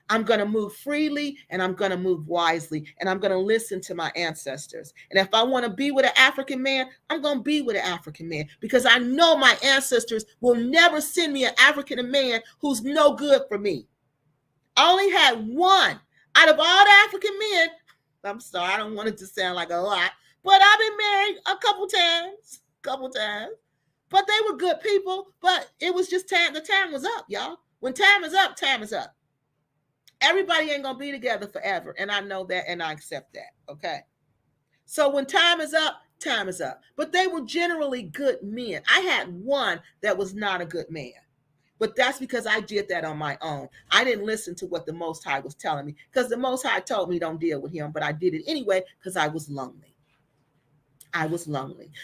I'm going to move freely and I'm going to move wisely and I'm going to listen to my ancestors. And if I want to be with an African man, I'm going to be with an African man because I know my ancestors will never send me an African man who's no good for me. I only had one out of all the African men. I'm sorry, I don't want it to sound like a lot, but I've been married a couple times. But they were good people, but it was just time. The time was up, y'all. When time is up, time is up. Everybody ain't gonna be together forever, and I know that, and I accept that. Okay, so when time is up, time is up. But they were generally good men. I had one that was not a good man, but that's because I did that on my own. I didn't listen to what the Most High was telling me, because the Most High told me don't deal with him, but I did it anyway because I was lonely.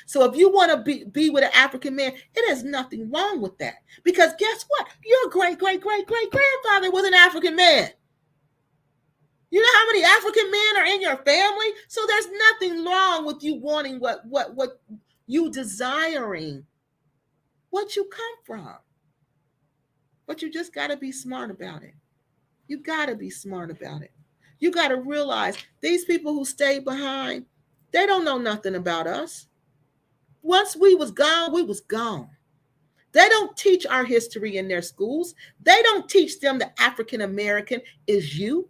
So if you want to be with an African man, it has nothing wrong with that, because guess what? Your great-great-great-great-grandfather was an African man. You know how many African men are in your family? So there's nothing wrong with you wanting what you desiring, what you come from. But you just got to be smart about it. You got to be smart about it. You got to realize these people who stayed behind, they don't know nothing about us. Once we was gone, we was gone. They don't teach our history in their schools. They don't teach them the African American is you.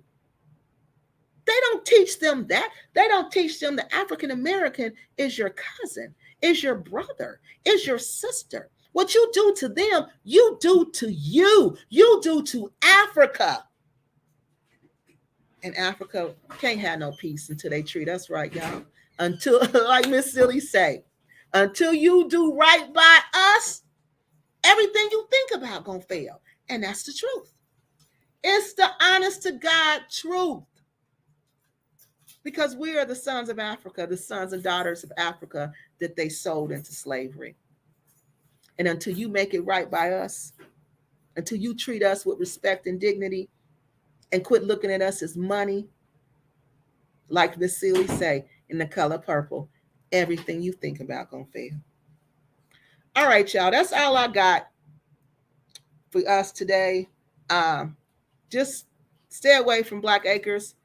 They don't teach them that. They don't teach them the African American is your cousin, is your brother, is your sister. What you do to them, you do to you. You do to Africa. And Africa can't have no peace until they treat us right, y'all. Until, like Miss Silly say, until you do right by us, everything you think about gonna fail. And that's the truth. It's the honest to God truth. Because we are the sons of Africa, the sons and daughters of Africa that they sold into slavery. And until you make it right by us, until you treat us with respect and dignity and quit looking at us as money, like Miss Sealy say, in the color purple, everything you think about gonna fail. All right, y'all. That's all I got for us today. Just stay away from Black Acres.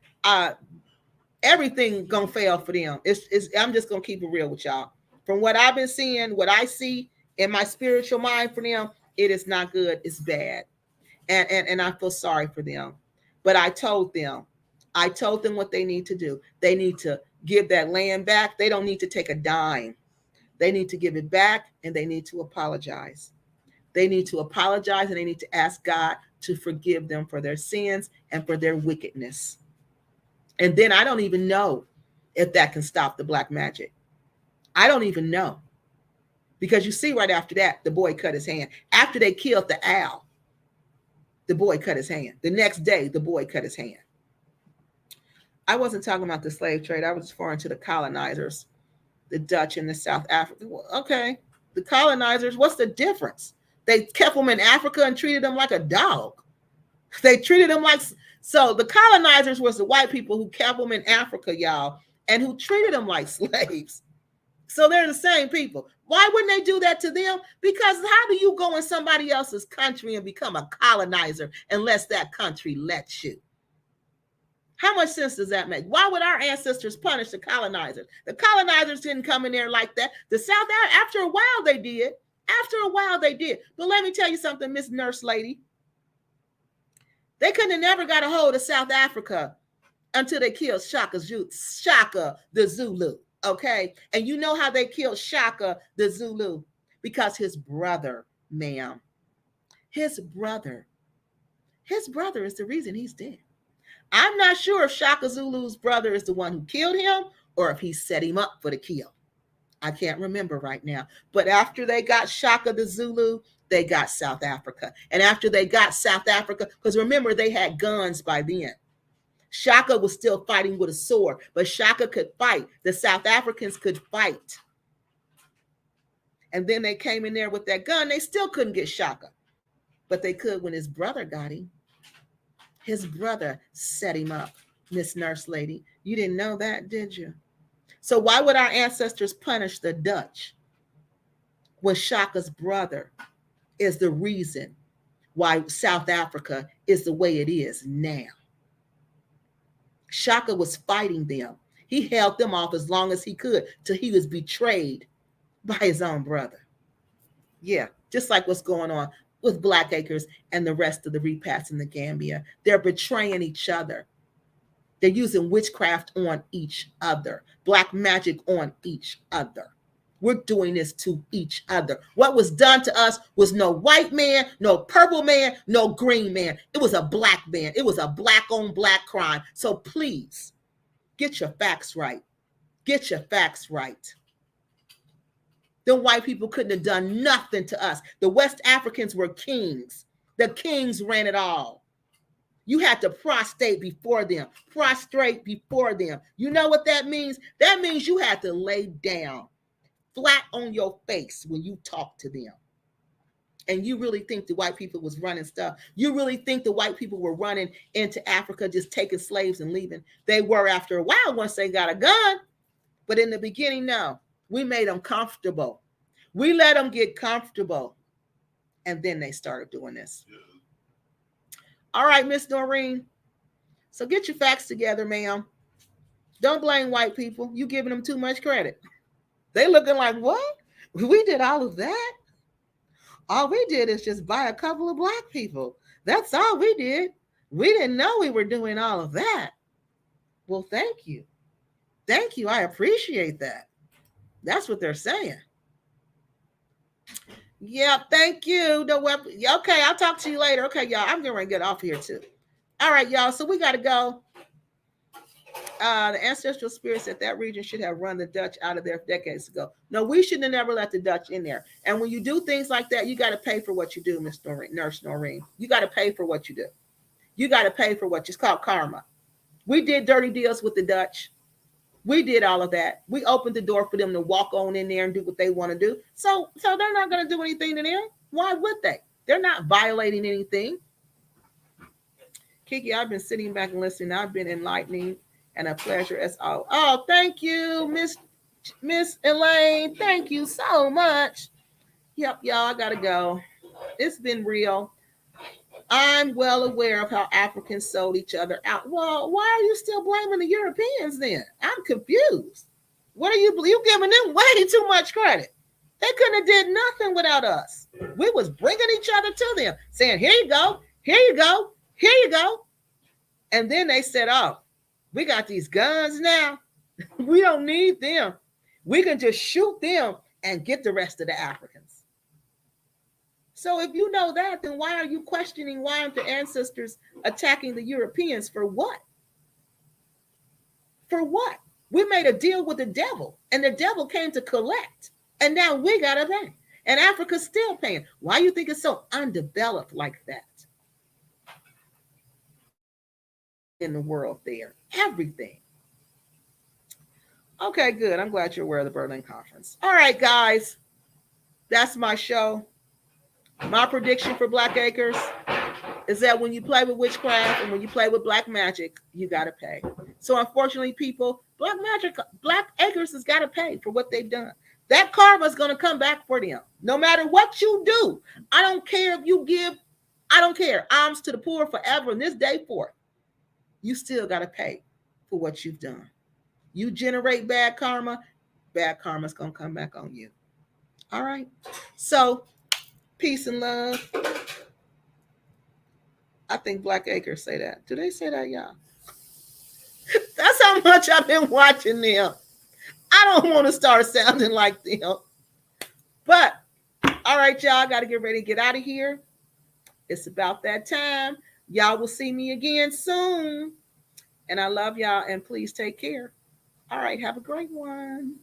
Everything gonna fail for them. I'm just gonna keep it real with y'all. From what I've been seeing, what I see in my spiritual mind for them, it is not good. It's bad, and I feel sorry for them. But I told them what they need to do. They need to give that land back. They don't need to take a dime. They need to give it back, and they need to apologize. They need to apologize, and they need to ask God to forgive them for their sins and for their wickedness. And then I don't even know if that can stop the black magic. I don't even know. Because you see right after that, the boy cut his hand. After they killed the owl, the boy cut his hand. The next day, the boy cut his hand. I wasn't talking about the slave trade. I was referring to the colonizers, the Dutch and the South Africa. Well, okay, the colonizers, what's the difference? They kept them in Africa and treated them like a dog. They treated them like... So the colonizers was the white people who kept them in Africa, y'all, and who treated them like slaves. So they're the same people. Why wouldn't they do that to them? Because how do you go in somebody else's country and become a colonizer unless that country lets you? How much sense does that make? Why would our ancestors punish the colonizers? The colonizers didn't come in there like that. The South, after a while they did. After a while they did. But let me tell you something, Miss Nurse Lady. They couldn't have never got a hold of South Africa until they killed Shaka the Zulu, okay? And you know how they killed Shaka the Zulu? Because his brother, ma'am, his brother is the reason he's dead. I'm not sure if Shaka Zulu's brother is the one who killed him or if he set him up for the kill. I can't remember right now. But after they got Shaka the Zulu, they got South Africa. And after they got South Africa, because remember, they had guns by then. Shaka was still fighting with a sword, but Shaka could fight. The South Africans could fight. And then they came in there with that gun. They still couldn't get Shaka. But they could when his brother got him. His brother set him up, Miss Nurse Lady. You didn't know that, did you? So why would our ancestors punish the Dutch when Shaka's brother is the reason why South Africa is the way it is now? Shaka was fighting them. He held them off as long as he could till he was betrayed by his own brother. Yeah, just like what's going on with Black Acres and the rest of the repats in the Gambia. They're betraying each other. They're using witchcraft on each other, black magic on each other. We're doing this to each other. What was done to us was no white man, no purple man, no green man. It was a black man. It was a black on black crime. So please get your facts right. Get your facts right. The white people couldn't have done nothing to us. The West Africans were kings. The kings ran it all. You had to prostrate before them. Prostrate before them. You know what that means? That means you had to lay down flat on your face when you talk to them. And you really think the white people was running stuff? You really think the white people were running into Africa just taking slaves and leaving? They were after a while once they got a gun. But in the beginning, no. We made them comfortable. We let them get comfortable. And then they started doing this. All right, Miss Noreen. So get your facts together, ma'am. Don't blame white people. You giving them too much credit. They looking like, what? We did all of that? All we did is just buy a couple of black people. That's all we did. We didn't know we were doing all of that. Well, thank you. Thank you. I appreciate that. That's what they're saying. Yeah, thank you. Okay, I'll talk to you later. Okay, y'all, I'm going to get off here too. All right, y'all, so we got to go. The ancestral spirits at that region should have run the Dutch out of there decades ago. No, we shouldn't have never let the Dutch in there. And when you do things like that, you got to pay for what you do, Miss Noreen, Nurse Noreen. You got to pay for what you do. You got to pay for what it's called karma. We did dirty deals with the Dutch. We did all of that. We opened the door for them to walk on in there and do what they want to do. So they're not going to do anything to them. Why would they? They're not violating anything. Kiki, I've been sitting back and listening. I've been enlightening and a pleasure as always. Oh, thank you, Miss Elaine. Thank you so much. Yep, y'all, I gotta go. It's been real. I'm well aware of how Africans sold each other out. Well, why are you still blaming the Europeans then? I'm confused. What are you giving them way too much credit? They couldn't have did nothing without us. We was bringing each other to them, saying, here you go, here you go, here you go. And then they said, oh, we got these guns now. We don't need them. We can just shoot them and get the rest of the Africans. So if you know that, then why are you questioning why aren't the ancestors attacking the Europeans for what? For what? We made a deal with the devil, and the devil came to collect, and now we got to pay. And Africa's still paying. Why do you think it's so undeveloped like that? In the world there, everything. Okay, good. I'm glad you're aware of the Berlin Conference. All right, guys, that's my show. My prediction for Black Acres is that when you play with witchcraft and when you play with black magic, you got to pay. So unfortunately, people, Black Acres has got to pay for what they've done. That karma is going to come back for them. No matter what you do. I don't care if you give, I don't care, alms to the poor forever and this day forth. You still got to pay for what you've done. You generate bad karma's going to come back on you. All right. So peace and love. I think Black Acres say that. Do they say that, y'all? That's how much I've been watching them. I don't want to start sounding like them. But, all right, y'all, I got to get ready to get out of here. It's about that time. Y'all will see me again soon. And I love y'all, and please take care. All right, have a great one.